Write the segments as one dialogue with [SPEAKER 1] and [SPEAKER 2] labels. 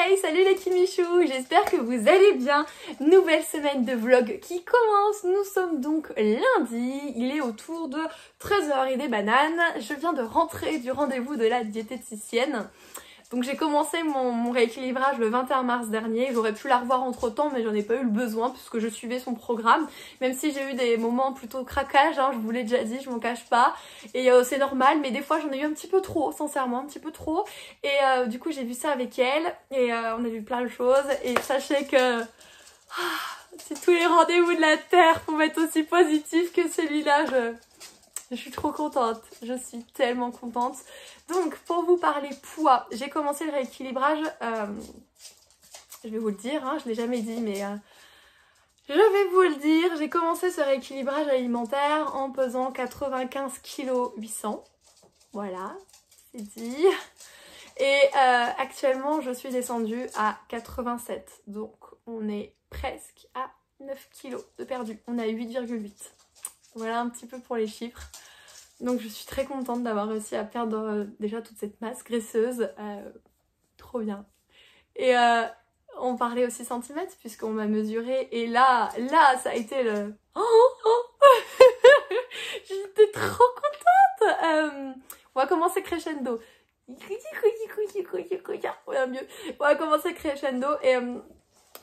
[SPEAKER 1] Hey, salut les Kimichou, j'espère que vous allez bien. Nouvelle semaine de vlog qui commence. Nous sommes donc lundi, il est autour de 13 h et des bananes. Je viens de rentrer du rendez-vous de la diététicienne. Donc j'ai commencé mon rééquilibrage le 21 mars dernier. J'aurais pu la revoir entre temps, mais j'en ai pas eu le besoin puisque je suivais son programme. Même si j'ai eu des moments plutôt craquage, hein, je vous l'ai déjà dit, je m'en cache pas. Et c'est normal, mais des fois j'en ai eu un petit peu trop, sincèrement, un petit peu trop. Et du coup j'ai vu ça avec elle et on a vu plein de choses. Et sachez que si tous les rendez-vous de la Terre pouvaient être aussi positifs que celui-là, je suis trop contente, je suis tellement contente. Donc pour vous parler poids, j'ai commencé le rééquilibrage, je vais vous le dire, hein, je ne l'ai jamais dit mais je vais vous le dire. J'ai commencé ce rééquilibrage alimentaire en pesant 95 kg 800, voilà, c'est dit. Et actuellement je suis descendue à 87, donc on est presque à 9 kg de perdu, on a 8,8. Voilà un petit peu pour les chiffres. Donc je suis très contente d'avoir réussi à perdre déjà toute cette masse graisseuse. Trop bien. Et on parlait aussi centimètres puisqu'on m'a mesuré. Et là ça a été le... J'étais trop contente. On va commencer crescendo. On va commencer crescendo. Et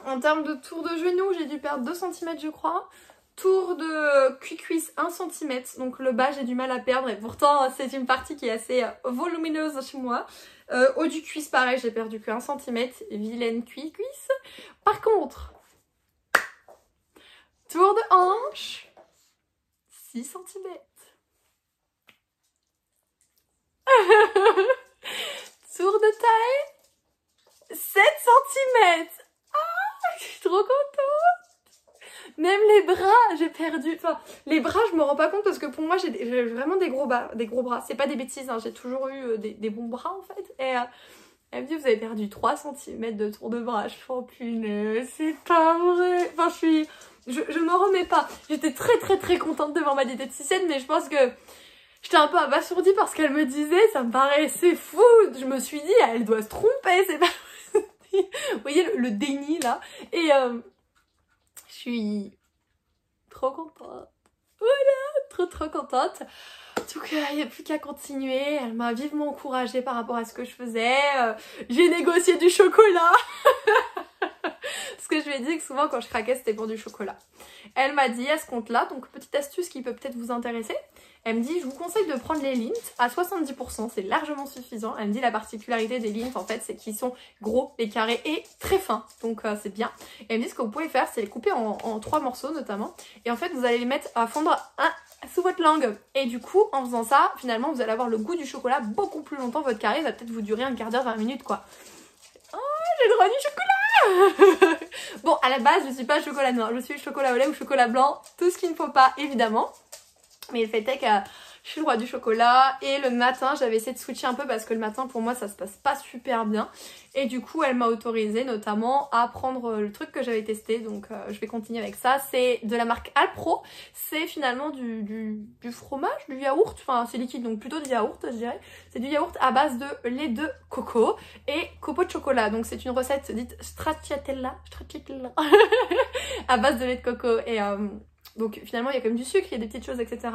[SPEAKER 1] en termes de tour de genou, j'ai dû perdre 2 cm je crois. Tour de cuisse 1 cm, donc le bas j'ai du mal à perdre et pourtant c'est une partie qui est assez volumineuse chez moi. Haut du cuisse pareil, j'ai perdu que 1 cm, vilaine cuisse. Par contre, tour de hanche 6 cm. Tour de taille 7 cm. Ah, je suis trop contente. Même les bras, j'ai perdu. Enfin, les bras, je me rends pas compte parce que pour moi, j'ai vraiment des gros bras. C'est pas des bêtises, hein. J'ai toujours eu des bons bras en fait. Et elle me dit, vous avez perdu 3 cm de tour de bras. Je fais, oh punaise, c'est pas vrai. Enfin, je me remets pas. J'étais très contente devant ma diététicienne, mais je pense que j'étais un peu abasourdie par ce qu'elle me disait. Ça me paraissait fou. Je me suis dit, elle doit se tromper. C'est pas possible. Vous voyez le déni là. Et je suis trop contente. Voilà, trop contente. Donc il n'y a plus qu'à continuer. Elle m'a vivement encouragée par rapport à ce que je faisais. J'ai négocié du chocolat. Parce que je lui ai dit que souvent quand je craquais c'était pour du chocolat. Elle m'a dit à ce compte-là, donc petite astuce qui peut peut-être vous intéresser. Elle me dit, je vous conseille de prendre les Lindt à 70%, c'est largement suffisant. Elle me dit la particularité des Lindt en fait c'est qu'ils sont gros et carrés et très fins, donc c'est bien. Et elle me dit ce que vous pouvez faire c'est les couper en 3 morceaux notamment. Et en fait vous allez les mettre à fondre sous votre langue. Et du coup en faisant ça, finalement vous allez avoir le goût du chocolat beaucoup plus longtemps. Votre carré va peut-être vous durer un quart d'heure, 20 minutes quoi. Oh j'ai le droit du chocolat. Bon à la base je suis pas chocolat noir, je suis chocolat au lait ou chocolat blanc, tout ce qu'il ne faut pas évidemment. Mais le fait est que je suis le roi du chocolat. Et le matin j'avais essayé de switcher un peu parce que le matin pour moi ça se passe pas super bien. Et du coup elle m'a autorisé notamment à prendre le truc que j'avais testé. Donc je vais continuer avec ça. C'est de la marque Alpro. C'est finalement du fromage, du yaourt. Enfin c'est liquide donc plutôt du yaourt je dirais. C'est du yaourt à base de lait de coco et copeaux de chocolat. Donc c'est une recette dite stracciatella à base de lait de coco. Et donc finalement il y a quand même du sucre, il y a des petites choses etc.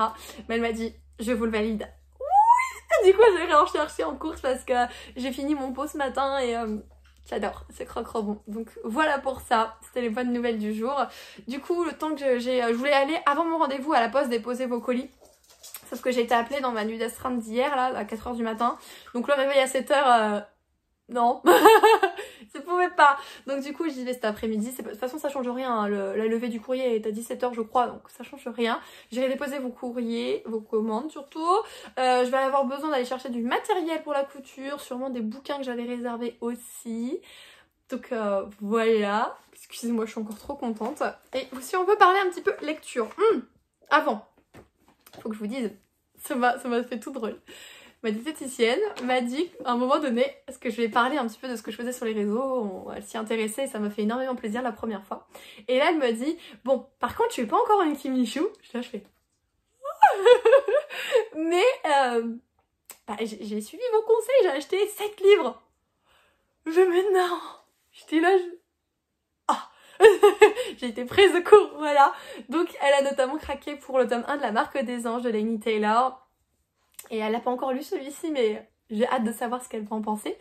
[SPEAKER 1] Mais elle m'a dit je vous le valide. Oui. Du coup je vais en chercher en course parce que j'ai fini mon pot ce matin et j'adore, c'est croque-croque bon. Donc voilà pour ça, c'était les bonnes nouvelles du jour. Du coup le temps que je voulais aller avant mon rendez-vous à la poste déposer vos colis. Sauf que j'ai été appelée dans ma nuit d'astreinte d'hier là à 4 h du matin. Donc le réveil à 7 h... non, ça pouvait pas. Donc du coup j'y vais cet après-midi. De toute façon ça change rien, hein. La levée du courrier est à 17 h je crois, donc ça change rien. J'irai déposer vos courriers, vos commandes surtout. Je vais avoir besoin d'aller chercher du matériel pour la couture, sûrement des bouquins que j'avais réservés aussi. Donc voilà, excusez-moi je suis encore trop contente. Et si on veut parler un petit peu lecture, avant, faut que je vous dise, ça m'a fait tout drôle. Ma diététicienne m'a dit à un moment donné, parce que je vais parler un petit peu de ce que je faisais sur les réseaux, elle s'y intéressait et ça m'a fait énormément plaisir la première fois. Et là elle me dit, bon par contre tu es pas encore une Kimichou. Je fais mais j'ai suivi vos conseils, j'ai acheté 7 livres. Mais non, J'étais là, ah j'ai été prise de court, voilà. Donc elle a notamment craqué pour le tome 1 de La Marque des Anges de Laini Taylor. Et elle n'a pas encore lu celui-ci, mais j'ai hâte de savoir ce qu'elle va en penser.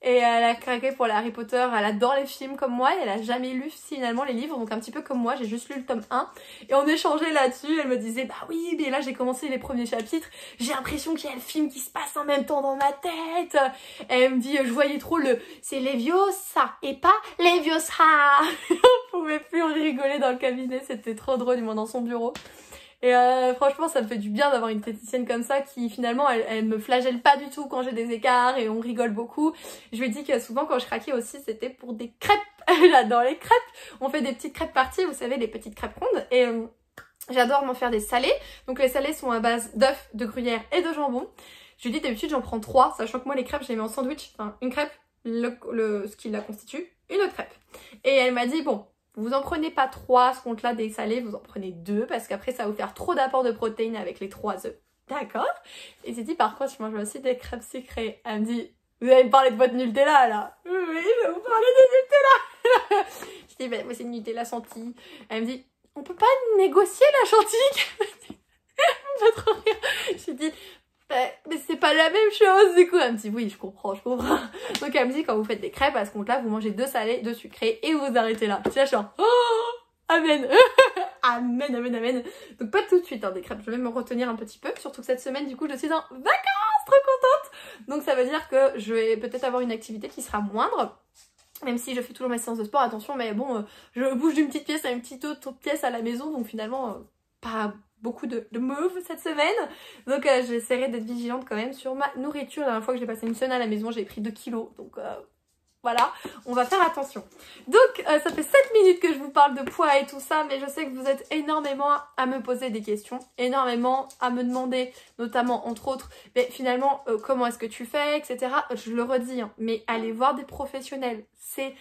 [SPEAKER 1] Et elle a craqué pour les Harry Potter, elle adore les films comme moi, et elle a jamais lu finalement les livres, donc un petit peu comme moi, j'ai juste lu le tome 1. Et on échangeait là-dessus, elle me disait, bah oui, mais là j'ai commencé les premiers chapitres, j'ai l'impression qu'il y a le film qui se passe en même temps dans ma tête. Et elle me dit, je voyais trop c'est Leviosa, et pas Leviosa. On pouvait plus rigoler dans le cabinet, c'était trop drôle, du moins dans son bureau. Et franchement ça me fait du bien d'avoir une téticienne comme ça qui finalement elle me flagelle pas du tout quand j'ai des écarts et on rigole beaucoup. Je lui ai dit que souvent quand je craquais aussi c'était pour des crêpes. J'adore les crêpes. On fait des petites crêpes parties, vous savez, les petites crêpes rondes. Et j'adore m'en faire des salées. Donc les salées sont à base d'œufs, de gruyère et de jambon. Je lui ai dit d'habitude j'en prends 3, sachant que moi les crêpes je les mets en sandwich. Enfin une crêpe, ce qui la constitue, une autre crêpe. Et elle m'a dit bon, vous en prenez pas 3 à ce compte-là des salés, vous en prenez 2 parce qu'après ça va vous faire trop d'apport de protéines avec les 3 œufs. D'accord. Et j'ai dit par contre je mange aussi des crêpes sucrées. Elle me dit, vous allez me parler de votre Nutella là. Oui, je vais vous parler de Nutella. Je dis, bah, moi c'est une Nutella chantilly. Elle me dit, on peut pas négocier la chantilly. Elle me fait trop rire. J'ai dit, mais c'est pas la même chose du coup. Elle me dit oui je comprends. Donc elle me dit quand vous faites des crêpes à ce compte là vous mangez 2 salés, 2 sucrés et vous arrêtez là. Tu sais genre oh amen. Amen. Donc pas tout de suite hein, des crêpes, je vais me retenir un petit peu. Surtout que cette semaine du coup je suis en vacances, trop contente. Donc ça veut dire que je vais peut-être avoir une activité qui sera moindre. Même si je fais toujours mes séances de sport, attention, mais bon, je bouge d'une petite pièce à une petite autre pièce à la maison, donc finalement, pas beaucoup de move cette semaine. Donc j'essaierai d'être vigilante quand même sur ma nourriture. La dernière fois que j'ai passé une semaine à la maison, j'ai pris 2 kilos, donc voilà, on va faire attention. Donc ça fait 7 minutes que je vous parle de poids et tout ça, mais je sais que vous êtes énormément à me poser des questions, énormément à me demander, notamment entre autres, mais finalement comment est-ce que tu fais, etc. Je le redis, hein, mais allez voir des professionnels, c'est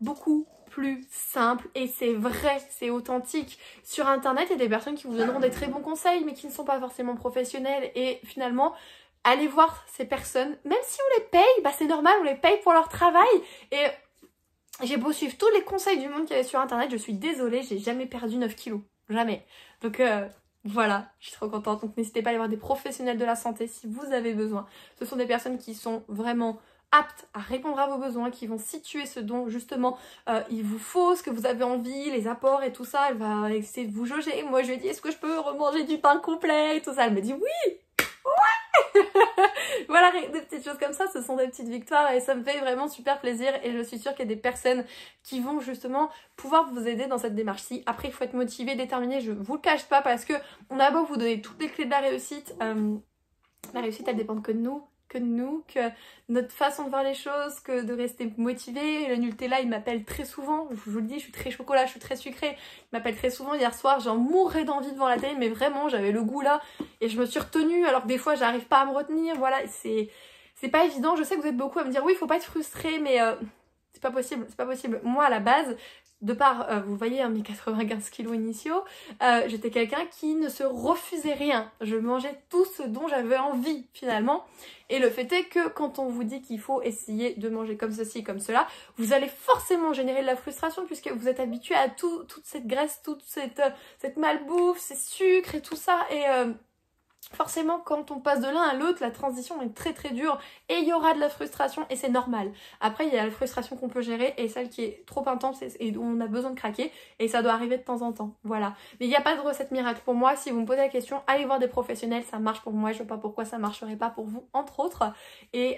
[SPEAKER 1] beaucoup plus simple et c'est vrai, c'est authentique. Sur internet, il y a des personnes qui vous donneront des très bons conseils mais qui ne sont pas forcément professionnels et finalement, allez voir ces personnes, même si on les paye, bah c'est normal, on les paye pour leur travail et j'ai beau suivre tous les conseils du monde qu'il y avait sur internet, je suis désolée, j'ai jamais perdu 9 kilos, jamais. Donc voilà, je suis trop contente, donc n'hésitez pas à aller voir des professionnels de la santé si vous avez besoin. Ce sont des personnes qui sont vraiment aptes à répondre à vos besoins, qui vont situer ce dont justement il vous faut, ce que vous avez envie, les apports et tout ça. Elle va essayer de vous jauger. Moi je lui dis est-ce que je peux remanger du pain complet et tout ça. Elle me dit oui, ouais. Voilà, des petites choses comme ça, ce sont des petites victoires et ça me fait vraiment super plaisir et je suis sûre qu'il y a des personnes qui vont justement pouvoir vous aider dans cette démarche-ci. Après il faut être motivé, déterminé, je vous le cache pas parce que on a beau vous donner toutes les clés de la réussite elle dépend que de nous, que notre façon de voir les choses, que de rester motivé. Le Nutella, il m'appelle très souvent, je vous le dis, je suis très chocolat, je suis très sucrée. Il m'appelle très souvent. Hier soir, j'en mourrais d'envie devant la télé, mais vraiment, j'avais le goût là. Et je me suis retenue, alors que des fois, j'arrive pas à me retenir. Voilà, c'est pas évident. Je sais que vous êtes beaucoup à me dire, oui, il faut pas être frustré, mais c'est pas possible, c'est pas possible. Moi, à la base, de par, vous voyez, hein, mes 95 kilos initiaux, j'étais quelqu'un qui ne se refusait rien. Je mangeais tout ce dont j'avais envie, finalement. Et le fait est que quand on vous dit qu'il faut essayer de manger comme ceci, comme cela, vous allez forcément générer de la frustration puisque vous êtes habitué à toute cette graisse, toute cette malbouffe, ces sucres et tout ça. Et forcément, quand on passe de l'un à l'autre, la transition est très très dure et il y aura de la frustration et c'est normal. Après, il y a la frustration qu'on peut gérer et celle qui est trop intense et dont on a besoin de craquer et ça doit arriver de temps en temps. Voilà. Mais il n'y a pas de recette miracle pour moi. Si vous me posez la question, allez voir des professionnels, ça marche pour moi. Je ne vois pas pourquoi ça ne marcherait pas pour vous, entre autres. Et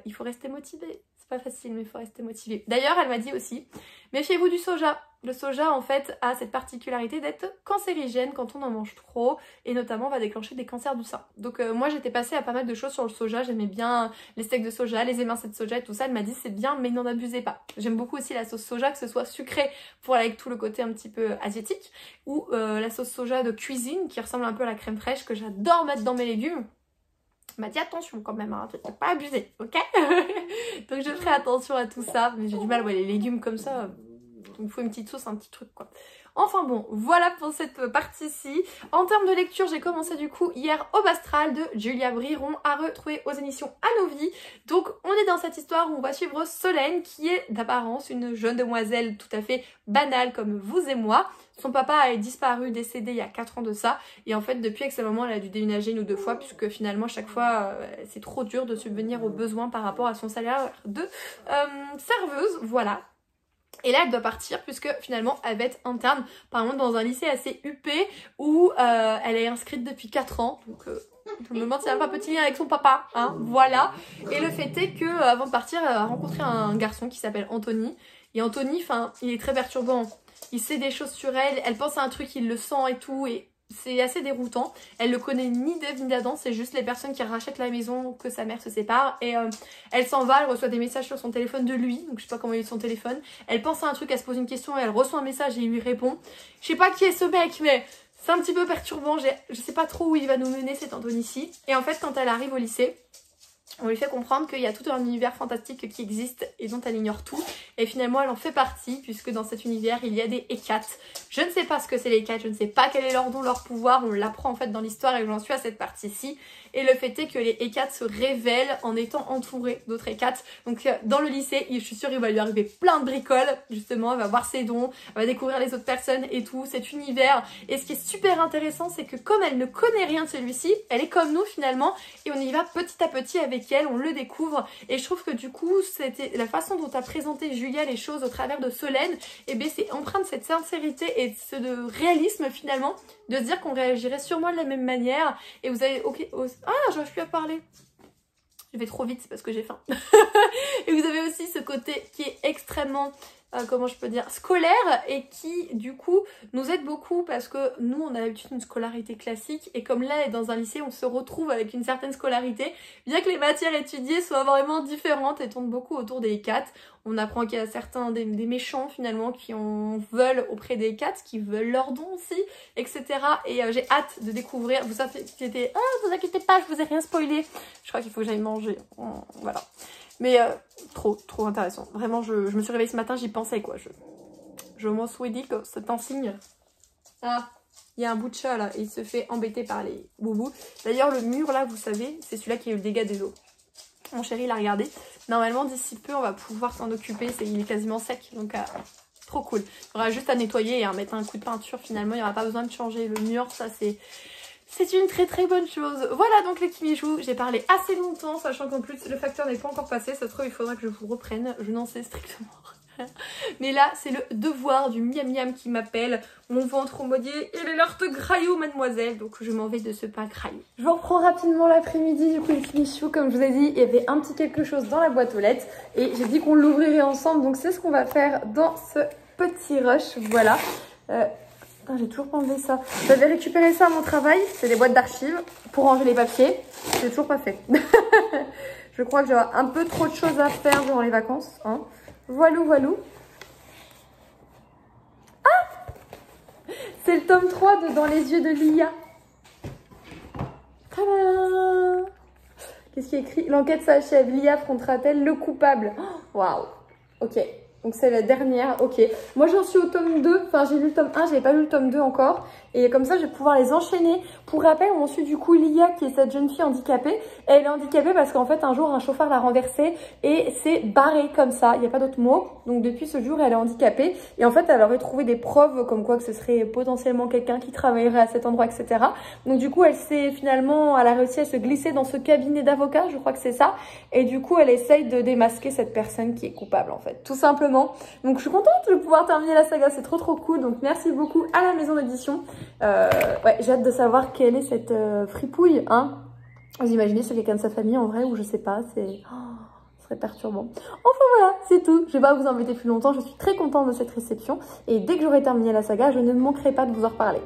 [SPEAKER 1] il faut rester motivé. C'est pas facile, mais il faut rester motivé. D'ailleurs, elle m'a dit aussi, méfiez-vous du soja. Le soja, en fait, a cette particularité d'être cancérigène quand on en mange trop et notamment va déclencher des cancers du sein. Donc moi, j'étais passée à pas mal de choses sur le soja. J'aimais bien les steaks de soja, les émincés de soja et tout ça. Elle m'a dit c'est bien, mais n'en abusez pas. J'aime beaucoup aussi la sauce soja, que ce soit sucrée pour aller avec tout le côté un petit peu asiatique ou la sauce soja de cuisine qui ressemble un peu à la crème fraîche que j'adore mettre dans mes légumes. Elle m'a dit attention quand même, hein, faut pas abuser, ok. Donc je ferai attention à tout ça, mais j'ai du mal, ouais, les légumes comme ça, il faut une petite sauce, un petit truc quoi. Enfin bon, voilà pour cette partie-ci. En termes de lecture, j'ai commencé du coup hier Aube Astrale de Julia Briron à retrouver aux éditions Anovi. Donc on est dans cette histoire où on va suivre Solène qui est d'apparence une jeune demoiselle tout à fait banale comme vous et moi. Son papa a disparu, décédé il y a 4 ans de ça. Et en fait, depuis avec ce moment, elle a dû déménager 1 ou 2 fois puisque finalement, chaque fois, c'est trop dur de subvenir aux besoins par rapport à son salaire de serveuse. Voilà. Et là, elle doit partir puisque finalement, elle va être interne, par exemple, dans un lycée assez huppé où elle est inscrite depuis 4 ans. Donc, je me demande si elle a pas un petit lien avec son papa. Hein, voilà. Et le fait est que avant de partir, elle a rencontré un garçon qui s'appelle Anthony. Et Anthony, enfin, il est très perturbant. Il sait des choses sur elle, elle pense à un truc, il le sent et tout, et c'est assez déroutant. Elle le connaît ni d'Ève ni d'Adam, c'est juste les personnes qui rachètent la maison que sa mère se sépare. Et elle s'en va, elle reçoit des messages sur son téléphone de lui, donc je sais pas comment il est son téléphone. Elle pense à un truc, elle se pose une question, et elle reçoit un message et il lui répond. Je sais pas qui est ce mec, mais c'est un petit peu perturbant, je sais pas trop où il va nous mener cet Anthony-ci. Et en fait, quand elle arrive au lycée, on lui fait comprendre qu'il y a tout un univers fantastique qui existe et dont elle ignore tout. Et finalement, elle en fait partie, puisque dans cet univers, il y a des Hécates. Je ne sais pas ce que c'est les Hécates, je ne sais pas quel est leur don, leur pouvoir. On l'apprend en fait dans l'histoire et j'en suis à cette partie-ci. Et le fait est que les Hécates se révèlent en étant entourées d'autres Hécates. Donc dans le lycée, je suis sûre qu'il va lui arriver plein de bricoles. Justement, elle va voir ses dons, elle va découvrir les autres personnes et tout, cet univers. Et ce qui est super intéressant, c'est que comme elle ne connaît rien de celui-ci, elle est comme nous finalement. Et on y va petit à petit avec elle, on le découvre. Et je trouve que du coup, c'était la façon dont a présenté Julia les choses au travers de Solène, et bien c'est empreint de cette sincérité et de réalisme finalement, de se dire qu'on réagirait sûrement de la même manière. Et vous avez... ok, ah, j'arrive plus à parler. Je vais trop vite, c'est parce que j'ai faim. Et vous avez aussi ce côté qui est extrêmement... comment je peux dire, scolaire, et qui du coup nous aide beaucoup parce que nous on a l'habitude d'une scolarité classique et comme là dans un lycée on se retrouve avec une certaine scolarité, bien que les matières étudiées soient vraiment différentes et tournent beaucoup autour des Hécates. On apprend qu'il y a certains des méchants finalement qui en veulent auprès des Hécates, qui veulent leurs dons aussi, etc. Et j'ai hâte de découvrir. Vous inquiétez, vous inquiétez pas, je vous ai rien spoilé. Je crois qu'il faut que j'aille manger. Voilà. Mais trop intéressant. Vraiment, je me suis réveillée ce matin, j'y pensais quoi. Je m'en suis dit que c'est un signe. Ah, il y a un bout de chat là, et il se fait embêter par les boubous. D'ailleurs, le mur là, vous savez, c'est celui-là qui a eu le dégât des eaux. Mon chéri l'a regardé. Normalement, d'ici peu, on va pouvoir s'en occuper. Il est quasiment sec, donc trop cool. Il y aura juste à nettoyer et à mettre un coup de peinture finalement. Il n'y aura pas besoin de changer le mur, ça c'est... C'est une très bonne chose. Voilà donc les Kimijou, j'ai parlé assez longtemps, sachant qu'en plus le facteur n'est pas encore passé. Ça se trouve il faudra que je vous reprenne, je n'en sais strictement rien. Mais là c'est le devoir du miam miam qui m'appelle. Mon ventre au modier, il est l'heure de graillot mademoiselle, donc je m'en vais de ce pas graillot. Je vous reprends rapidement l'après-midi du coup les Kimijou, comme je vous ai dit, il y avait un petit quelque chose dans la boîte aux lettres. Et j'ai dit qu'on l'ouvrirait ensemble, donc c'est ce qu'on va faire dans ce petit rush, voilà. J'ai toujours pas enlevé ça. J'avais récupéré ça à mon travail, c'est des boîtes d'archives pour ranger les papiers. J'ai toujours pas fait. Je crois que j'ai un peu trop de choses à faire durant les vacances. Hein. Voilou. Ah, c'est le tome 3 de Dans les yeux de Lia. Tadam! Qu'est-ce qui est écrit? L'enquête s'achève. Lia affrontera-t-elle le coupable? Waouh. Ok. Donc c'est la dernière, ok. Moi j'en suis au tome 2, enfin j'ai lu le tome 1, j'avais pas lu le tome 2 encore. Et comme ça je vais pouvoir les enchaîner. Pour rappel, on suit du coup Lia qui est cette jeune fille handicapée. Et elle est handicapée parce qu'en fait un jour un chauffeur l'a renversée et s'est barré comme ça, il n'y a pas d'autre mot. Donc depuis ce jour elle est handicapée. Et en fait elle aurait trouvé des preuves comme quoi que ce serait potentiellement quelqu'un qui travaillerait à cet endroit, etc. Donc du coup elle a réussi à se glisser dans ce cabinet d'avocat, je crois que c'est ça. Et du coup elle essaye de démasquer cette personne qui est coupable en fait, tout simplement. Donc je suis contente de pouvoir terminer la saga, c'est trop cool. Donc merci beaucoup à la maison d'édition. Ouais, j'ai hâte de savoir quelle est cette fripouille, hein. Vous imaginez c'est quelqu'un de sa famille en vrai ou je sais pas, ce serait perturbant. Enfin voilà, c'est tout. Je vais pas vous embêter plus longtemps, je suis très contente de cette réception. Et dès que j'aurai terminé la saga, je ne manquerai pas de vous en reparler.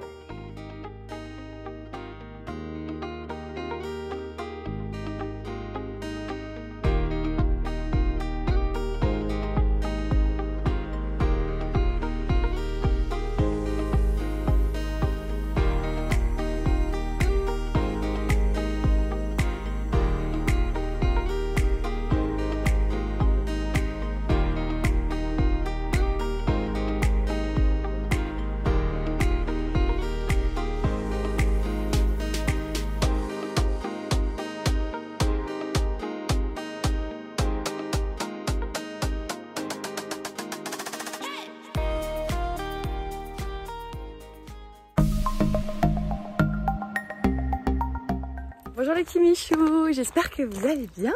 [SPEAKER 1] Bonjour les Kimichou, j'espère que vous allez bien.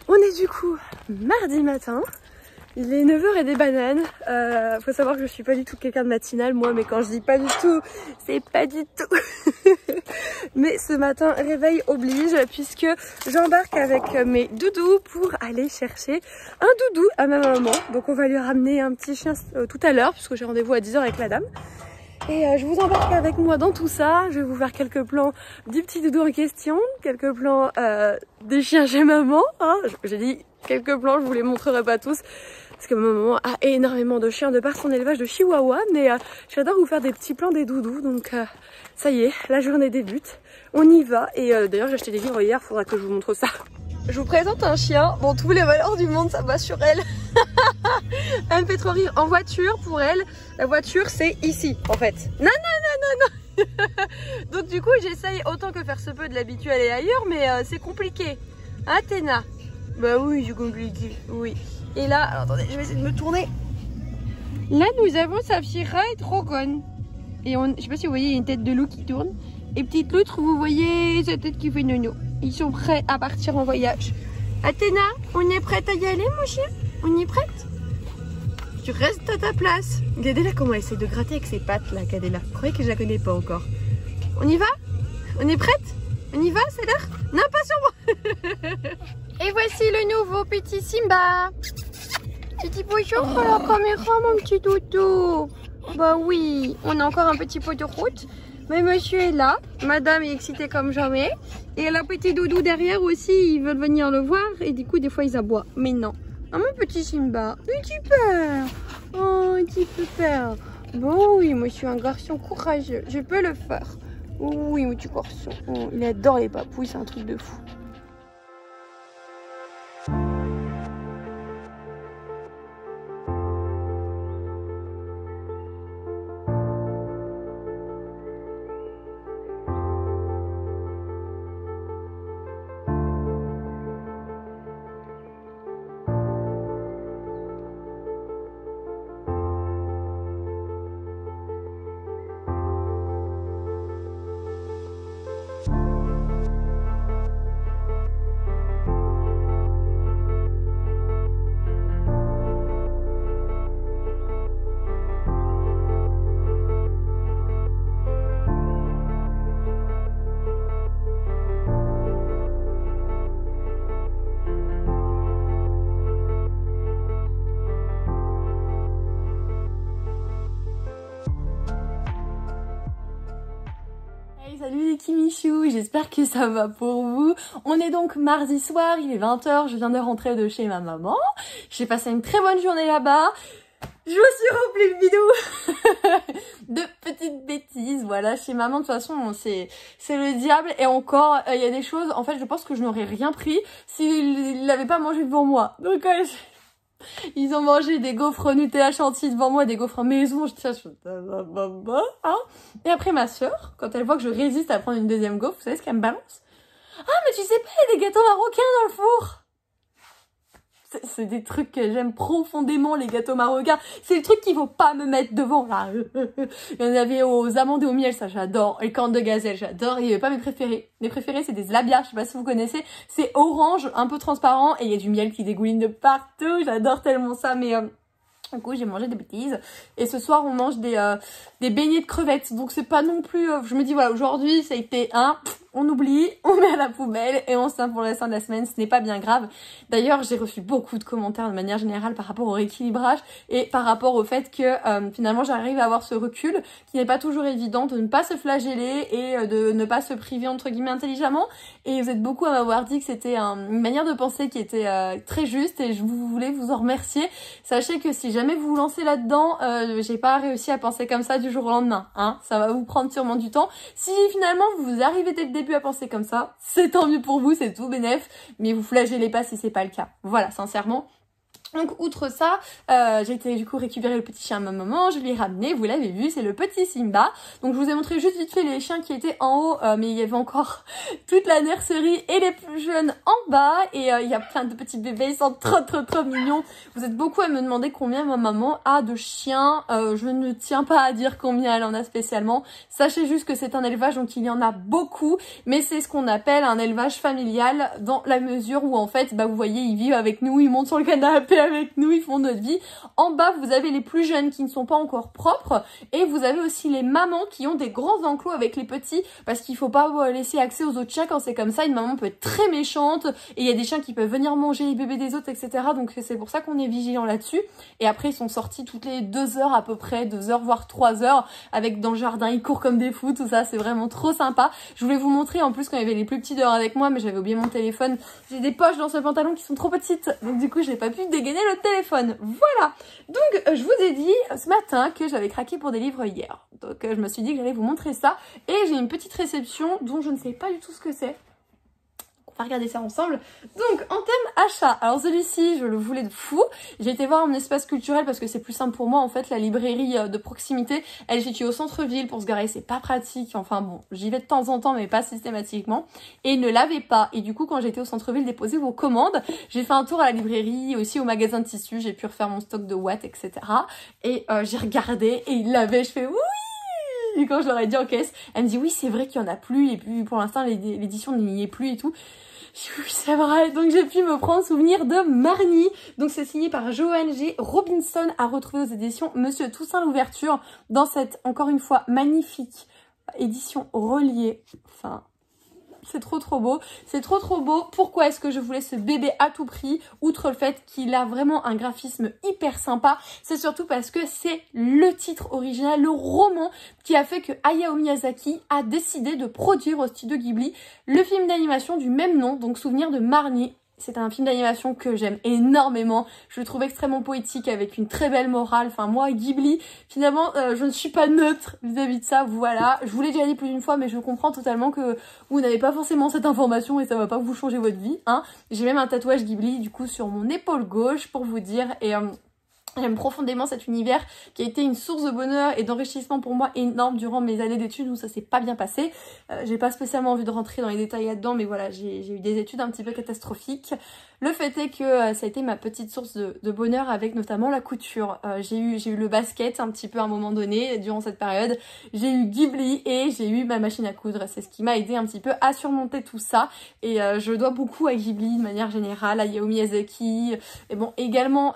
[SPEAKER 1] On est du coup mardi matin, il est 9h et des bananes. Faut savoir que je suis pas du tout quelqu'un de matinal moi, mais quand je dis pas du tout, c'est pas du tout. Mais ce matin, réveil oblige, puisque j'embarque avec mes doudous pour aller chercher un doudou à ma maman. Donc on va lui ramener un petit chien tout à l'heure, puisque j'ai rendez-vous à 10h avec la dame. Et je vous embarque avec moi dans tout ça. Je vais vous faire quelques plans du petit doudou en question, quelques plans des chiens chez maman. Hein. J'ai dit quelques plans, je vous les montrerai pas tous. Parce que ma maman a énormément de chiens de par son élevage de chihuahua. Mais j'adore vous faire des petits plans des doudous. Donc ça y est, la journée débute. On y va. Et d'ailleurs j'ai acheté des livres hier, faudra que je vous montre ça. Je vous présente un chien. Bon, tous les valeurs du monde, ça va sur elle. Elle me fait trop rire. En voiture, pour elle, la voiture, c'est ici, en fait. Non, non, non, non, non. Donc, du coup, j'essaye autant que faire se peut de l'habituer à aller ailleurs, mais c'est compliqué. Hein, Téna? Bah oui, c'est compliqué. Oui. Et là, alors attendez, je vais essayer de me tourner. Là, nous avons Saphira et Trogon. Et je sais pas si vous voyez, il y a une tête de loup qui tourne. Et petite loutre, vous voyez sa tête qui fait nono. Ils sont prêts à partir en voyage. Athéna, on est prête à y aller, mon chien? On y est prête? Tu restes à ta place. Regardez là comment elle essaie de gratter avec ses pattes, là, Cadella. Vous croyez que je la connais pas encore? On y va? On est prête? On y va, c'est l'heure? Non, pas sur moi. Et voici le nouveau petit Simba. Tu dis bonjour pour la caméra, mon petit doudou. Bah oui, on a encore un petit peu de route. Mais monsieur est là, madame est excitée comme jamais. Et la petite doudou derrière aussi, ils veulent venir le voir. Et du coup, des fois, ils aboient. Mais non. Ah, mon petit Simba, tu peur. Oh, tu peux peur. Bon, oui, moi, je suis un garçon courageux. Je peux le faire. Oui, mon petit garçon. Oh, il adore les papouilles, c'est un truc de fou. Salut les Kimichou, j'espère que ça va pour vous. On est donc mardi soir, il est 20h, je viens de rentrer de chez ma maman. J'ai passé une très bonne journée là-bas. Je me suis remplie de vidéos de petites bêtises, voilà, chez maman de toute façon c'est le diable. Et encore, il y a des choses, en fait je pense que je n'aurais rien pris s'il l'avait pas mangé devant moi. Donc ils ont mangé des gaufres Nutella chantilly devant moi, des gaufres maison, je tiens, hein. Et après ma soeur, quand elle voit que je résiste à prendre une deuxième gaufre, vous savez ce qu'elle me balance? Ah mais tu sais pas, il y a des gâteaux marocains dans le four. C'est des trucs que j'aime profondément, les gâteaux marocains. C'est le truc qu'il faut pas me mettre devant, là. Il y en avait aux amandes et au miel, ça j'adore. Et cornes de gazelle, j'adore. Il y avait pas mes préférés. Mes préférés, c'est des labia, je sais pas si vous connaissez. C'est orange, un peu transparent, et il y a du miel qui dégouline de partout. J'adore tellement ça, mais du coup, j'ai mangé des bêtises. Et ce soir, on mange des beignets de crevettes. Donc, c'est pas non plus... je me dis, voilà, aujourd'hui, ça a été on oublie, on met à la poubelle et on se tient pour le restant de la semaine. Ce n'est pas bien grave. D'ailleurs, j'ai reçu beaucoup de commentaires de manière générale par rapport au rééquilibrage et par rapport au fait que finalement, j'arrive à avoir ce recul qui n'est pas toujours évident, de ne pas se flageller et de ne pas se priver entre guillemets intelligemment. Et vous êtes beaucoup à m'avoir dit que c'était une manière de penser qui était très juste et je voulais vous en remercier. Sachez que si jamais vous vous lancez là-dedans, j'ai pas réussi à penser comme ça du jour au lendemain. Hein, ça va vous prendre sûrement du temps. Si finalement vous arrivez dès le début à penser comme ça, c'est tant mieux pour vous, c'est tout bénef, mais vous flagellez pas si c'est pas le cas. Voilà, sincèrement. Donc outre ça, j'ai été du coup récupérer le petit chien à ma maman, je l'ai ramené, vous l'avez vu, c'est le petit Simba. Donc je vous ai montré juste vite fait les chiens qui étaient en haut, mais il y avait encore toute la nurserie et les plus jeunes en bas. Et il y a plein de petits bébés, ils sont trop mignons. Vous êtes beaucoup à me demander combien ma maman a de chiens. Je ne tiens pas à dire combien elle en a spécialement. Sachez juste que c'est un élevage, donc il y en a beaucoup, mais c'est ce qu'on appelle un élevage familial dans la mesure où en fait, bah vous voyez, ils vivent avec nous, ils montent sur le canapé avec nous, ils font notre vie. En bas, vous avez les plus jeunes qui ne sont pas encore propres et vous avez aussi les mamans qui ont des grands enclos avec les petits parce qu'il faut pas laisser accès aux autres chiens quand c'est comme ça. Une maman peut être très méchante et il y a des chiens qui peuvent venir manger les bébés des autres, etc. Donc c'est pour ça qu'on est vigilant là-dessus. Et après, ils sont sortis toutes les 2 heures à peu près, 2 heures voire 3 heures avec dans le jardin, ils courent comme des fous, tout ça, c'est vraiment trop sympa. Je voulais vous montrer en plus quand il y avait les plus petits dehors avec moi, mais j'avais oublié mon téléphone. J'ai des poches dans ce pantalon qui sont trop petites, donc du coup j'ai pas pu dégainer le téléphone. Voilà. Donc je vous ai dit ce matin que j'avais craqué pour des livres hier. Donc je me suis dit que j'allais vous montrer ça. Et j'ai une petite réception dont je ne sais pas du tout ce que c'est. On va regarder ça ensemble. Donc en thème achat, alors celui-ci je le voulais de fou. J'ai été voir un espace culturel parce que c'est plus simple pour moi en fait. La librairie de proximité, elle est située au centre-ville, pour se garer c'est pas pratique. Enfin bon, j'y vais de temps en temps mais pas systématiquement. Et ils ne l'avaient pas. Et du coup quand j'étais au centre-ville déposer vos commandes, j'ai fait un tour à la librairie, aussi au magasin de tissus, j'ai pu refaire mon stock de watts, etc. Et j'ai regardé et ils l'avaient, je fais oui. Et quand je leur ai dit en caisse, elle me dit oui c'est vrai qu'il y en a plus et puis pour l'instant l'édition n'y est plus et tout. Oui, c'est vrai, donc j'ai pu me prendre souvenir de Marnie. Donc c'est signé par Joanne G. Robinson, à retrouver aux éditions Monsieur Toussaint Louverture dans cette, encore une fois, magnifique édition reliée. Enfin, c'est trop beau, c'est trop beau. Pourquoi est-ce que je voulais ce bébé à tout prix? Outre le fait qu'il a vraiment un graphisme hyper sympa, c'est surtout parce que c'est le titre original, le roman qui a fait que Hayao Miyazaki a décidé de produire au studio Ghibli le film d'animation du même nom, donc Souvenir de Marnie. C'est un film d'animation que j'aime énormément, je le trouve extrêmement poétique avec une très belle morale. Enfin moi Ghibli, finalement je ne suis pas neutre vis-à-vis de ça, voilà. Je vous l'ai déjà dit plus d'une fois mais je comprends totalement que vous n'avez pas forcément cette information et ça va pas vous changer votre vie, hein. J'ai même un tatouage Ghibli du coup sur mon épaule gauche pour vous dire et... J'aime profondément cet univers qui a été une source de bonheur et d'enrichissement pour moi énorme durant mes années d'études où ça s'est pas bien passé. J'ai pas spécialement envie de rentrer dans les détails là-dedans, mais voilà, j'ai eu des études un petit peu catastrophiques. Le fait est que ça a été ma petite source de bonheur avec notamment la couture. J'ai eu le basket un petit peu à un moment donné durant cette période. J'ai eu Ghibli et j'ai eu ma machine à coudre. C'est ce qui m'a aidé un petit peu à surmonter tout ça. Et je dois beaucoup à Ghibli de manière générale, à Hayao Miyazaki. Et bon, également...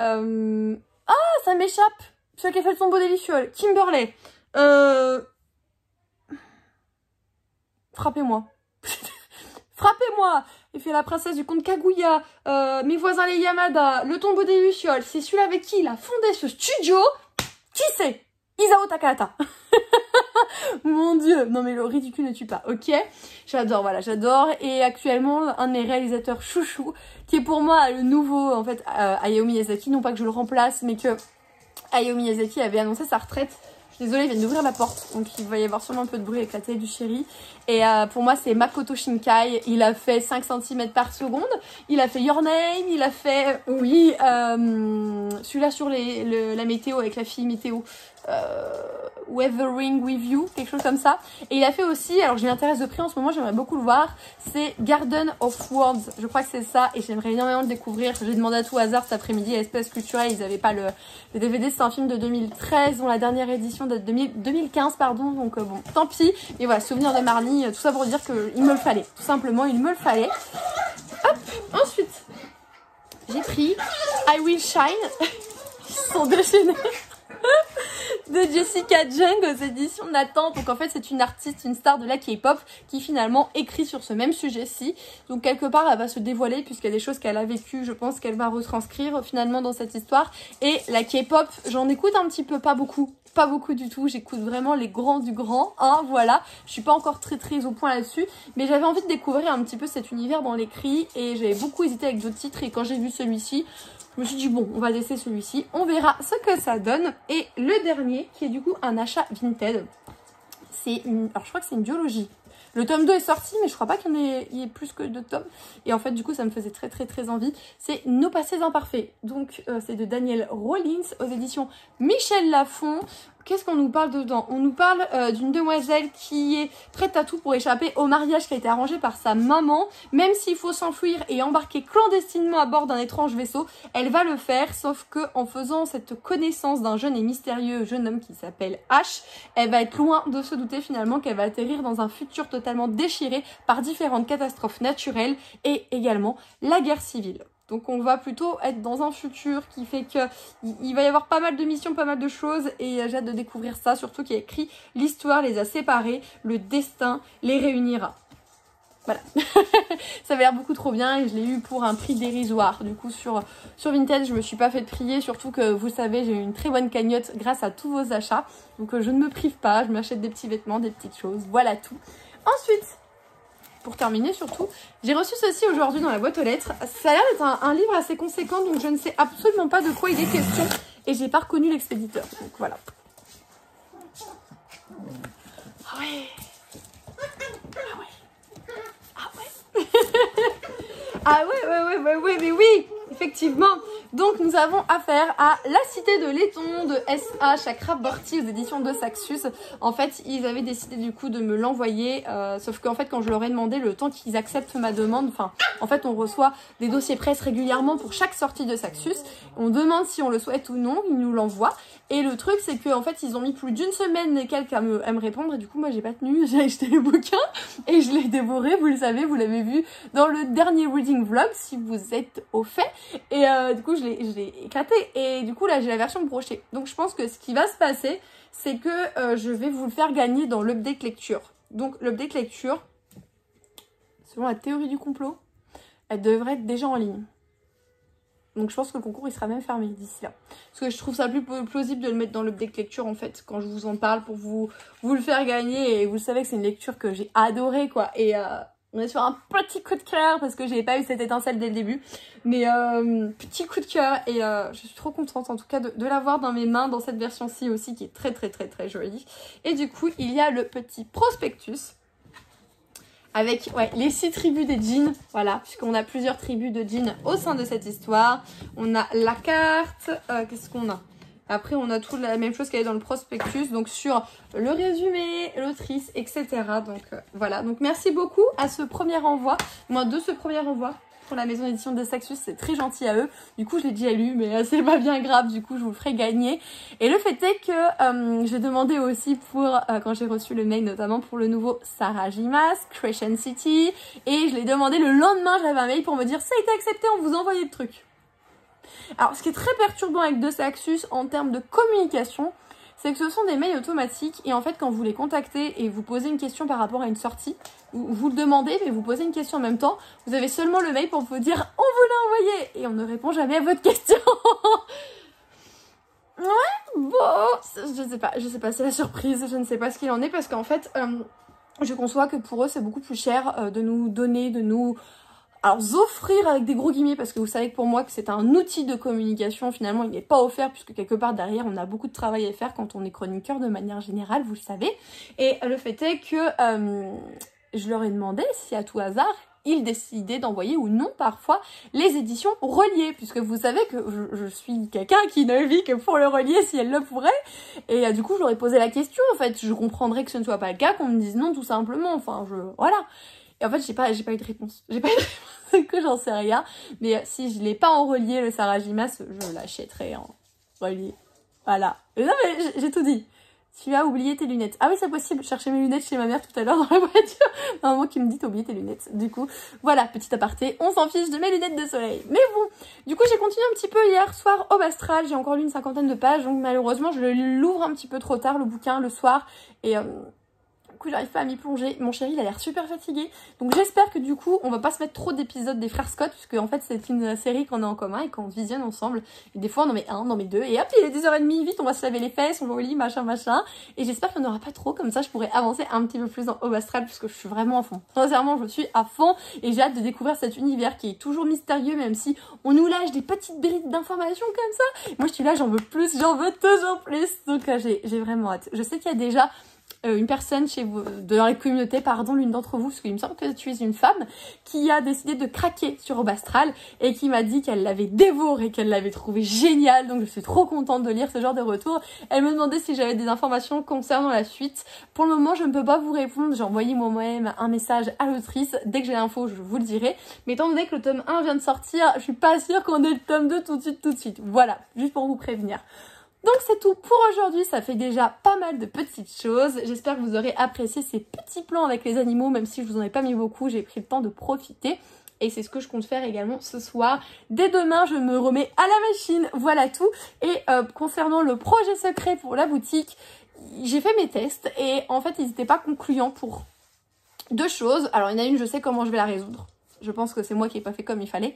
[SPEAKER 1] Ah, ça m'échappe! Celui qui a fait le tombeau des Lucioles. Kimberley. Frappez-moi. Frappez-moi! Il fait la princesse du comte Kaguya. Mes voisins les Yamada. Le tombeau des Lucioles. C'est celui avec qui il a fondé ce studio. Qui c'est? Isao Takahata. Mon dieu, non mais le ridicule ne tue pas, ok? J'adore, voilà, j'adore. Et actuellement, un de mes réalisateurs chouchou, qui est pour moi le nouveau, en fait, Hayao Miyazaki, non pas que je le remplace, mais que Hayao Miyazaki avait annoncé sa retraite. Je suis désolée, il vient d'ouvrir la porte, donc il va y avoir sûrement un peu de bruit avec la télé du chéri. Et pour moi, c'est Makoto Shinkai. Il a fait 5 cm par seconde. Il a fait Your Name. Il a fait, oui, celui-là sur la météo, avec la fille météo. Weathering with You, quelque chose comme ça. Et il a fait aussi, alors je m'y intéresse de près en ce moment, j'aimerais beaucoup le voir, c'est Garden of Words, je crois que c'est ça, et j'aimerais énormément le découvrir. J'ai demandé à tout hasard cet après-midi à Espace Culturel, ils n'avaient pas le DVD, c'est un film de 2013, dont la dernière édition date de 2015, pardon, donc bon, tant pis. Et voilà, Souvenir de Marnie, tout ça pour dire qu'il me le fallait, tout simplement, il me le fallait. Hop, ensuite, j'ai pris I Will Shine, ils sont déchaînés. De Jessica Jung aux éditions Nathan. Donc en fait c'est une artiste, une star de la K-pop qui finalement écrit sur ce même sujet-ci. Donc quelque part elle va se dévoiler puisqu'il y a des choses qu'elle a vécues, je pense qu'elle va retranscrire finalement dans cette histoire. Et la K-pop, j'en écoute un petit peu, pas beaucoup du tout, j'écoute vraiment les grands du grand, hein, voilà. Je suis pas encore très au point là-dessus, mais j'avais envie de découvrir un petit peu cet univers dans l'écrit et j'avais beaucoup hésité avec d'autres titres et quand j'ai vu celui-ci, je me suis dit bon, on va laisser celui-ci, on verra ce que ça donne. Et le dernier, qui est du coup un achat Vinted, c'est une... Alors je crois que c'est une biologie. Le tome 2 est sorti, mais je crois pas qu'il y ait plus que 2 tomes. Et en fait, du coup, ça me faisait très envie. C'est Nos passés imparfaits. Donc, c'est de Danielle Rawlins aux éditions Michel Lafon. Qu'est-ce qu'on nous parle dedans? On nous parle d'une demoiselle qui est prête à tout pour échapper au mariage qui a été arrangé par sa maman. Même s'il faut s'enfuir et embarquer clandestinement à bord d'un étrange vaisseau, elle va le faire. Sauf que en faisant cette connaissance d'un jeune et mystérieux jeune homme qui s'appelle H, elle va être loin de se douter finalement qu'elle va atterrir dans un futur totalement déchiré par différentes catastrophes naturelles et également la guerre civile. Donc on va plutôt être dans un futur qui fait que il va y avoir pas mal de missions, pas mal de choses et j'ai hâte de découvrir ça, surtout qu'il y a écrit l'histoire les a séparés, le destin les réunira. Voilà, ça avait l'air beaucoup trop bien et je l'ai eu pour un prix dérisoire. Du coup sur Vinted, je me suis pas fait prier, surtout que vous savez, j'ai eu une très bonne cagnotte grâce à tous vos achats. Donc je ne me prive pas, je m'achète des petits vêtements, des petites choses, voilà tout. Ensuite, pour terminer surtout, j'ai reçu ceci aujourd'hui dans la boîte aux lettres. Ça a l'air d'être un livre assez conséquent, donc je ne sais absolument pas de quoi il est question. Et j'ai pas reconnu l'expéditeur, donc voilà. Ah ouais. Ah ouais. Ah ouais, mais oui, effectivement. Donc nous avons affaire à La Cité de Laiton de S.A. Chakraborty aux éditions de Saxus. En fait, ils avaient décidé du coup de me l'envoyer, sauf qu'en fait quand je leur ai demandé le temps qu'ils acceptent ma demande, enfin en fait on reçoit des dossiers presse régulièrement pour chaque sortie de Saxus. On demande si on le souhaite ou non, ils nous l'envoient. Et le truc c'est qu'en fait ils ont mis plus d'une semaine et quelques à me répondre et du coup moi j'ai pas tenu, j'ai acheté le bouquin et je l'ai dévoré, vous le savez, vous l'avez vu dans le dernier reading vlog si vous êtes au fait. Et du coup je l'ai éclaté et du coup là j'ai la version brochée. Donc je pense que ce qui va se passer c'est que je vais vous le faire gagner dans l'update lecture. Donc l'update lecture, selon la théorie du complot, elle devrait être déjà en ligne. Donc je pense que le concours il sera même fermé d'ici là. Parce que je trouve ça plus plausible de le mettre dans l'update lecture en fait. Quand je vous en parle pour vous le faire gagner. Et vous savez que c'est une lecture que j'ai adorée quoi. Et on est sur un petit coup de cœur parce que j'ai pas eu cette étincelle dès le début. Mais petit coup de cœur. Et je suis trop contente en tout cas de l'avoir dans mes mains dans cette version-ci aussi qui est très jolie. Et du coup il y a le petit prospectus. Avec les 6 tribus des djinns, voilà, puisqu'on a plusieurs tribus de djinns au sein de cette histoire. On a la carte, qu'est-ce qu'on a? Après, on a tout la même chose qu'elle est dans le prospectus, donc sur le résumé, l'autrice, etc. Donc voilà, donc merci beaucoup à ce premier envoi, de ce premier envoi. Pour la maison d'édition de Saxus, c'est très gentil à eux. Du coup, je l'ai déjà lu, mais c'est pas bien grave. Du coup, je vous le ferai gagner. Et le fait est que j'ai demandé aussi pour, quand j'ai reçu le mail, notamment pour le nouveau Sarajimas, Crescent City. Et je l'ai demandé le lendemain, j'avais un mail pour me dire ça a été accepté, on vous envoyait le truc. Alors, ce qui est très perturbant avec de Saxus en termes de communication, c'est que ce sont des mails automatiques et en fait quand vous les contactez et vous posez une question par rapport à une sortie, vous le demandez mais vous posez une question en même temps, vous avez seulement le mail pour vous dire on vous l'a envoyé et on ne répond jamais à votre question. Ouais, bon, je sais pas, c'est la surprise, je ne sais pas ce qu'il en est parce qu'en fait je conçois que pour eux c'est beaucoup plus cher de nous donner, de nous... Alors, offrir avec des gros guillemets, parce que vous savez que pour moi que c'est un outil de communication, finalement il n'est pas offert, puisque quelque part derrière on a beaucoup de travail à faire quand on est chroniqueur de manière générale, vous le savez. Et le fait est que je leur ai demandé si à tout hasard, ils décidaient d'envoyer ou non parfois les éditions reliées, puisque vous savez que je suis quelqu'un qui ne vit que pour le relier si elle le pourrait. Et du coup je leur ai posé la question, en fait, je comprendrais que ce ne soit pas le cas, qu'on me dise non tout simplement, enfin voilà. Et en fait, j'ai pas eu de réponse. J'ai pas eu de réponse, que j'en sais rien. Mais si je l'ai pas en relié, le Sarajimas, je l'achèterai en relié. Voilà. Mais non, mais j'ai tout dit. Tu as oublié tes lunettes. Ah oui, c'est possible. Je cherchais mes lunettes chez ma mère tout à l'heure dans la voiture. Maman qui me dit t'as oublié tes lunettes. Du coup, voilà, petit aparté. On s'en fiche de mes lunettes de soleil. Mais bon, du coup, j'ai continué un petit peu hier soir au Astral. J'ai encore lu une 50aine de pages. Donc malheureusement, je l'ouvre un petit peu trop tard, le bouquin, le soir. Et... du coup j'arrive pas à m'y plonger, mon chéri il a l'air super fatigué, donc j'espère que du coup on va pas se mettre trop d'épisodes des frères Scott, puisque en fait c'est une série qu'on a en commun et qu'on visionne ensemble, et des fois on en met un, on en met deux, et hop il est 10h30, vite on va se laver les fesses, on va au lit, machin, et j'espère qu'il n'y en aura pas trop, comme ça je pourrais avancer un petit peu plus dans Aube Astral, puisque je suis vraiment à fond, sincèrement je suis à fond, et j'ai hâte de découvrir cet univers qui est toujours mystérieux, même si on nous lâche des petites brides d'informations comme ça, moi je suis là, j'en veux plus, j'en veux toujours plus, donc j'ai vraiment hâte. Je sais qu'il y a déjà une personne chez vous, dans la communauté, pardon, l'une d'entre vous, parce qu'il me semble que tu es une femme, qui a décidé de craquer sur Aube Astral et qui m'a dit qu'elle l'avait dévoré, qu'elle l'avait trouvé génial. Donc je suis trop contente de lire ce genre de retour. Elle me demandait si j'avais des informations concernant la suite. Pour le moment, je ne peux pas vous répondre. J'ai envoyé moi-même un message à l'autrice. Dès que j'ai l'info, je vous le dirai. Mais étant donné que le tome 1 vient de sortir, je suis pas sûre qu'on ait le tome 2 tout de suite. Voilà, juste pour vous prévenir. Donc c'est tout pour aujourd'hui, ça fait déjà pas mal de petites choses. J'espère que vous aurez apprécié ces petits plans avec les animaux, même si je vous en ai pas mis beaucoup, j'ai pris le temps de profiter. Et c'est ce que je compte faire également ce soir. Dès demain, je me remets à la machine, voilà tout. Et concernant le projet secret pour la boutique, j'ai fait mes tests et en fait ils n'étaient pas concluants pour deux choses. Alors il y en a une, je sais comment je vais la résoudre. Je pense que c'est moi qui n'ai pas fait comme il fallait.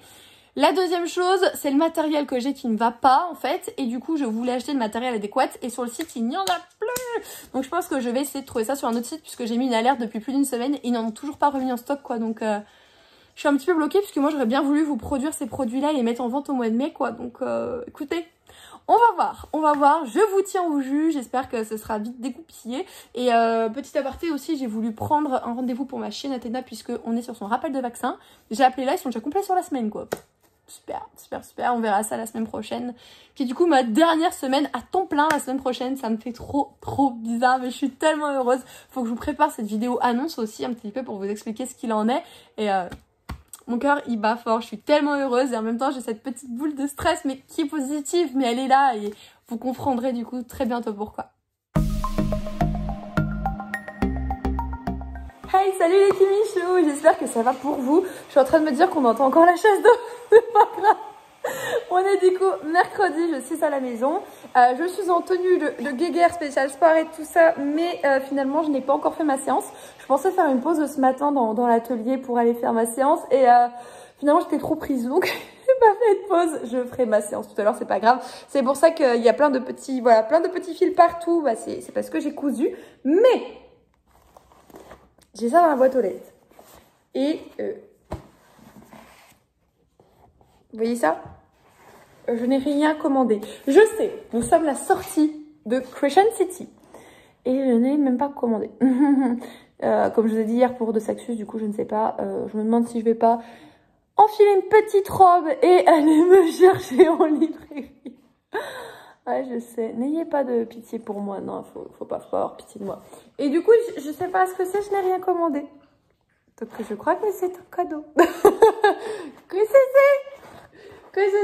[SPEAKER 1] La deuxième chose, c'est le matériel que j'ai qui ne va pas en fait, et du coup je voulais acheter le matériel adéquat et sur le site il n'y en a plus. Donc je pense que je vais essayer de trouver ça sur un autre site puisque j'ai mis une alerte depuis plus d'une semaine et ils n'en ont toujours pas remis en stock quoi. Donc je suis un petit peu bloquée puisque moi j'aurais bien voulu vous produire ces produits-là et les mettre en vente au mois de mai quoi. Donc écoutez, on va voir, je vous tiens au jus, j'espère que ce sera vite découpillé. Et petit aparté aussi, j'ai voulu prendre un rendez-vous pour ma chienne Athéna puisque on est sur son rappel de vaccin. J'ai appelé là, ils sont déjà complets sur la semaine quoi. Super, super, super, on verra ça la semaine prochaine. Qui est du coup ma dernière semaine à temps plein la semaine prochaine. Ça me fait trop bizarre, mais je suis tellement heureuse. Faut que je vous prépare cette vidéo annonce aussi un petit peu pour vous expliquer ce qu'il en est. Et mon cœur il bat fort, je suis tellement heureuse et en même temps j'ai cette petite boule de stress mais qui est positive, mais elle est là et vous comprendrez du coup très bientôt pourquoi. Hey, salut les Kimichou, j'espère que ça va pour vous. Je suis en train de me dire qu'on entend encore la chaise d'eau, c'est pas grave. On est du coup mercredi, je suis à la maison. Je suis en tenue de guéguerre spécial sport et tout ça, mais finalement je n'ai pas encore fait ma séance. Je pensais faire une pause ce matin dans l'atelier pour aller faire ma séance et finalement j'étais trop prise donc j'ai pas fait de pause. Je ferai ma séance tout à l'heure, c'est pas grave. C'est pour ça qu'il y a plein de petits, voilà, plein de petits fils partout. Bah, c'est parce que j'ai cousu, mais j'ai ça dans la boîte aux lettres. Et vous voyez ça? Je n'ai rien commandé. Je sais, nous sommes la sortie de Crescent City. Et je n'ai même pas commandé. Comme je vous ai dit hier pour de Saxus, du coup je ne sais pas. Je me demande si je vais pas enfiler une petite robe et aller me chercher en librairie. Ouais, je sais. N'ayez pas de pitié pour moi. Non, faut pas avoir pitié de moi. Et du coup, je sais pas ce que c'est, je n'ai rien commandé. Donc je crois que c'est un cadeau. Que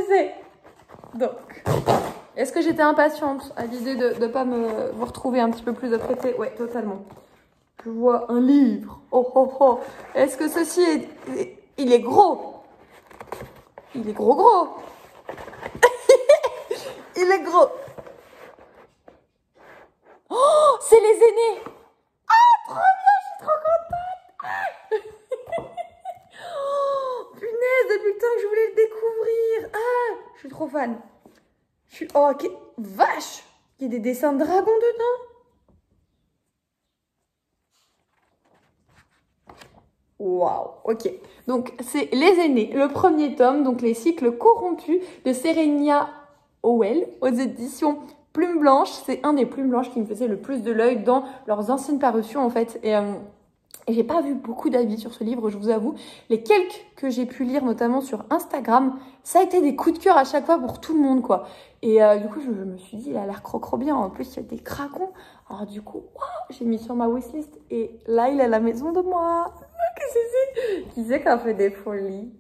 [SPEAKER 1] c'est Donc, est-ce que j'étais impatiente à l'idée de pas me retrouver un petit peu plus apprêtée? Ouais, totalement. Je vois un livre. Oh oh oh. Est-ce que ceci est... Il est gros. Il est gros. Il est gros. Oh, c'est les aînés. Ah, trop bien, je suis trop contente. Oh, punaise, depuis le temps que je voulais le découvrir. Ah, je suis trop fan. Oh, ok. Vache. Il y a des dessins de dragons dedans. Waouh, ok. Donc, c'est Les Aînés, le premier tome, donc les cycles corrompus de Serenia Howell aux éditions Plume Blanche. C'est un des Plumes Blanches qui me faisait le plus de l'œil dans leurs anciennes parutions, en fait. Et j'ai pas vu beaucoup d'avis sur ce livre, je vous avoue. Les quelques que j'ai pu lire, notamment sur Instagram, ça a été des coups de cœur à chaque fois pour tout le monde, quoi. Et du coup, je me suis dit, il a l'air croc bien. En plus, il y a des dragons. Alors du coup, j'ai mis sur ma wishlist. Et là, il est à la maison de moi. Qu'est-ce que c'est? Qui c'est qui a fait des folies?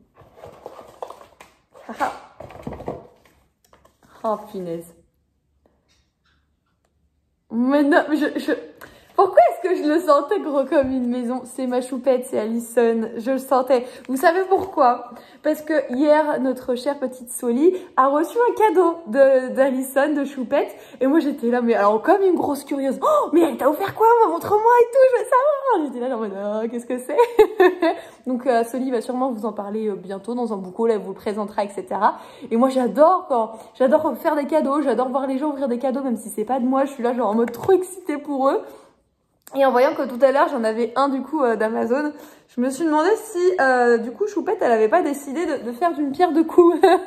[SPEAKER 1] Oh, punaise. Mais non, Pourquoi est-ce que je le sentais gros comme une maison? C'est ma choupette, c'est Alison, je le sentais. Vous savez pourquoi? Parce que hier, notre chère petite Soli a reçu un cadeau d'Alison, de choupette. Et moi, j'étais là, mais alors comme une grosse curieuse. Oh, mais elle t'a offert quoi? Montre-moi et tout, je veux savoir. J'étais là, en mode, qu'est-ce que c'est? Donc, Soli va sûrement vous en parler bientôt dans un bouquin, là, elle vous le présentera, etc. Et moi, j'adore faire des cadeaux, j'adore voir les gens ouvrir des cadeaux, même si c'est pas de moi. Je suis là, genre, en mode trop excitée pour eux. Et en voyant que tout à l'heure, j'en avais un du coup d'Amazon, je me suis demandé si du coup Choupette, elle avait pas décidé de faire d'une pierre deux coups. Elle a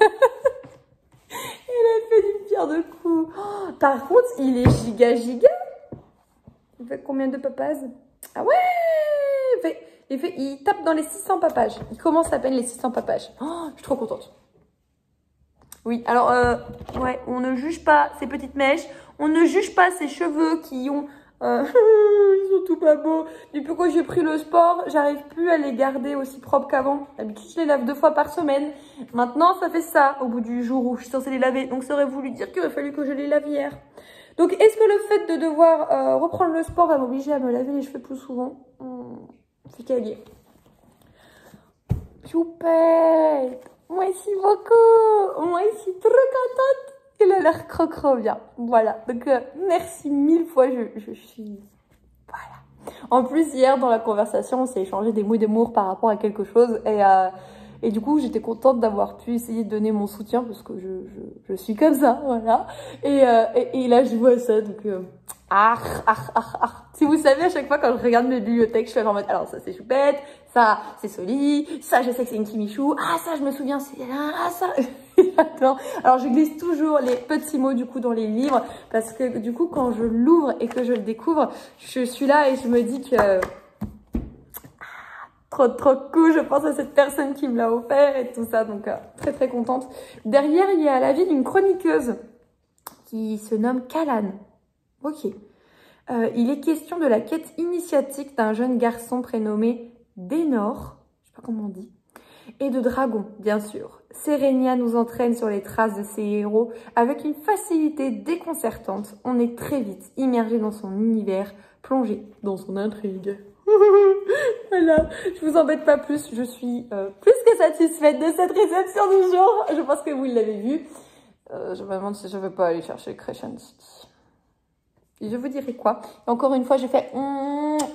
[SPEAKER 1] fait d'une pierre deux coups. Oh, par contre, il est giga. Il fait combien de papages? Ah ouais, il tape dans les 600 papages. Il commence à peine les 600 papages. Oh, je suis trop contente. Oui, alors, ouais, on ne juge pas ces petites mèches. On ne juge pas ces cheveux qui ont... ils sont tout pas beaux. Depuis que j'ai pris le sport, j'arrive plus à les garder aussi propres qu'avant. D'habitude, je les lave 2 fois par semaine. Maintenant, ça fait ça au bout du jour où je suis censée les laver. Donc, ça aurait voulu dire qu'il aurait fallu que je les lave hier. Donc, est-ce que le fait de devoir reprendre le sport va m'obliger à me laver les cheveux plus souvent? C'est calé. Choupette, merci beaucoup. Moi, je suis trop contente. Il a l'air croque bien. Voilà. Donc, merci 1000 fois. Je suis... Voilà. En plus, hier, dans la conversation, on s'est échangé des mots d'amour par rapport à quelque chose. Et du coup, j'étais contente d'avoir pu essayer de donner mon soutien parce que je suis comme ça. Voilà. Et là, je vois ça. Donc, si vous savez, à chaque fois quand je regarde mes bibliothèques, je fais en mode, alors ça c'est Choupette, ça c'est Soli, ça je sais que c'est une Kimichou, ah ça je me souviens c'est ah ça. Attends. Alors je glisse toujours les petits mots du coup dans les livres parce que du coup quand je l'ouvre et que je le découvre, je suis là et je me dis que trop cool, je pense à cette personne qui me l'a offert et tout ça, donc très contente. Derrière il y a la vie d'une chroniqueuse qui se nomme Kalan. Ok. Il est question de la quête initiatique d'un jeune garçon prénommé Dénor, je sais pas comment on dit, et de dragons, bien sûr. Serenia nous entraîne sur les traces de ses héros avec une facilité déconcertante. On est très vite immergé dans son univers, plongé dans son intrigue. Voilà, je vous embête pas plus, je suis plus que satisfaite de cette réception du jour. Je pense que vous l'avez vu. Je me demande si je ne vais pas aller chercher Crescent City. Et je vous dirai quoi. Et encore une fois, j'ai fait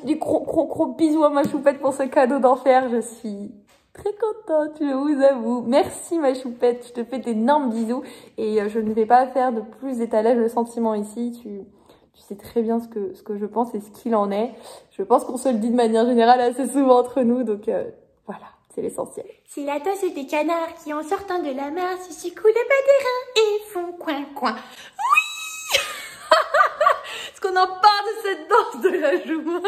[SPEAKER 1] des gros bisous à ma Choupette pour ce cadeau d'enfer. Je suis très contente, je vous avoue. Merci ma Choupette, je te fais d'énormes bisous. Et je ne vais pas faire de plus d'étalage de sentiments ici. Tu sais très bien ce que je pense et ce qu'il en est. Je pense qu'on se le dit de manière générale assez souvent entre nous. Donc voilà, c'est l'essentiel.
[SPEAKER 2] C'est la tasse des canards qui, en sortant de la mer, se secouent les bas des reins et font coin.
[SPEAKER 1] Est-ce qu'on en parle de cette danse de la joue?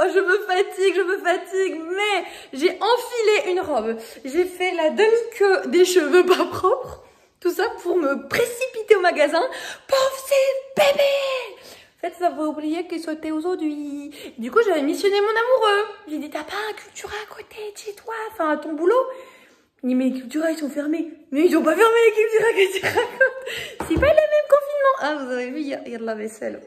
[SPEAKER 1] Oh, je me fatigue, mais j'ai enfilé une robe. J'ai fait la demi-queue des cheveux pas propres. Tout ça pour me précipiter au magasin. Pauvre c'est bébé! En fait, ça va oublier que c'était aujourd'hui. Du coup, j'avais missionné mon amoureux. J'ai dit, t'as pas un Cultura à côté de chez toi? Enfin, à ton boulot? Il dit, mais les Cultura, ils sont fermés. Mais ils ont pas fermé les Cultura, qu'est-ce que tu racontes? C'est pas le même confinement. Ah, vous avez vu, il y a de la vaisselle.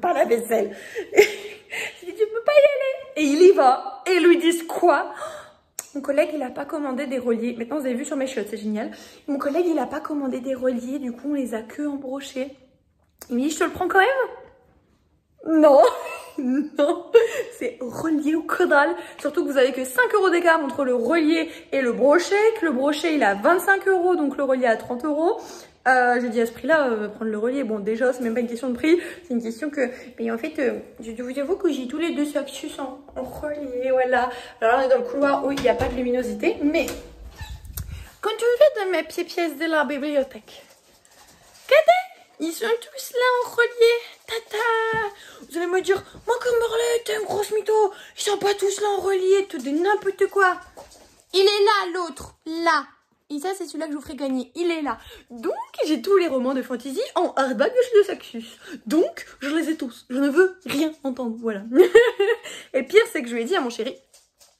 [SPEAKER 1] Pas la vaisselle. J'ai dit, tu peux pas y aller. Et il y va. Et ils lui disent quoi? Mon collègue, il a pas commandé des reliés. Maintenant, vous avez vu sur mes chiottes, c'est génial. Mon collègue, il a pas commandé des reliés. Du coup, on les a que embrochés. Il me dit, je te le prends quand même? Non. Non, c'est relié au caudal. Surtout que vous avez que 5 € d'écart entre le relié et le brochet. Que le brochet il est à 25 €, donc le relié à 30 €. J'ai dit à ce prix-là, prendre le relié. Bon, déjà, c'est même pas une question de prix, c'est une question que. Mais en fait, je vous avoue que j'ai tous les deux sacs en relié, voilà. Alors là, on est dans le couloir où il n'y a pas de luminosité, mais quand je vais dans mes pièces de la bibliothèque, ils sont tous là en relié. Tata. Vous allez me dire, moi comme Merlet, t'es une grosse mytho. Ils sont pas tous là en relié, tout de n'importe quoi. Il est là, l'autre. Là. Et ça, c'est celui-là que je vous ferai gagner. Il est là. Donc, j'ai tous les romans de fantasy en hardback de Saxus. Donc, je les ai tous. Je ne veux rien entendre. Voilà. Et le pire, c'est que je lui ai dit à mon chéri,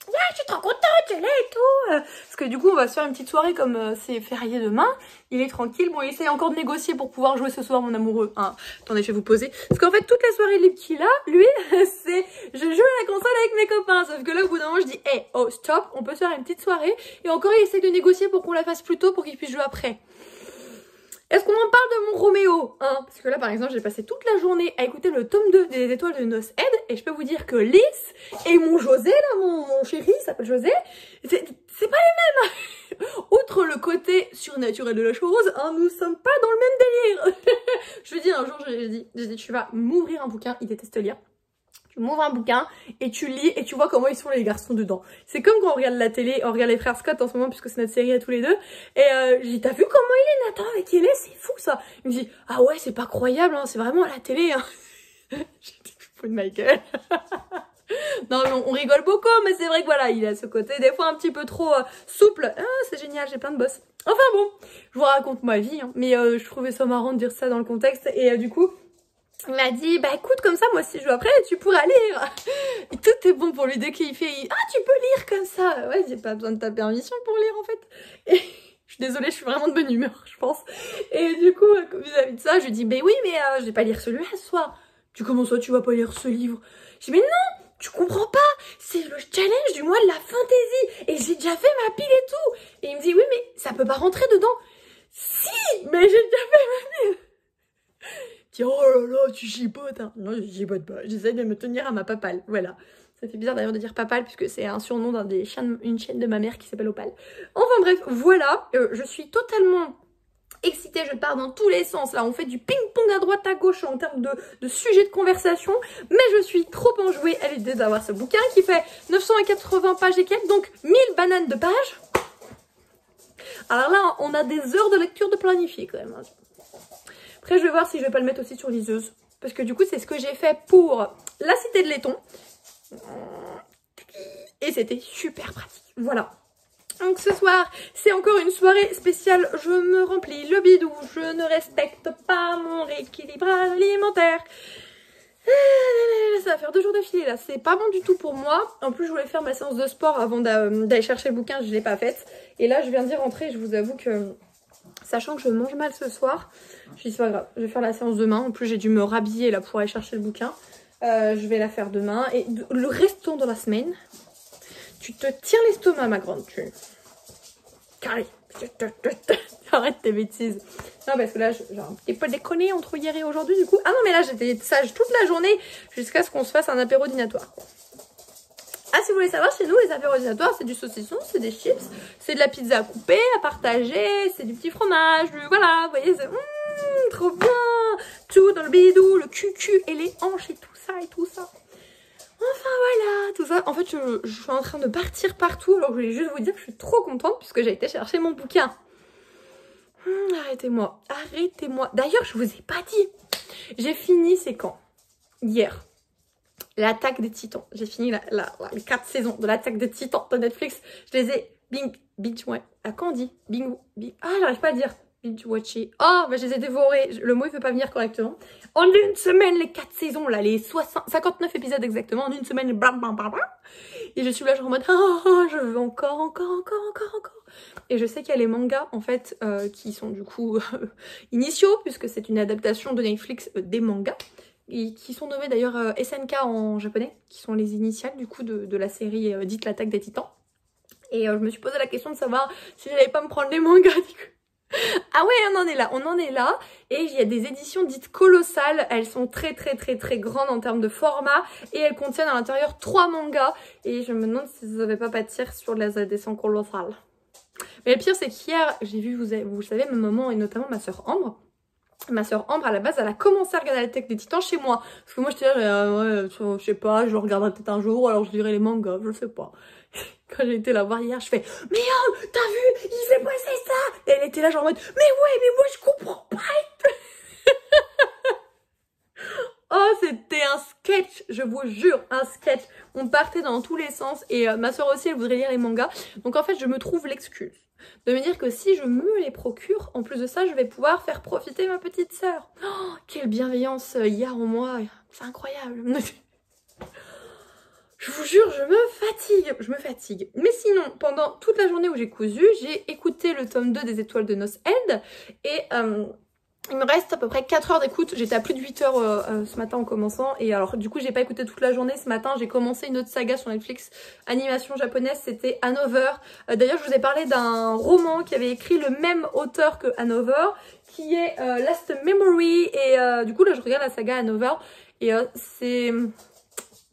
[SPEAKER 1] ouais, je suis trop contente, je l'ai et tout. Parce que du coup, on va se faire une petite soirée comme c'est férié demain. Il est tranquille. Bon, il essaye encore de négocier pour pouvoir jouer ce soir, mon amoureux. Hein. Attendez, je vais vous poser. Parce qu'en fait, toute la soirée libre qu'il a, lui, c'est je joue à la console avec mes copains. Sauf que là, au bout d'un moment, je dis, hey, oh, stop, on peut se faire une petite soirée. Et encore, il essaye de négocier pour qu'on la fasse plus tôt pour qu'il puisse jouer après. Est-ce qu'on en parle de mon Roméo hein? Parce que là, par exemple, j'ai passé toute la journée à écouter le tome 2 des Étoiles de Noces Ed. Et je peux vous dire que Lys et mon José, là, mon chéri, il s'appelle José, c'est pas les mêmes. Outre le côté surnaturel de la chose, hein, nous sommes pas dans le même délire. Je lui dis un jour, j'ai dit, tu vas m'ouvrir un bouquin, il déteste lire. Tu m'ouvres un bouquin et tu lis et tu vois comment ils sont les garçons dedans. C'est comme quand on regarde la télé, on regarde les frères Scott en ce moment puisque c'est notre série à tous les deux. Et j'ai dit, t'as vu comment il est Nathan avec Hélène? C'est fou ça. Il me dit, ah ouais c'est pas croyable, hein, c'est vraiment à la télé. Hein. J'ai dit, je fous de ma gueule. Non, mais on rigole beaucoup, mais c'est vrai que voilà, il a ce côté des fois un petit peu trop souple. Ah, c'est génial, j'ai plein de boss. Enfin bon, je vous raconte ma vie, hein, mais je trouvais ça marrant de dire ça dans le contexte. Et du coup, il m'a dit, bah écoute, comme ça, moi si je joue après, tu pourras lire. Et tout est bon pour lui, dès qu'il fait, ah, tu peux lire comme ça. Ouais, j'ai pas besoin de ta permission pour lire en fait. Et je suis désolée, je suis vraiment de bonne humeur, je pense. Et du coup, vis-à-vis de ça, je lui dis, bah oui, mais je vais pas lire celui-là ce soir. Tu comment ça, tu vas pas lire ce livre? Je dis, mais non! Tu comprends pas, c'est le challenge du mois de la fantaisie et j'ai déjà fait ma pile et tout. Et il me dit oui mais ça peut pas rentrer dedans. Si, mais j'ai déjà fait ma pile. Je dis oh là là tu chipotes hein. Non je chipote pas, j'essaie de me tenir à ma papale, voilà. Ça fait bizarre d'ailleurs de dire papale puisque c'est un surnom une chaîne de ma mère qui s'appelle Opale. Enfin bref, voilà, je suis totalement excitée, je pars dans tous les sens, là on fait du ping-pong à droite à gauche en termes de sujets de conversation, mais je suis trop enjouée à l'idée d'avoir ce bouquin qui fait 980 pages et quelques, donc 1000 bananes de pages. Alors là on a des heures de lecture de planifier quand même. Après je vais voir si je vais pas le mettre aussi sur liseuse, parce que du coup c'est ce que j'ai fait pour La Cité de Laiton, et c'était super pratique, voilà. Donc ce soir, c'est encore une soirée spéciale, je me remplis le bidou, je ne respecte pas mon rééquilibrage alimentaire. Ça va faire 2 jours d'affilée là, c'est pas bon du tout pour moi. En plus je voulais faire ma séance de sport avant d'aller chercher le bouquin, je l'ai pas faite. Et là je viens d'y rentrer, je vous avoue que, sachant que je mange mal ce soir, je dis c'est pas grave, je vais faire la séance demain. En plus j'ai dû me rhabiller là pour aller chercher le bouquin. Je vais la faire demain. Et le restant de la semaine... Tu te tiens l'estomac, ma grande, tu... Carré. Arrête tes bêtises. Non, parce que là, j'ai un petit peu déconné entre hier et aujourd'hui, du coup. Ah non, mais là, j'étais sage toute la journée jusqu'à ce qu'on se fasse un apéro dînatoire. Ah, si vous voulez savoir, chez nous, les apéros dînatoires, c'est du saucisson, c'est des chips, c'est de la pizza à couper, à partager, c'est du petit fromage, voilà, vous voyez, c'est trop bien. Tout dans le bidou, le cucu et les hanches et tout ça et tout ça. Enfin voilà, tout ça. En fait, je suis en train de partir partout. Alors je voulais juste vous dire que je suis trop contente puisque j'ai été chercher mon bouquin. Arrêtez-moi, arrêtez-moi. D'ailleurs, je vous ai pas dit. J'ai fini, c'est quand? Hier. L'Attaque des Titans. J'ai fini les 4 saisons de l'Attaque des Titans de Netflix. Je les ai ouais. À quand on dit? Ah, j'arrive pas à dire. Binge-watché. Oh, bah je les ai dévorés. Le mot il veut pas venir correctement. En une semaine, les 4 saisons, là, les 59 épisodes exactement, en une semaine, blam, blam, blam, blam. Et je suis là, genre en mode, oh, je veux encore. Et je sais qu'il y a les mangas, en fait, qui sont du coup initiaux, puisque c'est une adaptation de Netflix des mangas, et qui sont nommés d'ailleurs SNK en japonais, qui sont les initiales du coup de la série dite l'Attaque des Titans. Et je me suis posé la question de savoir si j'allais pas me prendre les mangas, du coup. Ah ouais, on en est là, et il y a des éditions dites colossales, elles sont très grandes en termes de format, et elles contiennent à l'intérieur 3 mangas, et je me demande si ça ne va pas pâtir sur les éditions colossales. Mais le pire c'est qu'hier, j'ai vu, vous savez, ma maman et notamment ma soeur Ambre. Ma soeur Ambre, à la base, elle a commencé à regarder l'Attaque des Titans chez moi. Parce que moi, j'étais là, ouais, je sais pas, je le regarderai peut-être un jour, alors je lirai les mangas, je sais pas. Quand j'ai été la voir hier, je fais « Mais oh, t'as vu, il s'est passé ça !» Et elle était là genre en mode « Mais ouais, mais moi je comprends pas !» Oh, c'était un sketch, je vous jure, un sketch. On partait dans tous les sens et ma soeur aussi, elle voudrait lire les mangas. Donc en fait, je me trouve l'excuse de me dire que si je me les procure, en plus de ça, je vais pouvoir faire profiter ma petite sœur. Oh, quelle bienveillance il y a en moi, c'est incroyable. Je vous jure, je me fatigue. Mais sinon, pendant toute la journée où j'ai cousu, j'ai écouté le tome 2 des Étoiles de Noces Eld. Et il me reste à peu près 4 heures d'écoute. J'étais à plus de 8 heures ce matin en commençant. Et alors du coup, j'ai pas écouté toute la journée. Ce matin, j'ai commencé une autre saga sur Netflix, animation japonaise, c'était Hanover. D'ailleurs, je vous ai parlé d'un roman qui avait écrit le même auteur que Hanover, qui est Last Memory. Et du coup, là, je regarde la saga Hanover. Et c'est...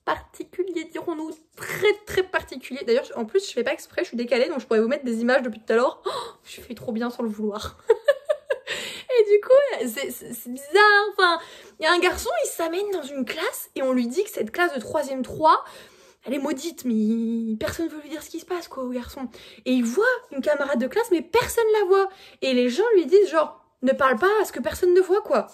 [SPEAKER 1] particulier, dirons-nous, très particulier. D'ailleurs, en plus, je fais pas exprès, je suis décalée, donc je pourrais vous mettre des images depuis tout à l'heure. Oh, je fais trop bien sans le vouloir. Et du coup, c'est bizarre. Enfin, il y a un garçon, il s'amène dans une classe et on lui dit que cette classe de 3e 3, elle est maudite, mais personne ne veut lui dire ce qui se passe, quoi, au garçon. Et il voit une camarade de classe, mais personne la voit. Et les gens lui disent, genre, ne parle pas à ce que personne ne voit, quoi.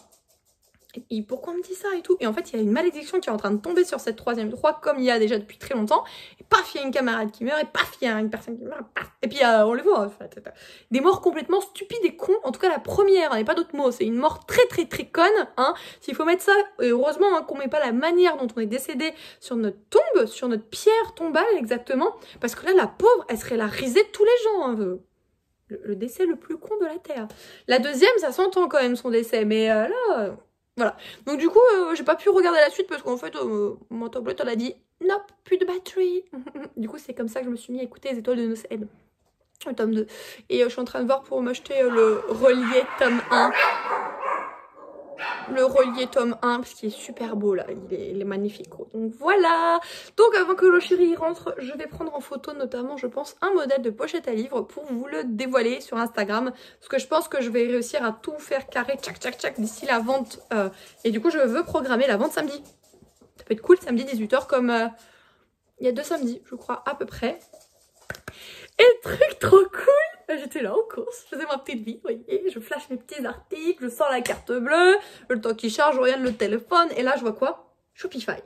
[SPEAKER 1] Et pourquoi on me dit ça et tout? Et en fait, il y a une malédiction qui est en train de tomber sur cette 3e croix, comme il y a déjà depuis très longtemps. Et paf, il y a une camarade qui meurt, et paf, il y a une personne qui meurt, paf. Et puis on les voit, en fait. Des morts complètement stupides et cons. En tout cas, la première, il n'y a pas d'autre mot. C'est une mort très conne, hein. S'il faut mettre ça, et heureusement hein, qu'on met pas la manière dont on est décédé sur notre tombe, sur notre pierre tombale, exactement. Parce que là, la pauvre, elle serait la risée de tous les gens, hein. Le décès le plus con de la Terre. La deuxième, ça s'entend quand même son décès, mais là, voilà. Donc du coup, j'ai pas pu regarder la suite parce qu'en fait, ma tablette, elle a dit « Nope, plus de batterie ». Du coup, c'est comme ça que je me suis mis à écouter Les Étoiles de Nocède, le tome 2. Et je suis en train de voir pour m'acheter le relié tome 1. Le relié tome 1, parce qu'il est super beau là, il est magnifique. Donc voilà. Donc avant que le chéri rentre, je vais prendre en photo notamment, je pense, un modèle de pochette à livre pour vous le dévoiler sur Instagram. Parce que je pense que je vais réussir à tout faire carré, tchac, d'ici la vente. Et du coup, je veux programmer la vente samedi. Ça peut être cool, samedi 18h, comme il y a 2 samedis, je crois, à peu près. Et le truc trop cool, j'étais là en course, je faisais ma petite vie, vous voyez, je flash mes petits articles, je sors la carte bleue, le temps qui charge, je regarde le téléphone, et là je vois quoi? Shopify.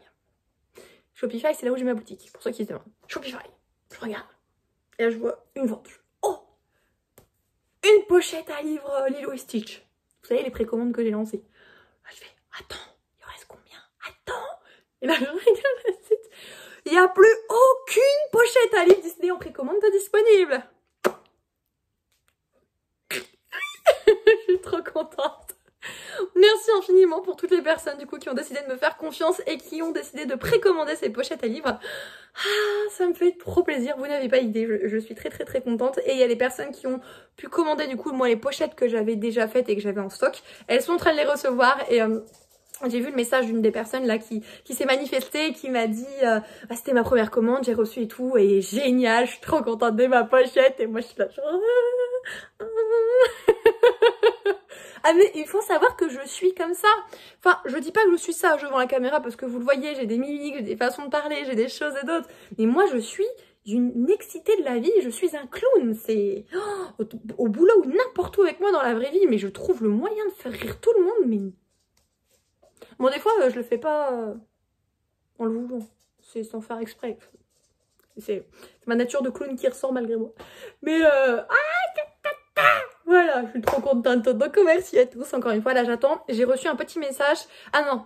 [SPEAKER 1] Shopify, c'est là où j'ai ma boutique, pour ceux qui se demandent. Shopify, je regarde, et là je vois une vente. Oh, une pochette à livre Lilo et Stitch. Vous savez, les précommandes que j'ai lancées. Là je fais, attends, il reste combien? Attends. Et là je regarde la suite. Il n'y a plus aucune pochette à livre Disney en précommande de disponible. Je suis trop contente. Merci infiniment pour toutes les personnes du coup qui ont décidé de me faire confiance et qui ont décidé de précommander ces pochettes à livres. Ah, ça me fait trop plaisir, vous n'avez pas idée, je suis très contente. Et il y a les personnes qui ont pu commander du coup moi les pochettes que j'avais déjà faites et que j'avais en stock. Elles sont en train de les recevoir et... j'ai vu le message d'une des personnes là qui s'est manifestée, qui m'a dit c'était ma première commande, j'ai reçu et tout, et génial, je suis trop contente de ma pochette, et moi je suis là genre... Ah mais il faut savoir que je suis comme ça. Enfin, je dis pas que je suis sage devant la caméra parce que vous le voyez, j'ai des mimiques, j'ai des façons de parler, j'ai des choses et d'autres. Mais moi je suis d'une excitée de la vie, je suis un clown. C'est au boulot ou n'importe où avec moi dans la vraie vie, mais je trouve le moyen de faire rire tout le monde, mais... Bon, des fois, je le fais pas en le voulant. C'est sans faire exprès. C'est ma nature de clown qui ressort malgré moi. Mais voilà, je suis trop contente. Donc merci à tous. Encore une fois, là j'attends. J'ai reçu un petit message. Ah non.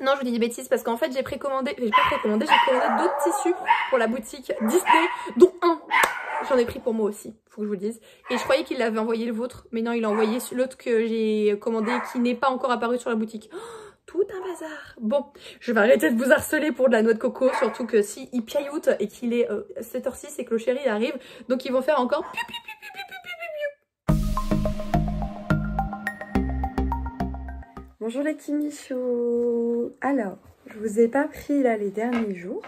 [SPEAKER 1] Non, je vous dis des bêtises parce qu'en fait j'ai précommandé. J'ai pas précommandé, j'ai commandé d'autres tissus pour la boutique Disney, dont un. J'en ai pris pour moi aussi, faut que je vous le dise. Et je croyais qu'il avait envoyé le vôtre, mais non, il a envoyé l'autre que j'ai commandé qui n'est pas encore apparu sur la boutique. Oh, tout un bazar. Bon, je vais arrêter de vous harceler pour de la noix de coco, surtout que si il piailloute et qu'il est 7h06 et que le chéri arrive, donc ils vont faire encore piou, piou, piou, piou, piou, piou, piou, piou. Bonjour les petits michous. Alors, je vous ai pas pris là les derniers jours.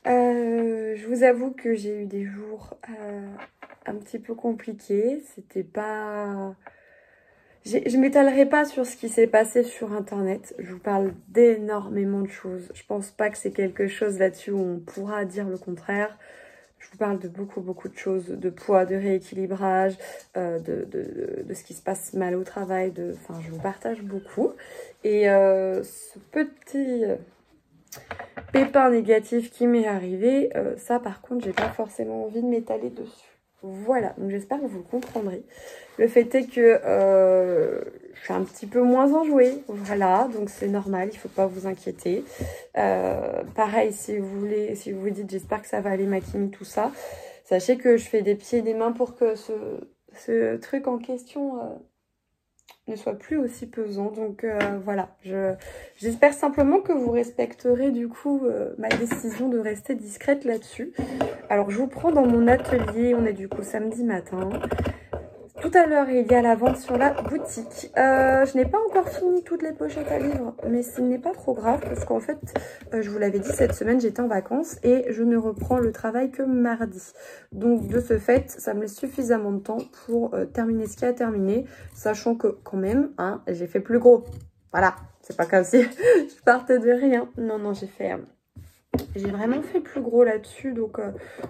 [SPEAKER 1] Je vous avoue que j'ai eu des jours un petit peu compliqués. C'était pas... Je m'étalerai pas sur ce qui s'est passé sur internet. Je vous parle d'énormément de choses. Je pense pas que c'est quelque chose là-dessus où on pourra dire le contraire. Je vous parle de beaucoup de choses, de poids, de rééquilibrage, de ce qui se passe mal au travail. Enfin, je vous partage beaucoup. Et ce petit... pépin négatif qui m'est arrivé, ça par contre j'ai pas forcément envie de m'étaler dessus. Voilà, donc j'espère que vous le comprendrez. Le fait est que je suis un petit peu moins enjouée, voilà, donc c'est normal, il faut pas vous inquiéter. Pareil, si vous vous dites j'espère que ça va aller Makimi, tout ça, sachez que je fais des pieds et des mains pour que ce truc en question... ne soit plus aussi pesant. Donc voilà, j'espère simplement que vous respecterez du coup ma décision de rester discrète là-dessus. Alors je vous prends dans mon atelier, on est du coup samedi matin. Tout à l'heure, il y a la vente sur la boutique. Je n'ai pas encore fini toutes les pochettes à livres, mais ce n'est pas trop grave parce qu'en fait, je vous l'avais dit, cette semaine, j'étais en vacances et je ne reprends le travail que mardi. Donc, de ce fait, ça me laisse suffisamment de temps pour terminer ce qui a terminé, sachant que quand même, hein, j'ai fait plus gros. Voilà, c'est pas comme si je partais de rien. Non, j'ai fait J'ai vraiment fait plus gros là-dessus, donc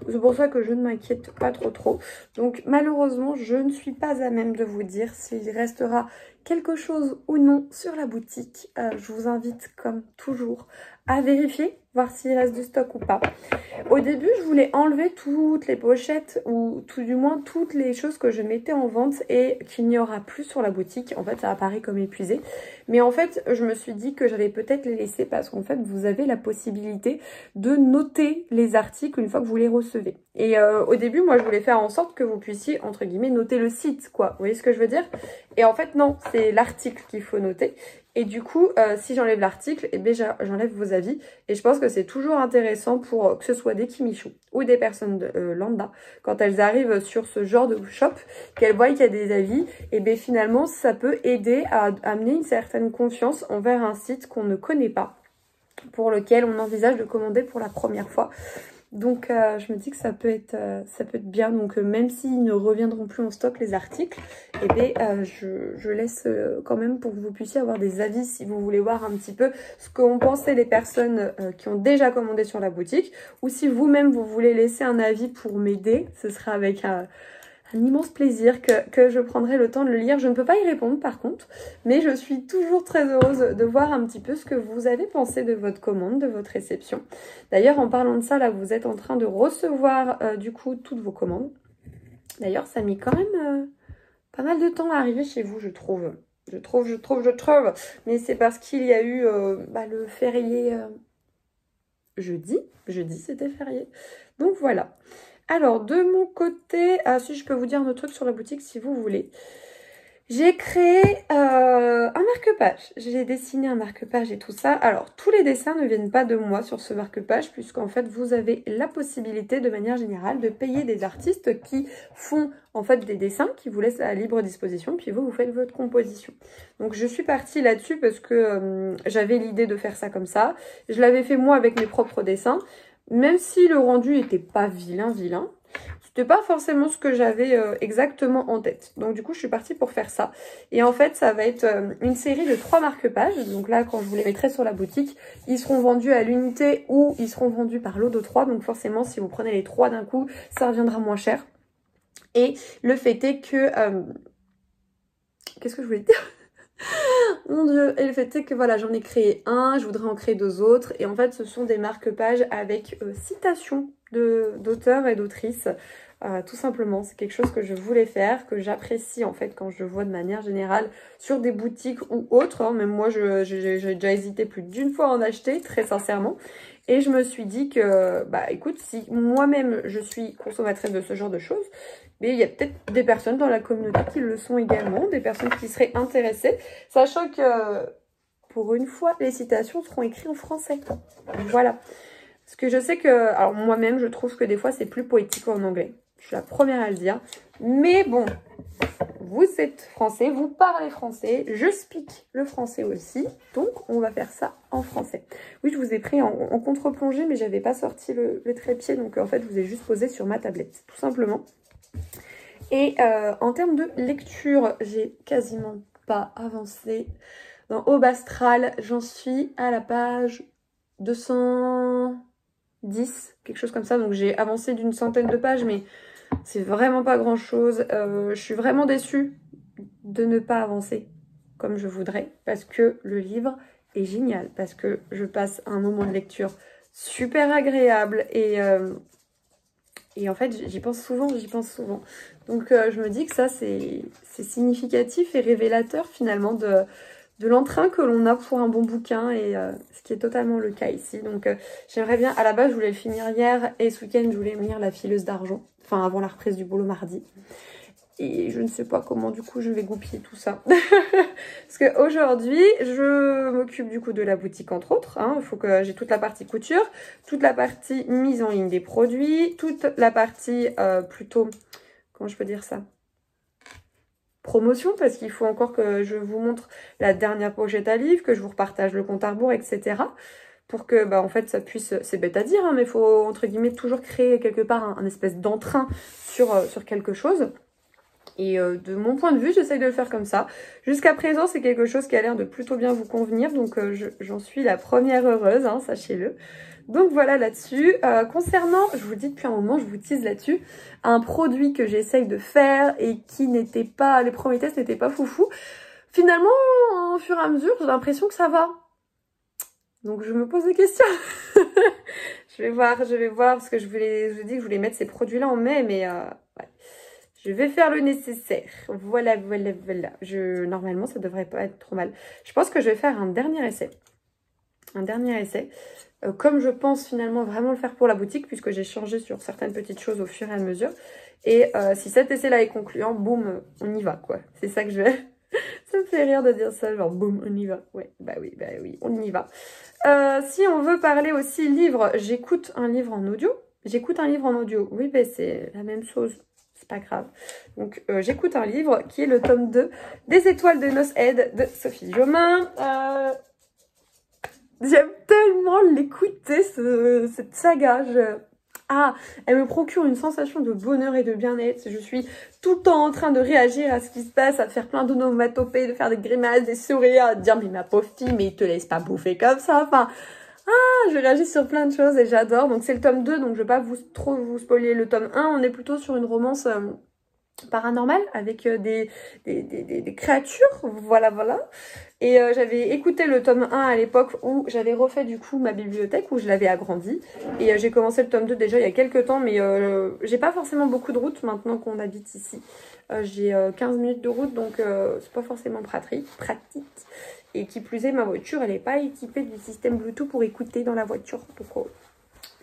[SPEAKER 1] c'est pour ça que je ne m'inquiète pas trop. Donc malheureusement, je ne suis pas à même de vous dire s'il restera quelque chose ou non sur la boutique. Je vous invite comme toujours à vérifier, voir s'il reste du stock ou pas. Au début, je voulais enlever toutes les pochettes ou tout du moins toutes les choses que je mettais en vente et qu'il n'y aura plus sur la boutique. En fait, ça apparaît comme épuisé. Mais en fait, je me suis dit que j'allais peut-être les laisser parce qu'en fait, vous avez la possibilité de noter les articles une fois que vous les recevez. Et au début, moi, je voulais faire en sorte que vous puissiez, entre guillemets, noter le site, quoi. Vous voyez ce que je veux dire? Et en fait, non, c'est l'article qu'il faut noter. Et du coup, si j'enlève l'article, eh bien, j'enlève vos avis. Et je pense que c'est toujours intéressant pour que ce soit des Kimichou ou des personnes lambda, quand elles arrivent sur ce genre de shop, qu'elles voient qu'il y a des avis, et bien finalement, ça peut aider à amener une certaine confiance envers un site qu'on ne connaît pas, pour lequel on envisage de commander pour la première fois. Donc je me dis que ça peut être bien. Donc même s'ils ne reviendront plus en stock les articles, eh bien, je laisse quand même pour que vous puissiez avoir des avis si vous voulez voir un petit peu ce qu'ont pensé les personnes qui ont déjà commandé sur la boutique. Ou si vous-même vous voulez laisser un avis pour m'aider, ce sera avec un immense plaisir que je prendrai le temps de le lire. Je ne peux pas y répondre par contre, mais je suis toujours très heureuse de voir un petit peu ce que vous avez pensé de votre commande, de votre réception. D'ailleurs, en parlant de ça, là, vous êtes en train de recevoir du coup toutes vos commandes. D'ailleurs, ça a mis quand même pas mal de temps à arriver chez vous, je trouve. Je trouve. Mais c'est parce qu'il y a eu le férié jeudi. Jeudi, c'était férié. Donc voilà. Alors, de mon côté, si je peux vous dire un autre truc sur la boutique, si vous voulez. J'ai créé un marque-page. J'ai dessiné un marque-page et tout ça. Alors, tous les dessins ne viennent pas de moi sur ce marque-page, puisqu'en fait, vous avez la possibilité, de manière générale, de payer des artistes qui font, en fait, des dessins, qui vous laissent à libre disposition, puis vous faites votre composition. Donc, je suis partie là-dessus parce que j'avais l'idée de faire ça comme ça. Je l'avais fait, moi, avec mes propres dessins. Même si le rendu n'était pas vilain, c'était pas forcément ce que j'avais exactement en tête. Donc du coup, je suis partie pour faire ça. Et en fait, ça va être une série de 3 marque-pages. Donc là, quand je vous les mettrai sur la boutique, ils seront vendus à l'unité ou ils seront vendus par lot de 3. Donc forcément, si vous prenez les 3 d'un coup, ça reviendra moins cher. Et le fait est que... Qu'est-ce que je voulais dire ? Mon Dieu, et le fait est que voilà, j'en ai créé un, je voudrais en créer 2 autres. Et en fait, ce sont des marque-pages avec citations d'auteurs et d'autrices. Tout simplement, c'est quelque chose que je voulais faire, que j'apprécie en fait quand je vois de manière générale sur des boutiques ou autres. Hein. Même moi, j'ai déjà hésité plus d'une fois à en acheter, très sincèrement. Et je me suis dit que, bah écoute, si moi-même je suis consommatrice de ce genre de choses, mais il y a peut-être des personnes dans la communauté qui le sont également, des personnes qui seraient intéressées, sachant que pour une fois, les citations seront écrites en français. Voilà. Parce que je sais que, alors moi-même, je trouve que des fois c'est plus poétique en anglais. Je suis la première à le dire. Mais bon, vous êtes français, vous parlez français, je speak le français aussi. Donc, on va faire ça en français. Oui, je vous ai pris en contre-plongée, mais j'avais pas sorti le trépied. Donc, en fait, je vous ai juste posé sur ma tablette, tout simplement. Et en termes de lecture, j'ai quasiment pas avancé. Dans Aube Astrale, j'en suis à la page 210, quelque chose comme ça. Donc, j'ai avancé d'une centaine de pages, mais... c'est vraiment pas grand chose. Je suis vraiment déçue de ne pas avancer comme je voudrais parce que le livre est génial, parce que je passe un moment de lecture super agréable et en fait j'y pense souvent. Donc je me dis que ça c'est significatif et révélateur finalement de l'entrain que l'on a pour un bon bouquin et ce qui est totalement le cas ici. Donc j'aimerais bien, à la base je voulais le finir hier et ce week-end je voulais lire La Fileuse d'Argent, enfin avant la reprise du boulot mardi. Et je ne sais pas comment du coup je vais goupiller tout ça. Parce qu'aujourd'hui je m'occupe du coup de la boutique entre autres. Hein. Il faut que j'ai toute la partie couture, toute la partie mise en ligne des produits, toute la partie plutôt, comment je peux dire ça, promotion, parce qu'il faut encore que je vous montre la dernière pochette à livre, que je vous repartage le compte à rebours, etc. Pour que, bah, en fait, ça puisse, c'est bête à dire, hein, mais il faut, entre guillemets, toujours créer quelque part un espèce d'entrain sur quelque chose. Et de mon point de vue, j'essaye de le faire comme ça. Jusqu'à présent, c'est quelque chose qui a l'air de plutôt bien vous convenir. Donc j'en suis la première heureuse, hein, sachez-le. Donc voilà là-dessus. Concernant, je vous le dis depuis un moment, je vous tease là-dessus, un produit que j'essaye de faire et qui n'était pas, les premiers tests n'étaient pas foufou. Finalement, au fur et à mesure, j'ai l'impression que ça va. Donc je me pose des questions. Je vais voir, parce que je vous dis que je voulais mettre ces produits-là en mai, mais ouais. Je vais faire le nécessaire. Voilà. Normalement, ça devrait pas être trop mal. Je pense que je vais faire un dernier essai. Comme je pense finalement vraiment le faire pour la boutique, puisque j'ai changé sur certaines petites choses au fur et à mesure. Et si cet essai-là est concluant, boum, on y va, quoi. C'est ça que je vais... Ça me fait rire de dire ça, genre boum, on y va. Ouais, bah oui, on y va. Si on veut parler aussi livre, j'écoute un livre en audio. Oui, bah c'est la même chose. C'est pas grave. Donc, j'écoute un livre qui est le tome 2 des Étoiles de Noces Aide de Sophie Jomain. J'aime tellement l'écouter, cette saga. Elle me procure une sensation de bonheur et de bien-être. Je suis tout le temps en train de réagir à ce qui se passe, à faire plein d'onomatopées, de faire des grimaces, des sourires, à dire mais ma pauvre fille, mais il te laisse pas bouffer comme ça. Enfin, je réagis sur plein de choses et j'adore. Donc c'est le tome 2, donc je vais pas trop vous spoiler le tome 1. On est plutôt sur une romance paranormale avec des créatures, voilà. Et j'avais écouté le tome 1 à l'époque où j'avais refait du coup ma bibliothèque, où je l'avais agrandi. Et j'ai commencé le tome 2 déjà il y a quelques temps, mais j'ai pas forcément beaucoup de route maintenant qu'on habite ici. J'ai 15 minutes de route, donc c'est pas forcément pratique. Et qui plus est, ma voiture, elle est pas équipée du système Bluetooth pour écouter dans la voiture. Donc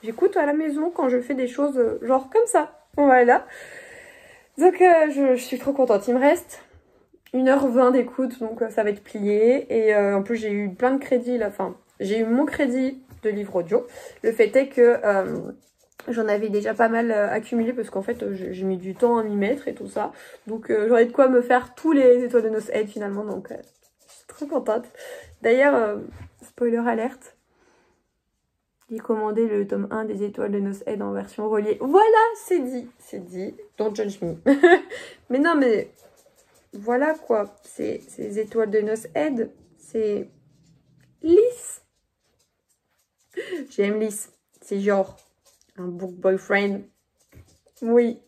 [SPEAKER 1] j'écoute à la maison quand je fais des choses genre comme ça. Voilà. Donc je suis trop contente. Il me reste 1h20 d'écoute, donc ça va être plié. Et en plus j'ai eu plein de crédits là. Enfin, j'ai eu mon crédit de livre audio. Le fait est que j'en avais déjà pas mal accumulé parce qu'en fait j'ai mis du temps à m'y mettre et tout ça. Donc j'aurais de quoi me faire tous les Étoiles de Noces Aide finalement. Donc je suis trop contente. D'ailleurs, spoiler alerte. J'ai commandé le tome 1 des Étoiles de Noces Aide en version reliée. Voilà, c'est dit. Don't judge me. Mais non, mais voilà quoi. C'est les Étoiles de Noces Aide. C'est lisse. J'aime lisse. C'est genre un book boyfriend. Oui.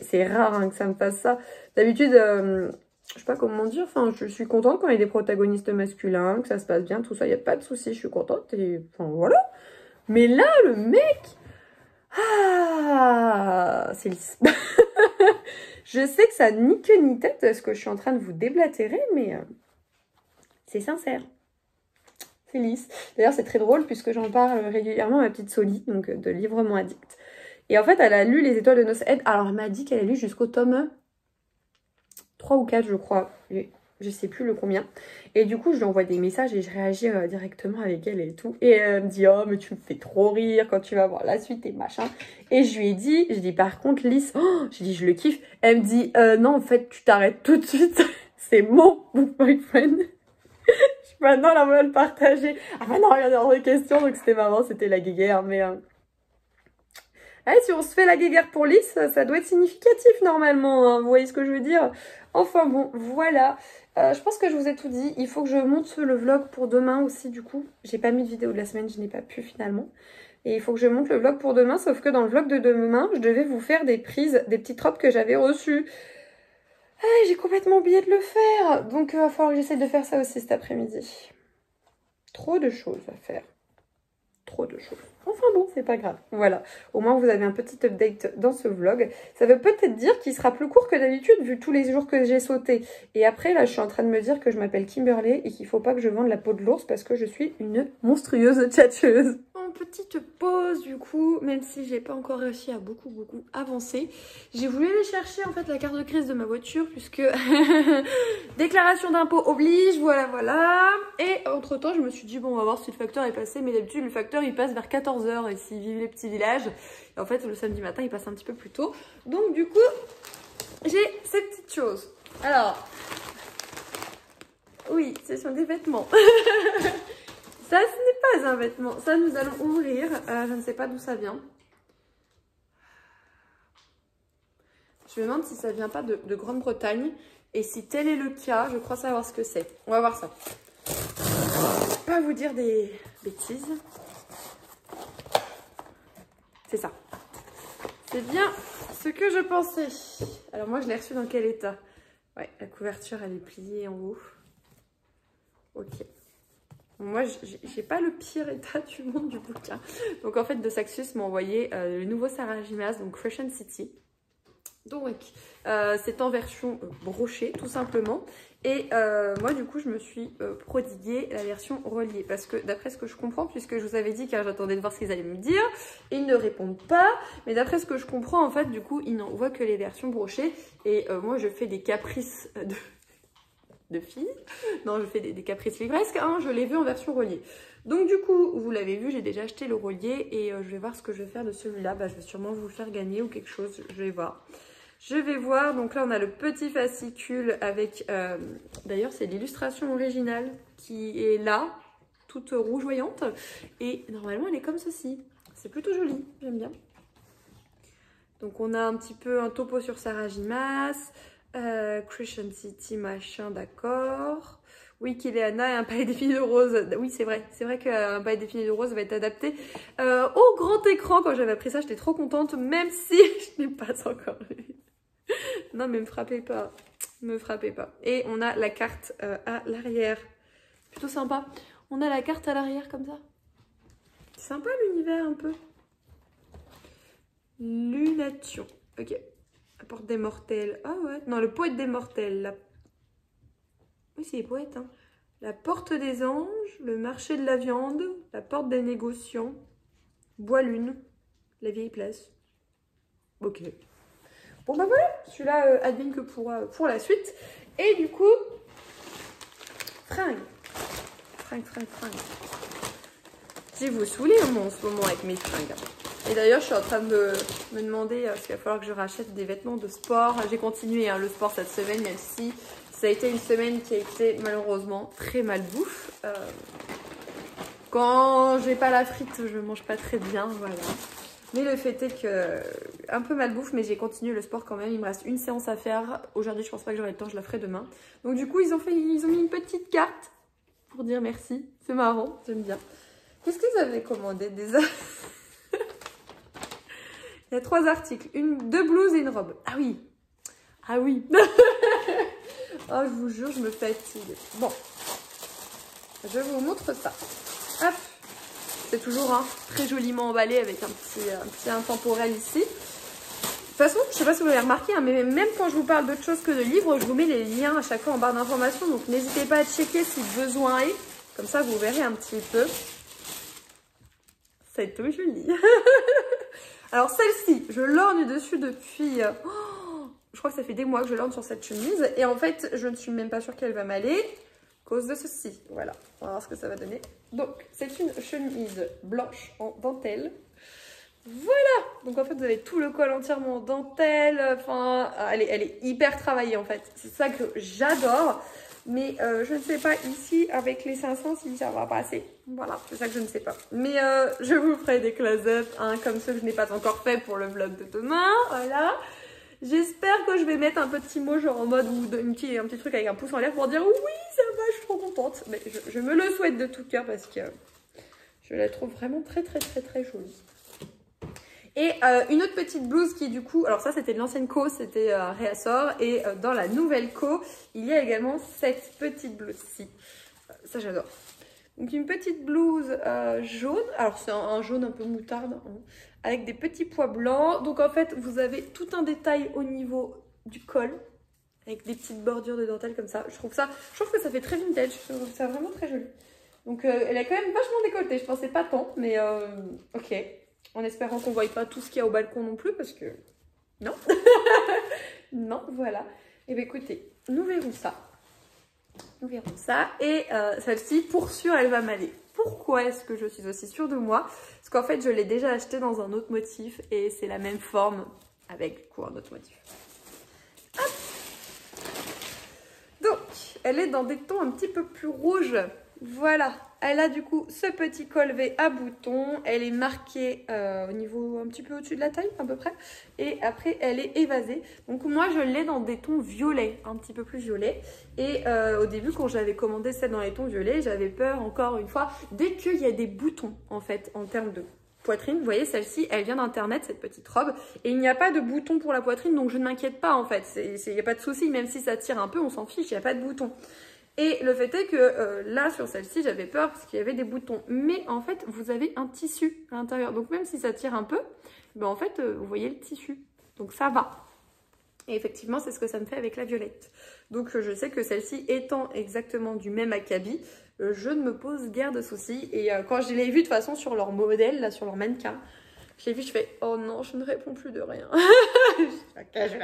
[SPEAKER 1] C'est rare hein, que ça me fasse ça. D'habitude, je sais pas comment dire. Enfin, je suis contente quand il y a des protagonistes masculins, que ça se passe bien, tout ça. Il n'y a pas de souci, je suis contente. Et enfin, voilà. Mais là, le mec... c'est lisse. Je sais que ça ni queue ni tête ce que je suis en train de vous déblatérer, mais c'est sincère. C'est lisse. D'ailleurs, c'est très drôle puisque j'en parle régulièrement à ma petite Soli, donc de Librement Addict. Et en fait, elle a lu Les Étoiles de Noces Aide. Alors, elle m'a dit qu'elle a lu jusqu'au tome 3 ou 4, je crois. Je sais plus le combien. Et du coup, je lui envoie des messages et je réagis directement avec elle et tout. Et elle me dit, oh, mais tu me fais trop rire quand tu vas voir la suite et machin. Et je lui ai dit, par contre, Lys, j'ai dit, je le kiffe. Elle me dit, non, en fait, tu t'arrêtes tout de suite. C'est mon book boyfriend. Je suis maintenant là, on va le partager. Ah bah non, il y en a hors de question, donc c'était marrant, c'était la guéguerre, mais... si on se fait la guéguerre pour Lys, ça doit être significatif normalement, hein, vous voyez ce que je veux dire? Enfin bon, voilà. Je pense que je vous ai tout dit. Il faut que je monte le vlog pour demain aussi du coup. J'ai pas mis de vidéo de la semaine, je n'ai pas pu finalement. Et il faut que je monte le vlog pour demain, sauf que dans le vlog de demain, je devais vous faire des prises, des petites robes que j'avais reçues. J'ai complètement oublié de le faire. Donc il va falloir que j'essaie de faire ça aussi cet après-midi. Trop de choses à faire. Trop de choses. Enfin bon, c'est pas grave. Voilà. Au moins, vous avez un petit update dans ce vlog. Ça veut peut-être dire qu'il sera plus court que d'habitude, vu tous les jours que j'ai sauté. Et après, là, je suis en train de me dire que je m'appelle Kimberley et qu'il faut pas que je vende la peau de l'ours parce que je suis une monstrueuse tchatcheuse. En petite pause, du coup, même si j'ai pas encore réussi à beaucoup avancer, j'ai voulu aller chercher, en fait, la carte de crise de ma voiture, puisque déclaration d'impôt oblige, voilà. Et entre-temps, je me suis dit, bon, on va voir si le facteur est passé, mais d'habitude, le facteur, il passe vers 14h, et s'il vivent les petits villages, et en fait, le samedi matin, il passe un petit peu plus tôt. Donc, du coup, j'ai ces petites choses. Alors, oui, ce sont des vêtements. Ça, ce n'est pas un vêtement. Ça, nous allons ouvrir. Je ne sais pas d'où ça vient. Je me demande si ça vient pas de Grande-Bretagne. Et si tel est le cas, je crois savoir ce que c'est. On va voir ça. Je vais pas vous dire des bêtises. C'est ça. C'est bien ce que je pensais. Alors moi, je l'ai reçu dans quel état? Ouais, la couverture, elle est pliée en haut. Ok. Moi, j'ai pas le pire état du monde du bouquin. Donc en fait, de Saxus m'a envoyé le nouveau Sarah J. Maas, donc Crescent City. Donc, c'est en version brochée, tout simplement. Et moi, du coup, je me suis prodiguée la version reliée. Parce que, d'après ce que je comprends, puisque je vous avais dit, car j'attendais de voir ce qu'ils allaient me dire, ils ne répondent pas. Mais d'après ce que je comprends, en fait, du coup, ils n'envoient que les versions brochées. Et moi, je fais des caprices de filles. Non, je fais des caprices livresques. Hein, je l'ai vu en version reliée. Donc du coup, vous l'avez vu, j'ai déjà acheté le relié. Et je vais voir ce que je vais faire de celui-là. Bah, je vais sûrement vous le faire gagner ou quelque chose. Je vais voir. Je vais voir, donc là on a le petit fascicule avec, d'ailleurs c'est l'illustration originale qui est là, toute rougeoyante. Et normalement elle est comme ceci. C'est plutôt joli, j'aime bien. Donc on a un petit peu un topo sur Sarah J. Maas, Crescent City machin, d'accord. Oui, Kileana et un palais défini de rose. Oui, c'est vrai qu'un palais défini de rose va être adapté au grand écran. Quand j'avais appris ça, j'étais trop contente, même si je n'ai pas encore lu. Non, mais me frappez pas. Me frappez pas. Et on a la carte à l'arrière. Plutôt sympa. On a la carte à l'arrière comme ça. C'est sympa l'univers un peu. Lunation. Ok. La porte des mortels. Ah ouais. Non, le poète des mortels. La... Oui, c'est les poètes. Hein. La porte des anges. Le marché de la viande. La porte des négociants. Bois-lune. La vieille place. Ok. Bon bah voilà, celui-là advienne que pour la suite. Et du coup, fringues. J'ai vous saoulé en ce moment avec mes fringues. Et d'ailleurs, je suis en train de me demander, parce qu'il va falloir que je rachète des vêtements de sport. J'ai continué hein, le sport cette semaine, même si ça a été une semaine qui a été malheureusement très mal bouffe. Quand j'ai pas la frite, je mange pas très bien, voilà. Mais le fait est que, un peu mal bouffe, mais j'ai continué le sport quand même. Il me reste une séance à faire. Aujourd'hui, je pense pas que j'aurai le temps, je la ferai demain. Donc du coup, ils ont mis une petite carte pour dire merci. C'est marrant, j'aime bien. Qu'est-ce qu'ils avaient commandé déjà? Il y a 3 articles, 2 blouses et une robe. Ah oui. Ah oui. Oh, je vous jure, je me fatigue. Bon, je vous montre ça. Hop. C'est toujours hein, très joliment emballé avec un petit intemporel ici. De toute façon, je ne sais pas si vous l'avez remarqué, hein, mais même quand je vous parle d'autre chose que de livres, je vous mets les liens à chaque fois en barre d'informations. Donc n'hésitez pas à checker si besoin est. Comme ça, vous verrez un petit peu. C'est tout joli. Alors celle-ci, je lorgne dessus depuis... je crois que ça fait des mois que je lorgne sur cette chemise. Et en fait, je ne suis même pas sûre qu'elle va m'aller. Cause de ceci, voilà, on va voir ce que ça va donner. Donc c'est une chemise blanche en dentelle, voilà. Donc en fait vous avez tout le col entièrement en dentelle, enfin elle est hyper travaillée en fait, c'est ça que j'adore. Mais je ne sais pas ici avec les 500 si ça va passer, voilà, c'est ça que je ne sais pas. Mais je vous ferai des close-up hein, comme ceux que je n'ai pas encore fait pour le vlog de demain, voilà. J'espère que je vais mettre un petit mot genre en mode ou un petit truc avec un pouce en l'air pour dire oui ça va, je suis trop contente. Mais je me le souhaite de tout cœur parce que je la trouve vraiment très jolie. Et une autre petite blouse qui du coup, alors ça c'était de l'ancienne co, c'était un réassort. Et dans la nouvelle co, il y a également cette petite blouse-ci. Ça j'adore. Donc une petite blouse jaune, alors c'est un jaune un peu moutarde, hein, avec des petits pois blancs. Donc en fait vous avez tout un détail au niveau du col, avec des petites bordures de dentelle comme ça. Je trouve que ça fait très vintage, je trouve ça vraiment très joli. Donc elle est quand même vachement décolletée, je pensais pas tant, mais ok. En espérant qu'on ne voie pas tout ce qu'il y a au balcon non plus, parce que non. Non, voilà. Et bien écoutez, nous verrons ça. Nous verrons ça. Et celle-ci, pour sûr, elle va m'aller. Pourquoi est-ce que je suis aussi sûre de moi? Parce qu'en fait, je l'ai déjà acheté dans un autre motif. Et c'est la même forme avec du coup un autre motif. Hop. Donc, elle est dans des tons un petit peu plus rouges. Voilà. elle a du coup ce petit col V à boutons. Elle est marquée au niveau un petit peu au-dessus de la taille à peu près. Et après, elle est évasée. Donc moi, je l'ai dans des tons violets, un petit peu plus violets. Et au début, quand j'avais commandé celle dans les tons violets, j'avais peur encore une fois, dès qu'il y a des boutons en fait, en termes de poitrine. Vous voyez, celle-ci, elle vient d'internet, cette petite robe. Et il n'y a pas de bouton pour la poitrine, donc je ne m'inquiète pas en fait. Il n'y a pas de souci, même si ça tire un peu, on s'en fiche, il n'y a pas de bouton. Et le fait est que là, sur celle-ci, j'avais peur parce qu'il y avait des boutons. Mais en fait, vous avez un tissu à l'intérieur. Donc même si ça tire un peu, ben en fait, vous voyez le tissu. Donc ça va. Et effectivement, c'est ce que ça me fait avec la violette. Donc je sais que celle-ci étant exactement du même acabit, je ne me pose guère de soucis. Et quand je l'ai vue de toute façon sur leur modèle, là sur leur mannequin, je l'ai vue, je fais « Oh non, je ne réponds plus de rien. » Ok, je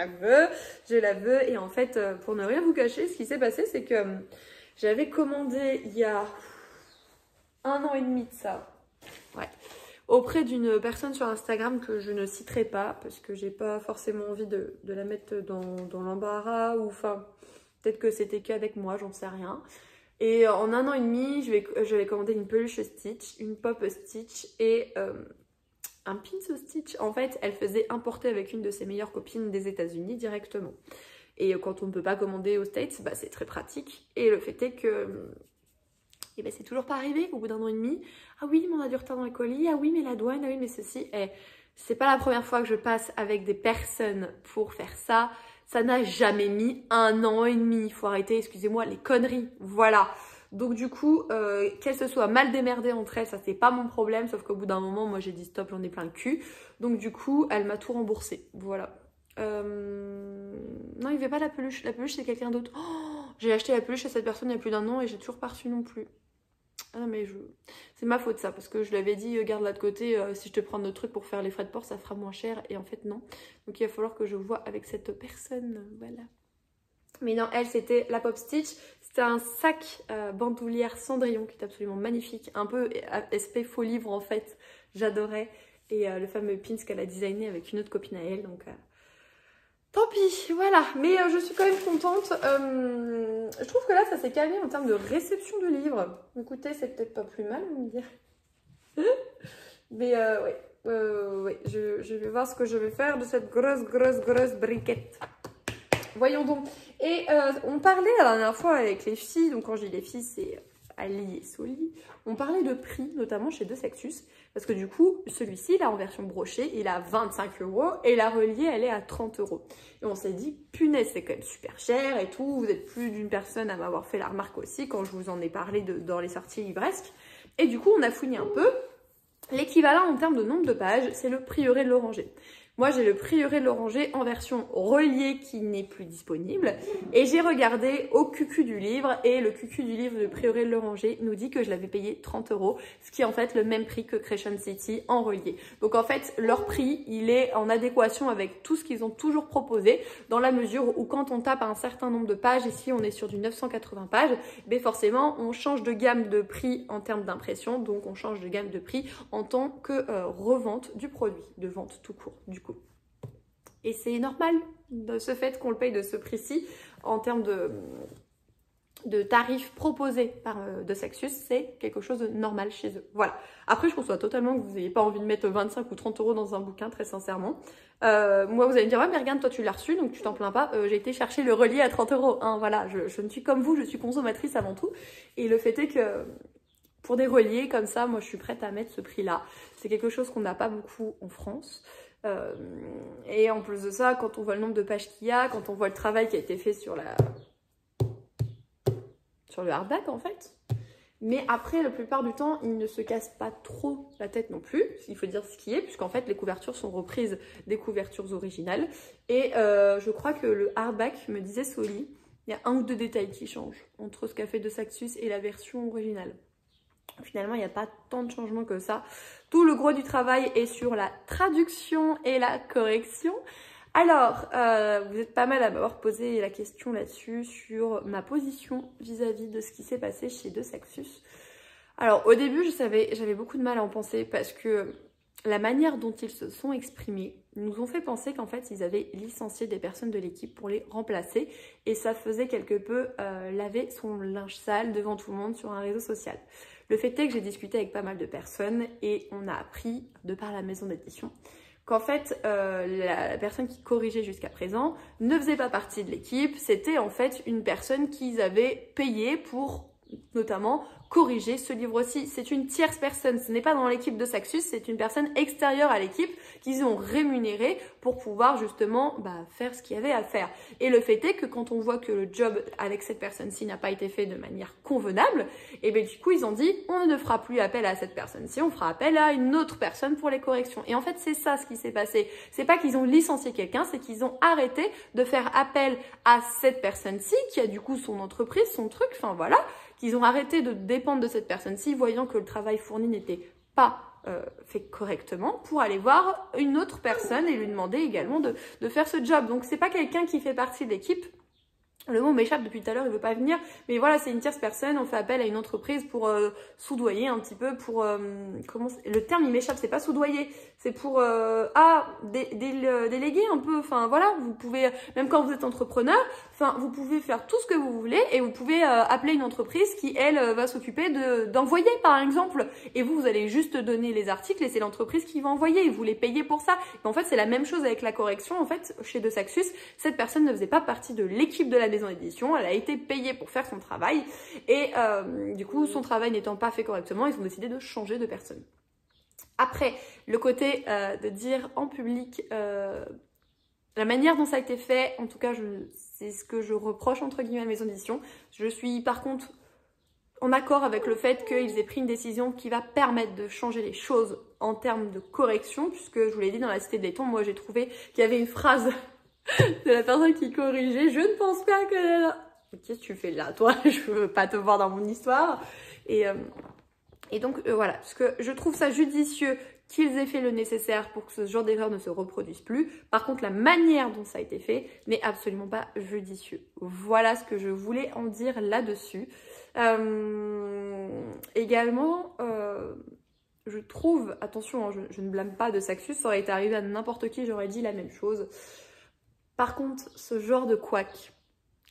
[SPEAKER 1] la veux. Et en fait, pour ne rien vous cacher, ce qui s'est passé, c'est que j'avais commandé il y a 1 an et demi de ça. Ouais. Auprès d'une personne sur Instagram que je ne citerai pas parce que j'ai pas forcément envie de la mettre dans l'embarras ou enfin peut-être que c'était qu'avec moi, j'en sais rien. Et en 1 an et demi, j'avais commandé une peluche Stitch, une pop Stitch et un pins Stitch. En fait, elle faisait importer avec une de ses meilleures copines des États-Unis directement. Et quand on ne peut pas commander aux States, bah, c'est très pratique. Et le fait est que et ben c'est toujours pas arrivé au bout d'1 an et demi. Ah oui, mais on a du retard dans les colis. Ah oui, mais la douane. Ah oui, mais ceci. Et c'est pas la première fois que je passe avec des personnes pour faire ça. Ça n'a jamais mis 1 an et demi. Il faut arrêter, excusez-moi, les conneries. Voilà. Donc du coup, qu'elles se soient mal démerdées entre elles, ça c'est pas mon problème. Sauf qu'au bout d'un moment, moi j'ai dit stop, j'en ai plein le cul. Donc du coup, elle m'a tout remboursé. Voilà. Non, il n'y avait pas la peluche. La peluche, c'est quelqu'un d'autre. Oh, j'ai acheté la peluche à cette personne il y a plus d'1 an et j'ai toujours pas reçu non plus. Ah non, mais c'est ma faute ça, parce que je lui avais dit, garde-la de côté, si je te prends notre truc pour faire les frais de port, ça fera moins cher. Et en fait, non. Donc il va falloir que je vois avec cette personne, voilà. Mais non, elle, c'était la Pop Stitch. C'était un sac bandoulière Cendrillon qui est absolument magnifique. Un peu aspect faux livre en fait. J'adorais. Et le fameux pins qu'elle a designé avec une autre copine à elle. Donc tant pis, voilà. Mais je suis quand même contente. Je trouve que là, ça s'est calmé en termes de réception de livres. Écoutez, c'est peut-être pas plus mal, vous me dire. Mais ouais. Ouais. Je vais voir ce que je vais faire de cette grosse briquette. Voyons donc. Et on parlait la dernière fois avec les filles, donc quand je dis les filles, c'est Ali et Soli. On parlait de prix, notamment chez De Sexus, parce que du coup, celui-ci, là en version brochée, il est à 25 € et la reliée, elle est à 30 €. Et on s'est dit, punaise, c'est quand même super cher et tout. Vous êtes plus d'une personne à m'avoir fait la remarque aussi quand je vous en ai parlé dans les sorties livresques. Et du coup, on a fouillé un peu. L'équivalent en termes de nombre de pages, c'est le Prieuré de l'Oranger. Moi, j'ai le Prieuré de l'Oranger en version reliée qui n'est plus disponible. Et j'ai regardé au cucu du livre. Et le cucu du livre de Prieuré de l'Oranger nous dit que je l'avais payé 30 €. Ce qui est en fait le même prix que Creation City en relié. Donc en fait, leur prix, il est en adéquation avec tout ce qu'ils ont toujours proposé. Dans la mesure où quand on tape un certain nombre de pages, ici on est sur du 980 pages, mais forcément on change de gamme de prix en termes d'impression. Donc on change de gamme de prix en tant que revente du produit, de vente tout court du coup. Et c'est normal de ce fait qu'on le paye de ce prix-ci en termes de tarifs proposés par De Sexus, c'est quelque chose de normal chez eux. Voilà. Après, je conçois totalement que vous n'ayez pas envie de mettre 25 ou 30 € dans un bouquin, très sincèrement. Moi, vous allez me dire, ouais, mais regarde, toi, tu l'as reçu, donc tu t'en plains pas. J'ai été chercher le relié à 30 €. Hein, voilà, je ne suis comme vous, je suis consommatrice avant tout. Et le fait est que pour des reliés comme ça, moi, je suis prête à mettre ce prix-là. C'est quelque chose qu'on n'a pas beaucoup en France. Et en plus de ça, quand on voit le nombre de pages qu'il y a, quand on voit le travail qui a été fait sur le hardback en fait. Mais après, la plupart du temps, il ne se casse pas trop la tête non plus. Il faut dire ce qui est, puisqu'en fait, les couvertures sont reprises des couvertures originales. Et je crois que le hardback, me disait Soli, il y a 1 ou 2 détails qui changent entre ce qu'a fait De Sexus et la version originale. Finalement, il n'y a pas tant de changements que ça. Tout le gros du travail est sur la traduction et la correction. Alors, vous êtes pas mal à m'avoir posé la question là-dessus, sur ma position vis-à-vis de ce qui s'est passé chez De Sexus. Alors, au début, j'avais beaucoup de mal à en penser parce que la manière dont ils se sont exprimés nous ont fait penser qu'en fait, ils avaient licencié des personnes de l'équipe pour les remplacer. Et ça faisait quelque peu laver son linge sale devant tout le monde sur un réseau social. Le fait est que j'ai discuté avec pas mal de personnes et on a appris, de par la maison d'édition, qu'en fait, la personne qui corrigeait jusqu'à présent ne faisait pas partie de l'équipe. C'était en fait une personne qu'ils avaient payée pour, notamment, corriger ce livre-ci. C'est une tierce personne, ce n'est pas dans l'équipe de Saxus, c'est une personne extérieure à l'équipe qu'ils ont rémunérée pour pouvoir justement faire ce qu'il y avait à faire. Et le fait est que quand on voit que le job avec cette personne-ci n'a pas été fait de manière convenable, et bien du coup ils ont dit on ne fera plus appel à cette personne-ci, on fera appel à une autre personne pour les corrections. Et en fait c'est ça ce qui s'est passé. C'est pas qu'ils ont licencié quelqu'un, c'est qu'ils ont arrêté de faire appel à cette personne-ci qui a du coup son entreprise, son truc, enfin voilà, qu'ils ont arrêté de dépendre de cette personne-ci, voyant que le travail fourni n'était pas fait correctement, pour aller voir une autre personne et lui demander également de faire ce job. Donc c'est pas quelqu'un qui fait partie de l'équipe. Le mot m'échappe depuis tout à l'heure, il veut pas venir, mais voilà, c'est une tierce personne, on fait appel à une entreprise pour soudoyer un petit peu, pour le terme il m'échappe, c'est pas soudoyer, c'est pour déléguer un peu, enfin voilà, vous pouvez, même quand vous êtes entrepreneur, enfin vous pouvez faire tout ce que vous voulez et vous pouvez appeler une entreprise qui elle va s'occuper d'envoyer par exemple, et vous allez juste donner les articles et c'est l'entreprise qui va envoyer et vous les payez pour ça. Et en fait c'est la même chose avec la correction, en fait chez De Saxus, cette personne ne faisait pas partie de l'équipe de la maison d'édition, elle a été payée pour faire son travail et du coup son travail n'étant pas fait correctement, ils ont décidé de changer de personne. Après, le côté de dire en public la manière dont ça a été fait, en tout cas c'est ce que je reproche entre guillemets à la maison d'édition. Je suis par contre en accord avec le fait qu'ils aient pris une décision qui va permettre de changer les choses en termes de correction, puisque je vous l'ai dit dans la Cité de Letton, moi j'ai trouvé qu'il y avait une phrase de la personne qui corrigeait, je ne pense pas que... Qu'est-ce que tu fais là, toi? Je veux pas te voir dans mon histoire. Et donc, voilà, parce que je trouve ça judicieux qu'ils aient fait le nécessaire pour que ce genre d'erreur ne se reproduise plus. Par contre, la manière dont ça a été fait n'est absolument pas judicieux. Voilà ce que je voulais en dire là-dessus. Également... je trouve, attention, hein, je ne blâme pas de Saxus, ça aurait été arrivé à n'importe qui, j'aurais dit la même chose. Par contre, ce genre de couac,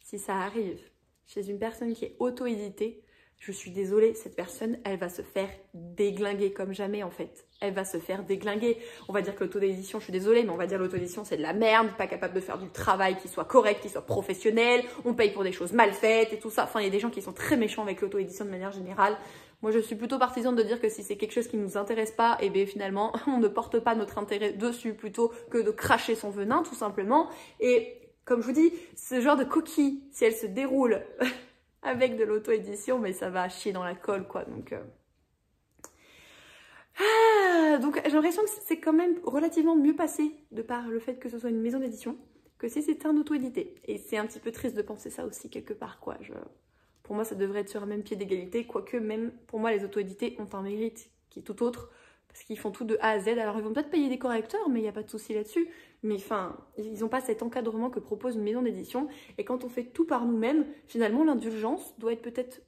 [SPEAKER 1] si ça arrive chez une personne qui est auto-éditée, je suis désolée, cette personne, elle va se faire déglinguer comme jamais en fait. Elle va se faire déglinguer. On va dire que l'auto-édition, je suis désolée, mais on va dire l'auto-édition c'est de la merde, pas capable de faire du travail qui soit correct, qui soit professionnel, on paye pour des choses mal faites et tout ça. Enfin, il y a des gens qui sont très méchants avec l'auto-édition de manière générale. Moi, je suis plutôt partisane de dire que si c'est quelque chose qui ne nous intéresse pas, et bien finalement, on ne porte pas notre intérêt dessus plutôt que de cracher son venin, tout simplement. Et comme je vous dis, ce genre de coquille, si elle se déroule avec de l'auto-édition, mais ça va chier dans la colle, quoi. Donc j'ai l'impression que c'est quand même relativement mieux passé de par le fait que ce soit une maison d'édition que si c'était un auto-édité. Et c'est un petit peu triste de penser ça aussi quelque part, quoi. Pour moi, ça devrait être sur un même pied d'égalité, quoique même pour moi, les auto-édités ont un mérite qui est tout autre, parce qu'ils font tout de A à Z. Alors, ils vont peut-être payer des correcteurs, mais il n'y a pas de souci là-dessus. Mais enfin, ils n'ont pas cet encadrement que propose une maison d'édition. Et quand on fait tout par nous-mêmes, finalement, l'indulgence doit être peut-être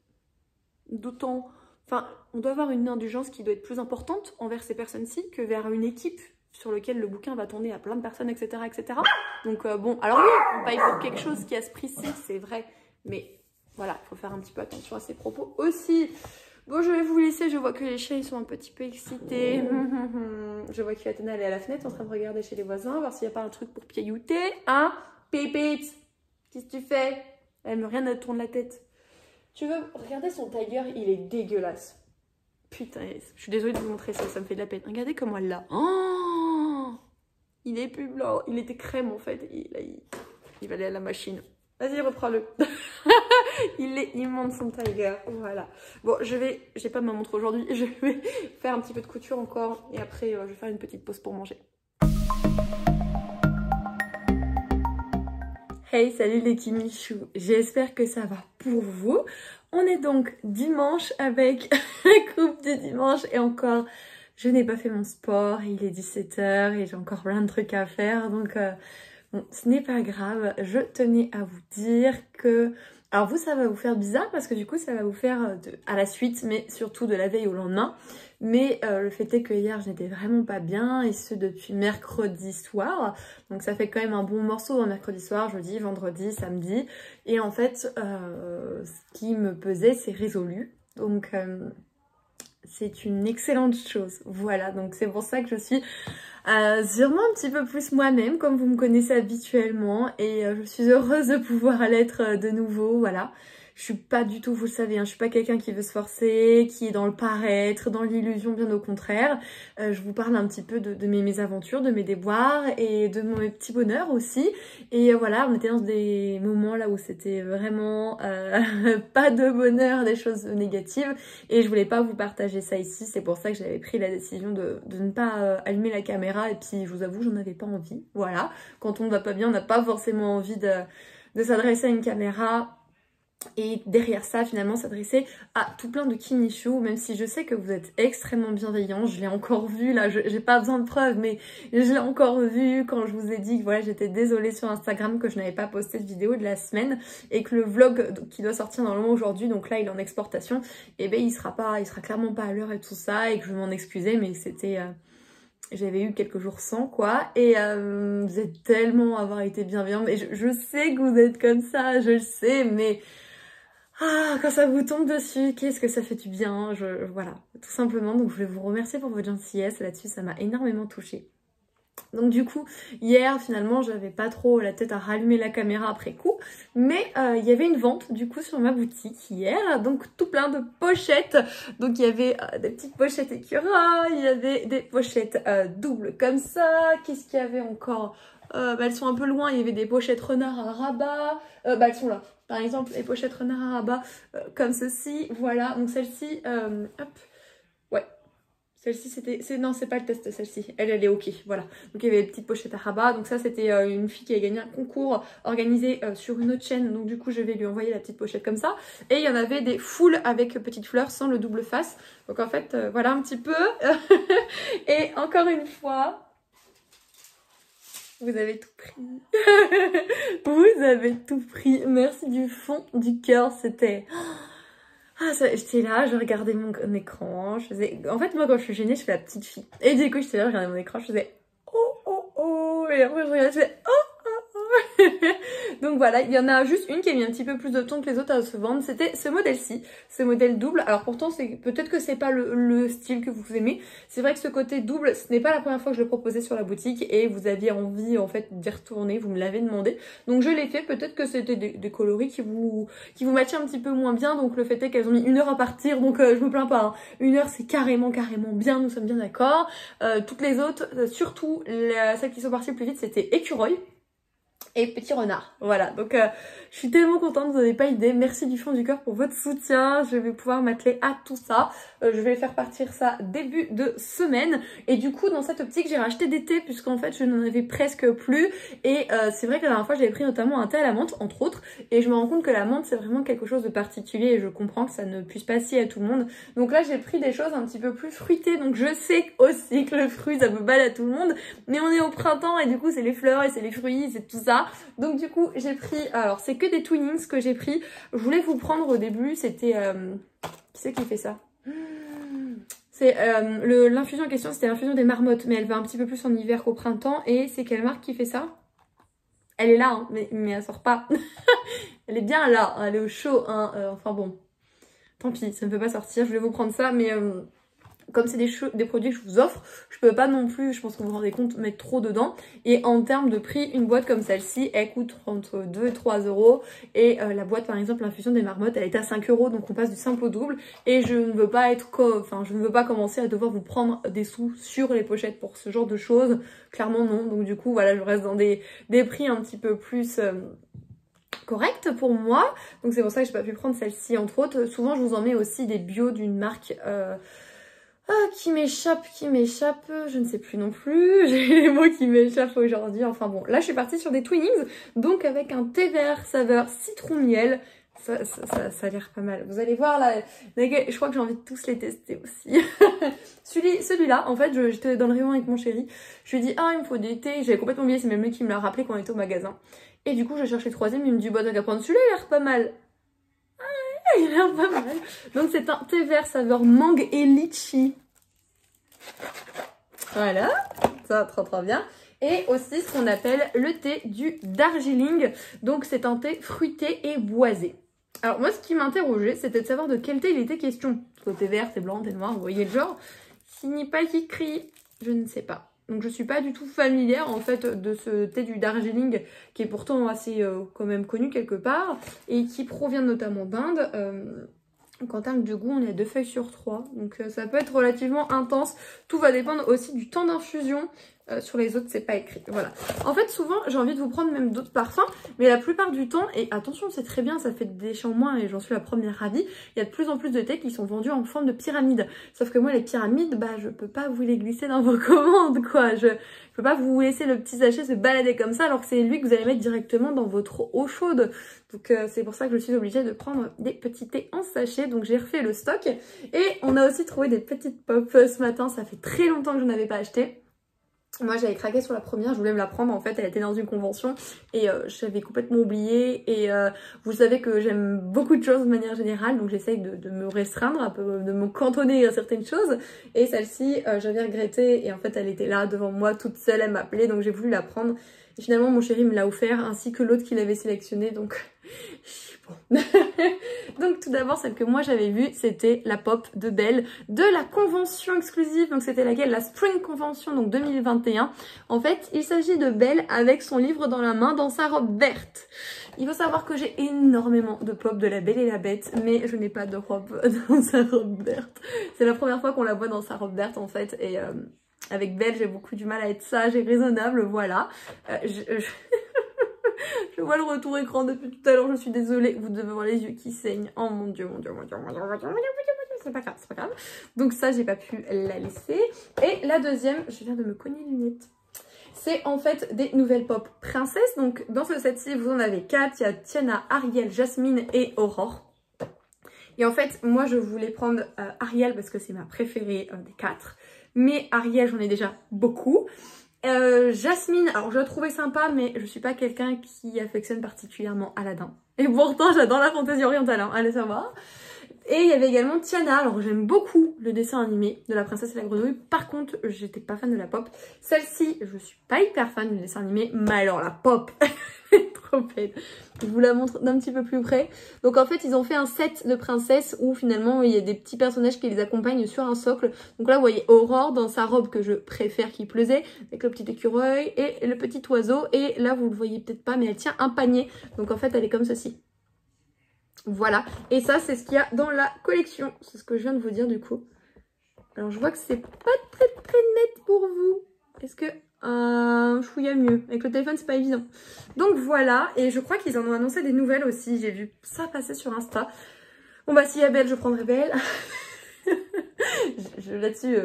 [SPEAKER 1] d'autant... Enfin, on doit avoir une indulgence qui doit être plus importante envers ces personnes-ci que vers une équipe sur laquelle le bouquin va tourner à plein de personnes, etc. etc. Donc bon, alors oui, on paye pour quelque chose qui a ce prix-ci, c'est vrai. Mais... voilà, il faut faire un petit peu attention à ses propos aussi. Bon, je vais vous laisser. Je vois que les chiens, ils sont un petit peu excités. Je vois que Athéna, elle est à la fenêtre en train de regarder chez les voisins, voir s'il n'y a pas un truc pour piaillouter. Hein? Pépite, qu'est-ce que tu fais? Elle me rien, elle tourne la tête. Tu veux regarder son tiger? Il est dégueulasse. Putain, je suis désolée de vous montrer ça, ça me fait de la peine. Regardez comment elle l'a. Oh, il est plus blanc. Il était crème, en fait. Il va aller à la machine. Vas-y, reprends-le. Il est immense son tiger. Voilà. Bon, j'ai pas ma montre aujourd'hui. Je vais faire un petit peu de couture encore. Et après, je vais faire une petite pause pour manger. Hey, salut les Kimichou. J'espère que ça va pour vous. On est donc dimanche avec la coupe du dimanche. Et encore, je n'ai pas fait mon sport. Il est 17 h et j'ai encore plein de trucs à faire. Donc... bon, ce n'est pas grave, je tenais à vous dire que... Alors vous, ça va vous faire bizarre parce que du coup, ça va vous faire à la suite, mais surtout de la veille au lendemain. Mais le fait est que hier, je n'étais vraiment pas bien, et ce depuis mercredi soir. Donc ça fait quand même un bon morceau, hein, mercredi soir, jeudi, vendredi, samedi. Et en fait, ce qui me pesait, c'est résolu. Donc c'est une excellente chose. Voilà, donc c'est pour ça que je suis sûrement un petit peu plus moi-même, comme vous me connaissez habituellement, et je suis heureuse de pouvoir l'être de nouveau, voilà. Je suis pas du tout, vous le savez, hein, je suis pas quelqu'un qui veut se forcer, qui est dans le paraître, dans l'illusion, bien au contraire. Je vous parle un petit peu de mes mésaventures, de mes déboires et de mes petits bonheurs aussi. Et voilà, on était dans des moments là où c'était vraiment pas de bonheur, des choses négatives. Et je voulais pas vous partager ça ici, c'est pour ça que j'avais pris la décision de ne pas allumer la caméra. Et puis je vous avoue, j'en avais pas envie, voilà. Quand on ne va pas bien, on n'a pas forcément envie de s'adresser à une caméra. Et derrière ça, finalement, s'adresser à tout plein de kinichou, même si je sais que vous êtes extrêmement bienveillants. Je l'ai encore vu, là, j'ai pas besoin de preuves, mais je l'ai encore vu quand je vous ai dit que voilà, j'étais désolée sur Instagram que je n'avais pas posté de vidéo de la semaine et que le vlog qui doit sortir normalement aujourd'hui, donc là, il est en exportation, et ben il sera clairement pas à l'heure et tout ça, et que je m'en excusais, mais c'était... J'avais eu quelques jours sans quoi, et vous êtes tellement avoir été bienveillants, mais je sais que vous êtes comme ça, je le sais, mais quand ça vous tombe dessus, qu'est-ce que ça fait du bien, voilà, tout simplement. Donc je voulais vous remercier pour votre gentillesse là-dessus, ça m'a énormément touchée. Donc du coup, hier finalement j'avais pas trop la tête à rallumer la caméra après coup, mais il y avait une vente du coup sur ma boutique hier, donc tout plein de pochettes. Donc il y avait des petites pochettes écureuils, il y avait des pochettes doubles comme ça. Qu'est-ce qu'il y avait encore? Elles sont un peu loin, il y avait des pochettes renard à rabat, elles sont là. Par exemple, les pochettes renard à rabat comme ceci, voilà. Donc celle-ci, hop, ouais. Celle-ci, non, c'est pas le test, celle-ci. Elle est ok, voilà. Donc, il y avait des petites pochettes à rabat. Donc, ça, c'était une fille qui a gagné un concours organisé sur une autre chaîne. Donc, du coup, je vais lui envoyer la petite pochette comme ça. Et il y en avait des full avec petites fleurs sans le double face. Donc, en fait, voilà un petit peu. Et encore une fois, vous avez tout pris. Vous avez tout pris. Merci du fond du cœur. C'était... j'étais là, je regardais mon écran, je faisais... En fait, moi, quand je suis gênée, je fais la petite fille. Et du coup, j'étais là, je regardais mon écran, je faisais... Oh, oh, oh. Et après, je regardais, je faisais... Oh, oh, oh. Donc voilà, il y en a juste une qui a mis un petit peu plus de temps que les autres à se vendre. C'était ce modèle-ci, ce modèle double. Alors pourtant, peut-être que c'est pas le style que vous aimez. C'est vrai que ce côté double, ce n'est pas la première fois que je le proposais sur la boutique et vous aviez envie en fait d'y retourner, vous me l'avez demandé. Donc je l'ai fait, peut-être que c'était des coloris qui vous matchaient un petit peu moins bien. Donc le fait est qu'elles ont mis 1 heure à partir, donc je me plains pas. Hein. 1 heure c'est carrément bien, nous sommes bien d'accord. Toutes les autres, surtout celles qui sont parties le plus vite, c'était écureuil et petit renard, voilà. Donc je suis tellement contente, vous n'avez pas idée. Merci du fond du cœur pour votre soutien. Je vais pouvoir m'atteler à tout ça. Je vais faire partir ça début de semaine. Et du coup, dans cette optique, j'ai racheté des thés puisqu'en fait, je n'en avais presque plus. Et c'est vrai que la dernière fois, j'avais pris notamment un thé à la menthe, entre autres. Et je me rends compte que la menthe, c'est vraiment quelque chose de particulier. Et je comprends que ça ne puisse pas sier à tout le monde. Donc là, j'ai pris des choses un petit peu plus fruitées. Donc je sais aussi que le fruit, ça peut pas aller à tout le monde. Mais on est au printemps et du coup, c'est les fleurs et c'est les fruits, c'est tout ça. Donc du coup, j'ai pris... Alors, c'est que des Twinings que j'ai pris. Je voulais vous prendre au début, c'était... Qui c'est qui fait ça? C'est l'infusion en question, c'était l'infusion des marmottes. Mais elle va un petit peu plus en hiver qu'au printemps. Et c'est quelle marque qui fait ça? Elle est là, hein, mais elle sort pas. Elle est bien là, hein, elle est au chaud. Hein, enfin bon, tant pis, ça ne peut pas sortir. Je voulais vous prendre ça, mais... Comme c'est des produits que je vous offre, je peux pas non plus, je pense que vous vous rendez compte, mettre trop dedans. Et en termes de prix, une boîte comme celle-ci, elle coûte entre 2 et 3 euros. Et la boîte, par exemple, l'infusion des marmottes, elle est à 5 euros. Donc on passe du simple au double. Et je ne veux pas je ne veux pas commencer à devoir vous prendre des sous sur les pochettes pour ce genre de choses. Clairement non. Donc du coup, voilà, je reste dans des prix un petit peu plus... correct pour moi. Donc c'est pour ça que j'ai pas pu prendre celle-ci entre autres. Souvent je vous en mets aussi des bio d'une marque qui m'échappe, je ne sais plus non plus, j'ai les mots qui m'échappent aujourd'hui, enfin bon, là je suis partie sur des Twinings, donc avec un thé vert saveur citron miel, ça a l'air pas mal, vous allez voir là, je crois que j'ai envie de tous les tester aussi. Celui-là, en fait, j'étais dans le rayon avec mon chéri, je lui ai dit, il me faut des thés, j'avais complètement oublié, c'est même lui qui me l'a rappelé quand on était au magasin, et du coup je cherche le troisième, il me dit, bah t'as qu'à prendre celui-là, il a l'air pas mal. Il a l'air pas mal. Donc c'est un thé vert saveur mangue et litchi. Voilà, ça trop bien. Et aussi ce qu'on appelle le thé du Darjeeling. Donc c'est un thé fruité et boisé. Alors moi, ce qui m'interrogeait, c'était de savoir de quel thé il était question. Parce que thé vert, thé blanc, thé noir, vous voyez le genre. S'il n'est pas écrit, je ne sais pas. Donc je suis pas du tout familière en fait de ce thé du Darjeeling qui est pourtant assez quand même connu quelque part et qui provient notamment d'Inde. En termes de goût, on est à 2 feuilles sur 3, donc ça peut être relativement intense. Tout va dépendre aussi du temps d'infusion. Sur les autres, c'est pas écrit. Voilà. En fait, souvent, j'ai envie de vous prendre même d'autres parfums, mais la plupart du temps, et attention, c'est très bien, ça fait des champs moins et j'en suis la première ravie, il y a de plus en plus de thés qui sont vendus en forme de pyramide. Sauf que moi, les pyramides, bah, je peux pas vous les glisser dans vos commandes, quoi. Je peux pas vous laisser le petit sachet se balader comme ça, alors que c'est lui que vous allez mettre directement dans votre eau chaude. Donc, c'est pour ça que je suis obligée de prendre des petits thés en sachet. Donc, j'ai refait le stock. Et on a aussi trouvé des petites pop ce matin. Ça fait très longtemps que je n'avais pas acheté. Moi j'avais craqué sur la première, je voulais me la prendre, en fait elle était dans une convention et j'avais complètement oublié et vous savez que j'aime beaucoup de choses de manière générale, donc j'essaye de me restreindre un peu, de me cantonner à certaines choses, et celle-ci j'avais regretté et en fait elle était là devant moi toute seule, elle m'appelait, donc j'ai voulu la prendre et finalement mon chéri me l'a offert ainsi que l'autre qu'il avait sélectionné, donc bon. Donc tout d'abord celle que moi j'avais vue c'était la pop de Belle de la convention exclusive, donc c'était laquelle, la Spring Convention, donc 2021. En fait il s'agit de Belle avec son livre dans la main dans sa robe verte. Il faut savoir que j'ai énormément de pop de la Belle et la Bête, mais je n'ai pas de robe dans sa robe verte. C'est la première fois qu'on la voit dans sa robe verte en fait, et avec Belle j'ai beaucoup du mal à être sage et raisonnable, voilà. Je vois le retour écran depuis tout à l'heure, je suis désolée, vous devez voir les yeux qui saignent. Oh mon dieu, mon dieu, mon dieu, mon dieu, mon dieu, mon dieu, c'est pas grave, c'est pas grave. Donc ça, j'ai pas pu la laisser. Et la deuxième, je viens de me cogner les lunettes. C'est en fait des nouvelles pop princesses. Donc dans ce set-ci, vous en avez 4. Il y a Tiana, Ariel, Jasmine et Aurore. Et en fait, moi je voulais prendre Ariel parce que c'est ma préférée des 4. Mais Ariel, j'en ai déjà beaucoup. Jasmine, alors je la trouvais sympa, mais je suis pas quelqu'un qui affectionne particulièrement Aladdin. Et pourtant j'adore la fantaisie orientale, hein, allez savoir. Et il y avait également Tiana, alors j'aime beaucoup le dessin animé de la princesse et la grenouille. Par contre, j'étais pas fan de la pop. Celle-ci, je suis pas hyper fan du dessin animé, mais alors la pop, elle est trop belle. Je vous la montre d'un petit peu plus près. Donc en fait, ils ont fait un set de princesses où finalement il y a des petits personnages qui les accompagnent sur un socle. Donc là, vous voyez Aurore dans sa robe que je préfère qui plaisait, avec le petit écureuil et le petit oiseau. Et là, vous le voyez peut-être pas, mais elle tient un panier. Donc en fait, elle est comme ceci. Voilà, et ça c'est ce qu'il y a dans la collection, c'est ce que je viens de vous dire du coup. Alors je vois que c'est pas très net pour vous. Est-ce que chouïa mieux, avec le téléphone c'est pas évident. Donc voilà, et je crois qu'ils en ont annoncé des nouvelles aussi, j'ai vu ça passer sur Insta. Bon bah s'il y a Belle, je prendrai Belle. Là-dessus...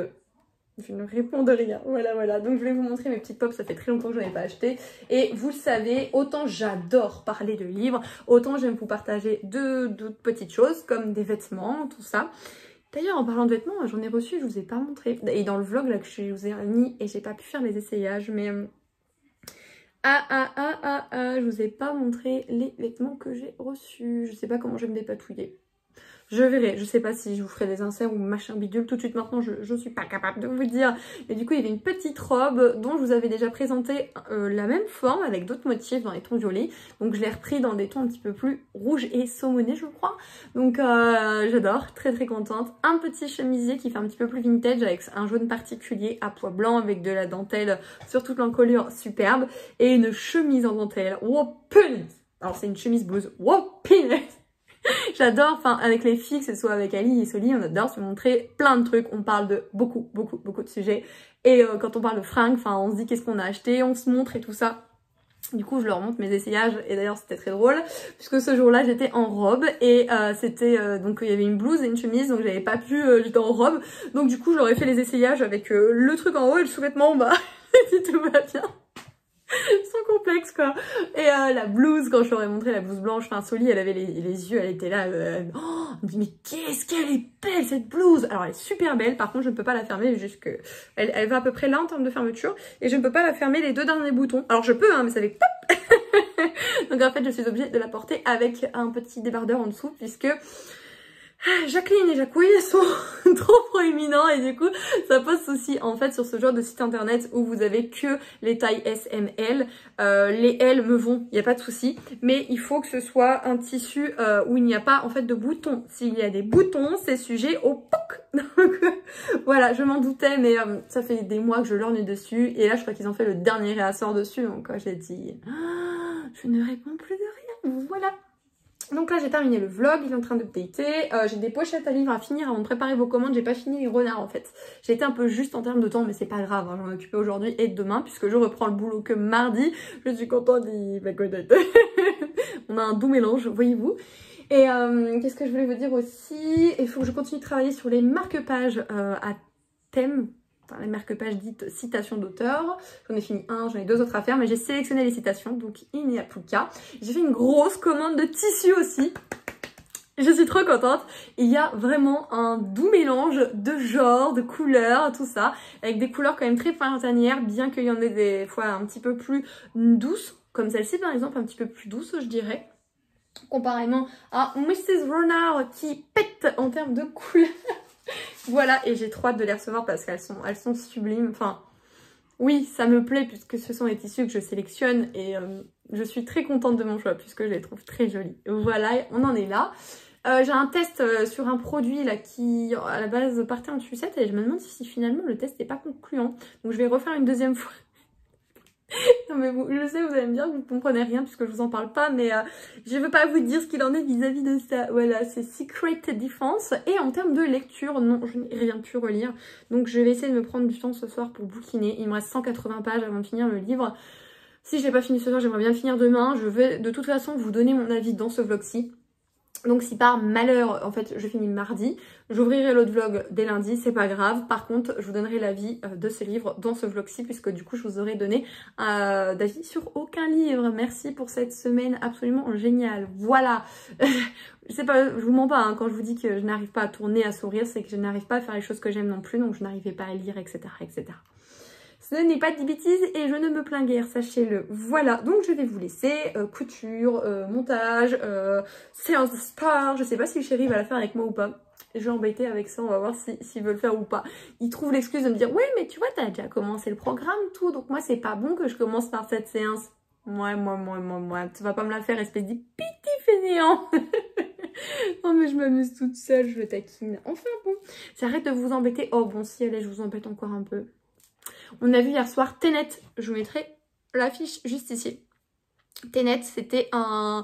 [SPEAKER 1] je ne réponds de rien, voilà, donc je voulais vous montrer mes petites pops, ça fait très longtemps que je n'en ai pas acheté. Et vous le savez, autant j'adore parler de livres, autant j'aime vous partager d'autres petites choses, comme des vêtements, tout ça. D'ailleurs, en parlant de vêtements, j'en ai reçu, je vous ai pas montré. Et dans le vlog là que je vous ai mis, et j'ai pas pu faire les essayages, mais... je vous ai pas montré les vêtements que j'ai reçus. Je sais pas comment je vais me dépatouiller. Je verrai, je sais pas si je vous ferai des inserts ou machin bidule tout de suite maintenant, je suis pas capable de vous dire. Et du coup il y avait une petite robe dont je vous avais déjà présenté la même forme avec d'autres motifs dans les tons violets. Donc je l'ai repris dans des tons un petit peu plus rouges et saumonés je crois. Donc j'adore, très contente. Un petit chemisier qui fait un petit peu plus vintage avec un jaune particulier à pois blanc avec de la dentelle sur toute l'encolure superbe. Et une chemise en dentelle, wow punaise. Alors c'est une chemise blouse, wow punaise. J'adore, enfin avec les filles, que ce soit avec Ali et Soli, on adore se montrer plein de trucs, on parle de beaucoup de sujets. Et quand on parle de fringues, enfin on se dit qu'est-ce qu'on a acheté, on se montre et tout ça. Du coup je leur montre mes essayages et d'ailleurs c'était très drôle puisque ce jour-là j'étais en robe et c'était donc il y avait une blouse et une chemise donc j'avais pas pu, j'étais en robe donc du coup je leur ai fait les essayages avec le truc en haut et le sous-vêtement en bas et tout va bien. Sans complexe quoi. Et la blouse, quand je leur ai montré la blouse blanche, enfin Soli elle avait les yeux, elle était là, oh, elle me dit mais qu'est-ce qu'elle est belle cette blouse. Alors elle est super belle, par contre je ne peux pas la fermer, juste que elle va à peu près là en termes de fermeture, et je ne peux pas la fermer les deux derniers boutons. Alors je peux hein, mais ça fait pop. Donc en fait je suis obligée de la porter avec un petit débardeur en dessous, puisque Jacqueline et Jacouille sont trop proéminents et du coup ça pose souci en fait sur ce genre de site internet où vous avez que les tailles S, M, L. Les L me vont, il n'y a pas de souci, mais il faut que ce soit un tissu où il n'y a pas en fait de boutons. S'il y a des boutons, c'est sujet au POC. Donc voilà, je m'en doutais, mais ça fait des mois que je lorgne dessus et là je crois qu'ils ont fait le dernier réassort dessus, donc j'ai dit je ne réponds plus de rien, voilà. Donc là j'ai terminé le vlog, il est en train d'updater, j'ai des pochettes à livres à finir avant de préparer vos commandes, j'ai pas fini les renards en fait. J'ai été un peu juste en termes de temps mais c'est pas grave, hein, j'en ai occupé aujourd'hui et demain puisque je reprends le boulot que mardi, je suis contente d'y connaître. On a un doux mélange, voyez-vous. Et qu'est-ce que je voulais vous dire aussi, il faut que je continue de travailler sur les marque-pages à thème. Enfin, les marque-pages dites citations d'auteur. J'en ai fini un, j'en ai 2 autres à faire, mais j'ai sélectionné les citations, donc il n'y a plus qu'à. J'ai fait une grosse commande de tissu aussi. Je suis trop contente. Il y a vraiment un doux mélange de genres, de couleurs, tout ça, avec des couleurs quand même très printanières, bien qu'il y en ait des fois un petit peu plus douces, comme celle-ci par exemple, un petit peu plus douce, je dirais. Comparément à Mrs. Renard qui pète en termes de couleurs. Voilà, et j'ai trop hâte de les recevoir parce qu'elles sont sublimes. Enfin, oui, ça me plaît puisque ce sont les tissus que je sélectionne et je suis très contente de mon choix puisque je les trouve très jolis. Voilà, on en est là. J'ai un test sur un produit là qui, à la base, partait en sucette et je me demande si finalement le test n'est pas concluant. Donc je vais refaire une deuxième fois. Non mais je sais, vous allez me dire que vous comprenez rien puisque je vous en parle pas, mais je veux pas vous dire ce qu'il en est vis-à-vis de ça. Voilà, c'est Secret Defense. Et en termes de lecture, non, je n'ai rien pu relire. Donc je vais essayer de me prendre du temps ce soir pour bouquiner. Il me reste 180 pages avant de finir le livre. Si je l'ai pas fini ce soir, j'aimerais bien le finir demain. Je vais de toute façon vous donner mon avis dans ce vlog-ci. Donc si par malheur, en fait, je finis mardi, j'ouvrirai l'autre vlog dès lundi, c'est pas grave. Par contre, je vous donnerai l'avis de ce livre dans ce vlog-ci, puisque du coup, je vous aurai donné d'avis sur aucun livre. Merci pour cette semaine absolument géniale. Voilà. Je sais pas, je vous mens pas, hein, quand je vous dis que je n'arrive pas à tourner, à sourire, c'est que je n'arrive pas à faire les choses que j'aime non plus, donc je n'arrivais pas à lire, etc., etc. Ce n'est pas de bêtises et je ne me plains guère, sachez-le. Voilà, donc je vais vous laisser. Couture, montage, séance de sport. Je sais pas si le chéri va la faire avec moi ou pas. Je vais embêter avec ça, on va voir s'il veut le faire ou pas. Il trouve l'excuse de me dire « Ouais, mais tu vois, t'as déjà commencé le programme, tout. Donc moi, c'est pas bon que je commence par cette séance. » Moi, tu vas pas me la faire, espèce de petit fainéant. Non mais je m'amuse toute seule, je le taquine. Enfin bon, ça arrête de vous embêter. Oh bon, si allez, je vous embête encore un peu. On a vu hier soir Tenet, je vous mettrai l'affiche juste ici. Tenet, c'était un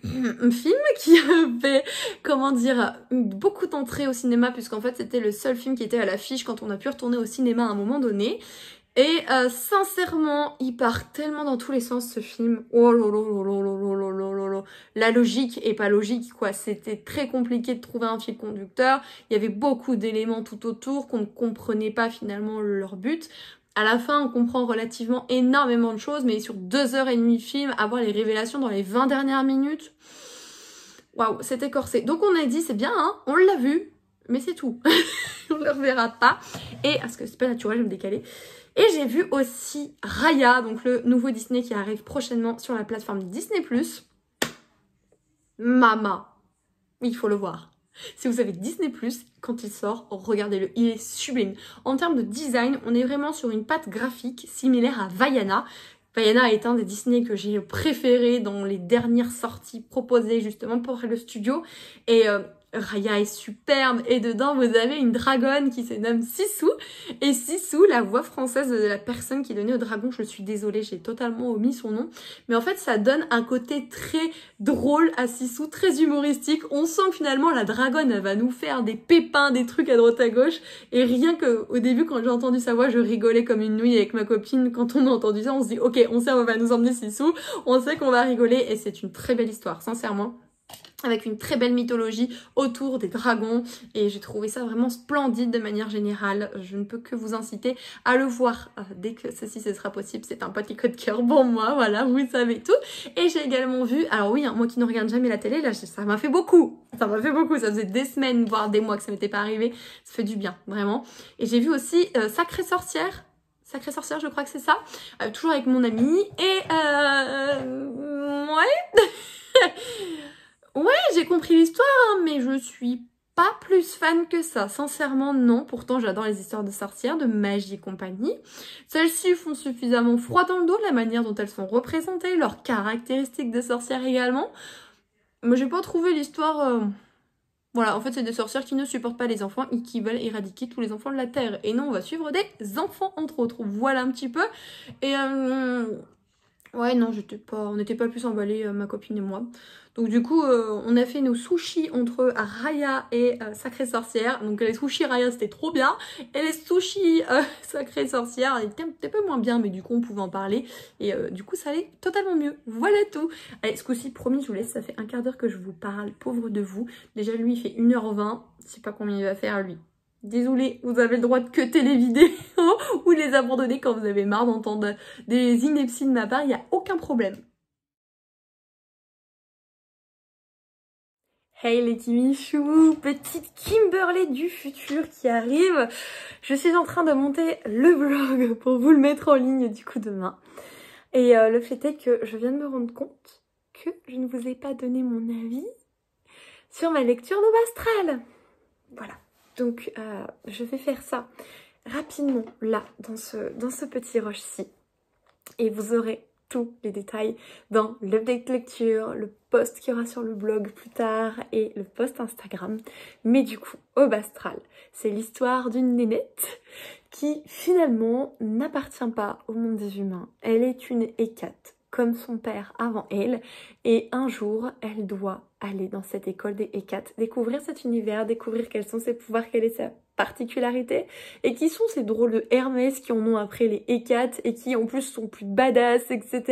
[SPEAKER 1] film qui avait, comment dire, beaucoup d'entrées au cinéma, puisqu'en fait c'était le seul film qui était à l'affiche quand on a pu retourner au cinéma à un moment donné. Et sincèrement, il part tellement dans tous les sens ce film. Oh là là là là là là là là là. La logique est pas logique quoi. C'était très compliqué de trouver un fil conducteur. Il y avait beaucoup d'éléments tout autour qu'on ne comprenait pas finalement leur but. À la fin, on comprend relativement énormément de choses, mais sur 2h30 de film, avoir les révélations dans les 20 dernières minutes, waouh, c'était corsé. Donc on a dit, c'est bien, hein, on l'a vu, mais c'est tout. On le reverra pas. Et, parce que c'est pas naturel, je vais me décaler. Et j'ai vu aussi Raya, donc le nouveau Disney qui arrive prochainement sur la plateforme Disney+. Mama, il faut le voir. Si vous avez Disney+, quand il sort, regardez-le, il est sublime. En termes de design, on est vraiment sur une patte graphique similaire à Vaiana. Vaiana est un des Disney que j'ai préféré dans les dernières sorties proposées justement pour le studio. Et Raya est superbe et dedans vous avez une dragonne qui se nomme Sissou. Et Sissou, la voix française de la personne qui donnait au dragon, je suis désolée, j'ai totalement omis son nom. Mais en fait ça donne un côté très drôle à Sissou, très humoristique. On sent que finalement la dragonne elle va nous faire des pépins, des trucs à droite à gauche. Et rien qu'au début quand j'ai entendu sa voix, je rigolais comme une nouille avec ma copine. Quand on a entendu ça, on se dit ok, on sait on va nous emmener Sissou, on sait qu'on va rigoler et c'est une très belle histoire, sincèrement. Avec une très belle mythologie autour des dragons et j'ai trouvé ça vraiment splendide de manière générale. Je ne peux que vous inciter à le voir dès que ceci ce sera possible. C'est un petit coup de cœur pour moi, voilà, vous savez tout. Et j'ai également vu, alors oui, hein, moi qui ne regarde jamais la télé, là ça m'a fait beaucoup. Ça m'a fait beaucoup, ça faisait des semaines, voire des mois que ça m'était pas arrivé. Ça fait du bien, vraiment. Et j'ai vu aussi Sacrée Sorcière, je crois que c'est ça. Toujours avec mon amie et ouais. Ouais, j'ai compris l'histoire, hein, mais je suis pas plus fan que ça. Sincèrement, non. Pourtant, j'adore les histoires de sorcières, de magie et compagnie. Celles-ci font suffisamment froid dans le dos, la manière dont elles sont représentées, leurs caractéristiques de sorcières également. Mais j'ai pas trouvé l'histoire... Voilà, en fait, c'est des sorcières qui ne supportent pas les enfants et qui veulent éradiquer tous les enfants de la Terre. Et non, on va suivre des enfants, entre autres. Voilà un petit peu. Et... ouais, non, on n'était pas plus emballés, ma copine et moi. Donc du coup, on a fait nos sushis entre Raya et Sacrée Sorcière. Donc les sushis Raya, c'était trop bien. Et les sushis Sacrée Sorcière, ils étaient un petit peu moins bien, mais du coup, on pouvait en parler. Et du coup, ça allait totalement mieux. Voilà tout. Allez, ce coup-ci, promis, je vous laisse. Ça fait un quart d'heure que je vous parle. Pauvre de vous. Déjà, lui, il fait 1h20. Je sais pas combien il va faire, lui. Désolé, vous avez le droit de cutter les vidéos ou les abandonner quand vous avez marre d'entendre des inepties de ma part, il n'y a aucun problème. Hey les Kimichou, petite Kimberly du futur qui arrive. Je suis en train de monter le vlog pour vous le mettre en ligne du coup demain. Et le fait est que je viens de me rendre compte que je ne vous ai pas donné mon avis sur ma lecture d'Aube Astrale. Voilà, donc je vais faire ça rapidement là, dans ce petit rush-ci. Et vous aurez tous les détails dans l'update lecture, le post qu'il y aura sur le blog plus tard et le post Instagram. Mais du coup, Aube Astrale, c'est l'histoire d'une nénette qui finalement n'appartient pas au monde des humains. Elle est une hécate, comme son père avant elle, et un jour, elle doit aller dans cette école des hécates, découvrir cet univers, découvrir quels sont ses pouvoirs, quelle est sa particularité, et qui sont ces drôles de Hermès qui en ont après les hécates, et qui en plus sont plus badass, etc.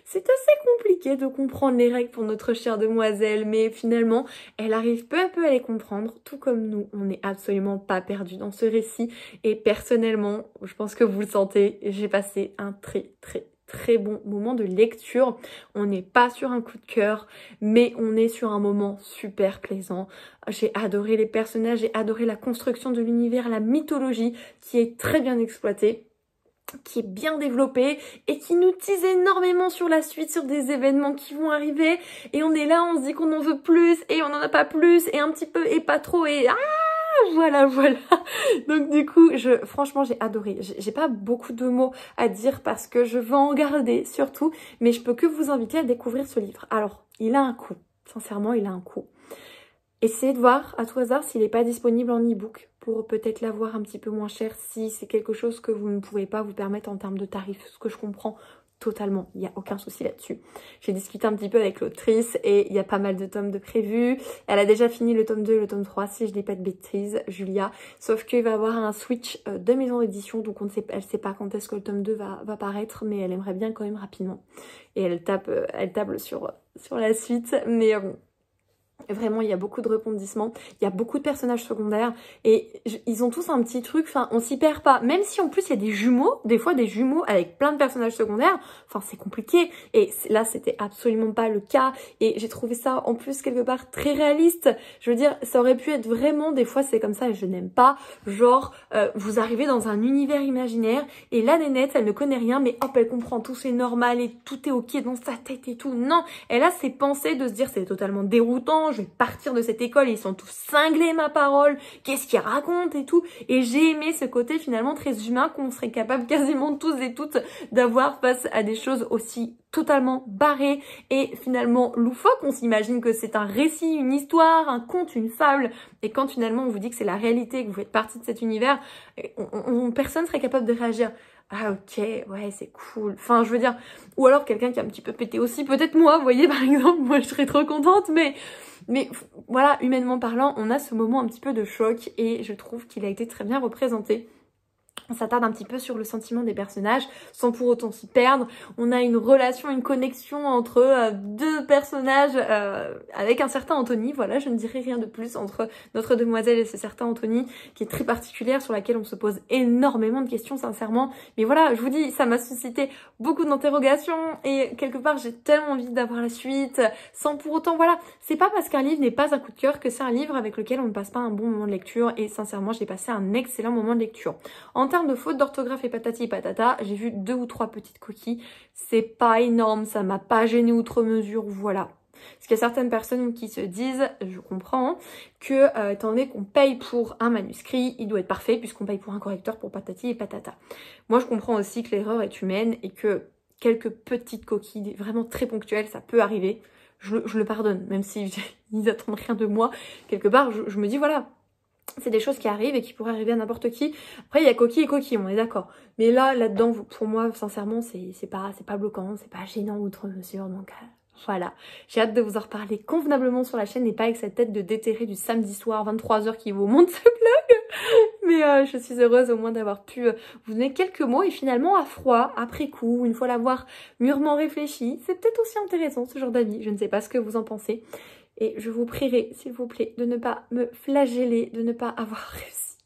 [SPEAKER 1] C'est assez compliqué de comprendre les règles pour notre chère demoiselle, mais finalement, elle arrive peu à peu à les comprendre, tout comme nous, on n'est absolument pas perdu dans ce récit, et personnellement, je pense que vous le sentez, j'ai passé un très bon moment de lecture. On n'est pas sur un coup de cœur, mais on est sur un moment super plaisant. J'ai adoré les personnages, j'ai adoré la construction de l'univers, la mythologie qui est très bien exploitée, qui est bien développée et qui nous tease énormément sur la suite, sur des événements qui vont arriver. Et on est là, on se dit qu'on en veut plus et on n'en a pas plus et un petit peu et pas trop et voilà. Donc du coup, franchement, j'ai adoré. J'ai pas beaucoup de mots à dire parce que je veux en garder surtout, mais je peux que vous inviter à découvrir ce livre. Alors, il a un coût. Sincèrement, il a un coût. Essayez de voir à tout hasard s'il n'est pas disponible en e-book pour peut-être l'avoir un petit peu moins cher si c'est quelque chose que vous ne pouvez pas vous permettre en termes de tarifs, ce que je comprends totalement, il n'y a aucun souci là-dessus. J'ai discuté un petit peu avec l'autrice et il y a pas mal de tomes de prévus. Elle a déjà fini le tome 2 et le tome 3, si je dis pas de bêtises, Julia. Sauf qu'il va y avoir un switch de maison d'édition, donc elle sait pas quand est-ce que le tome 2 va paraître, mais elle aimerait bien quand même rapidement. Et elle table sur la suite, mais... Vraiment, il y a beaucoup de rebondissements, il y a beaucoup de personnages secondaires et ils ont tous un petit truc, enfin on s'y perd pas. Même si en plus il y a des jumeaux, des fois des jumeaux avec plein de personnages secondaires, enfin c'est compliqué. Et là c'était absolument pas le cas et j'ai trouvé ça en plus quelque part très réaliste. Je veux dire, ça aurait pu être vraiment, des fois c'est comme ça et je n'aime pas, genre vous arrivez dans un univers imaginaire et la nénette elle ne connaît rien mais hop elle comprend tout, c'est normal et tout est ok dans sa tête et tout. Non, elle a ses pensées de se dire c'est totalement déroutant, je vais partir de cette école, ils sont tous cinglés ma parole, qu'est-ce qu'ils racontent et tout. Et j'ai aimé ce côté finalement très humain qu'on serait capable quasiment tous et toutes d'avoir face à des choses aussi totalement barrées et finalement loufoques. On s'imagine que c'est un récit, une histoire, un conte, une fable. Et quand finalement on vous dit que c'est la réalité, que vous faites partie de cet univers, personne serait capable de réagir. Ah ok, ouais c'est cool. Enfin je veux dire, ou alors quelqu'un qui a un petit peu pété aussi, peut-être moi, vous voyez par exemple, moi je serais trop contente, mais voilà, humainement parlant, on a ce moment un petit peu de choc et je trouve qu'il a été très bien représenté. On s'attarde un petit peu sur le sentiment des personnages sans pour autant s'y perdre. On a une relation, une connexion entre deux personnages avec un certain Anthony. Voilà, je ne dirai rien de plus entre notre demoiselle et ce certain Anthony qui est très particulière, sur laquelle on se pose énormément de questions sincèrement. Mais voilà, je vous dis, ça m'a suscité beaucoup d'interrogations et quelque part j'ai tellement envie d'avoir la suite sans pour autant, voilà, c'est pas parce qu'un livre n'est pas un coup de cœur que c'est un livre avec lequel on ne passe pas un bon moment de lecture et sincèrement j'ai passé un excellent moment de lecture. En termes de fautes d'orthographe et patati patata, j'ai vu 2 ou 3 petites coquilles. C'est pas énorme, ça m'a pas gêné outre mesure, voilà. Parce qu'il y a certaines personnes qui se disent, je comprends, que étant donné qu'on paye pour un manuscrit, il doit être parfait puisqu'on paye pour un correcteur pour patati et patata. Moi je comprends aussi que l'erreur est humaine et que quelques petites coquilles vraiment très ponctuelles, ça peut arriver. Je le pardonne, même si ils n'attendent rien de moi. Quelque part, je me dis voilà, c'est des choses qui arrivent et qui pourraient arriver à n'importe qui. Après, il y a coquille et coquille, on est d'accord. Mais là-dedans, pour moi, sincèrement, c'est pas bloquant, c'est pas gênant outre mesure. Donc voilà, j'ai hâte de vous en reparler convenablement sur la chaîne et pas avec cette tête de déterré du samedi soir 23h qui vous monte ce vlog. Mais je suis heureuse au moins d'avoir pu vous donner quelques mots et finalement à froid, après coup, une fois l'avoir mûrement réfléchi, c'est peut-être aussi intéressant ce genre d'avis. Je ne sais pas ce que vous en pensez. Et je vous prierai, s'il vous plaît, de ne pas me flageller, de ne pas avoir réussi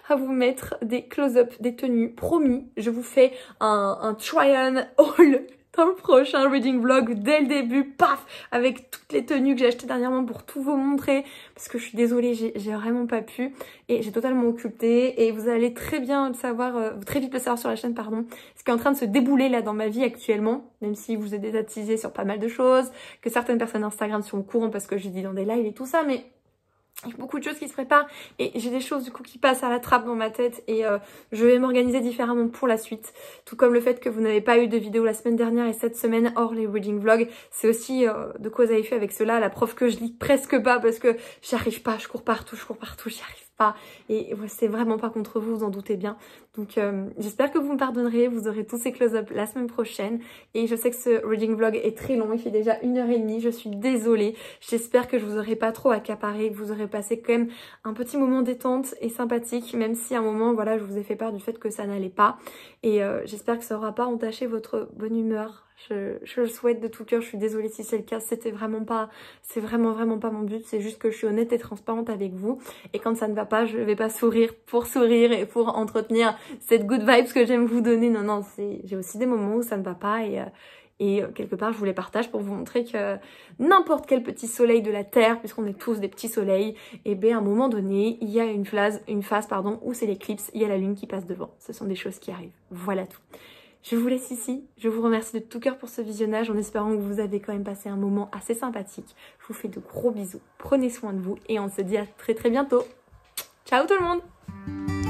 [SPEAKER 1] à vous mettre des close-up, des tenues. Promis, je vous fais un try-on haul dans le prochain reading vlog dès le début, paf, avec toutes les tenues que j'ai achetées dernièrement pour tout vous montrer, parce que je suis désolée, j'ai vraiment pas pu et j'ai totalement occulté et vous allez très bien le savoir, très vite le savoir sur la chaîne, pardon, ce qui est en train de se débouler là dans ma vie actuellement, même si vous êtes déjà teasé sur pas mal de choses, que certaines personnes Instagram sont au courant parce que j'ai dit dans des lives et tout ça, mais il y a beaucoup de choses qui se préparent et j'ai des choses du coup qui passent à la trappe dans ma tête et je vais m'organiser différemment pour la suite. Tout comme le fait que vous n'avez pas eu de vidéo la semaine dernière et cette semaine hors les reading vlogs, c'est aussi de quoi vous avez fait avec cela, la preuve que je lis presque pas parce que j'y arrive pas, je cours partout, j'y arrive pas et c'est vraiment pas contre vous, vous en doutez bien. Donc j'espère que vous me pardonnerez, vous aurez tous ces close-up la semaine prochaine et je sais que ce reading vlog est très long, il fait déjà 1h30, je suis désolée, j'espère que je vous aurai pas trop accaparé, que vous aurez passé quand même un petit moment détente et sympathique, même si à un moment voilà je vous ai fait part du fait que ça n'allait pas et j'espère que ça aura pas entaché votre bonne humeur. Je le souhaite de tout cœur, je suis désolée si c'est le cas, c'est vraiment pas mon but, c'est juste que je suis honnête et transparente avec vous et quand ça ne va pas, je vais pas sourire et pour entretenir cette good vibes que j'aime vous donner, non, j'ai aussi des moments où ça ne va pas et quelque part je vous les partage pour vous montrer que n'importe quel petit soleil de la terre, puisqu'on est tous des petits soleils, et bien à un moment donné, il y a une phase où c'est l'éclipse, il y a la lune qui passe devant, ce sont des choses qui arrivent, voilà tout. Je vous laisse ici, je vous remercie de tout cœur pour ce visionnage en espérant que vous avez quand même passé un moment assez sympathique. Je vous fais de gros bisous, prenez soin de vous et on se dit à très bientôt. Ciao tout le monde!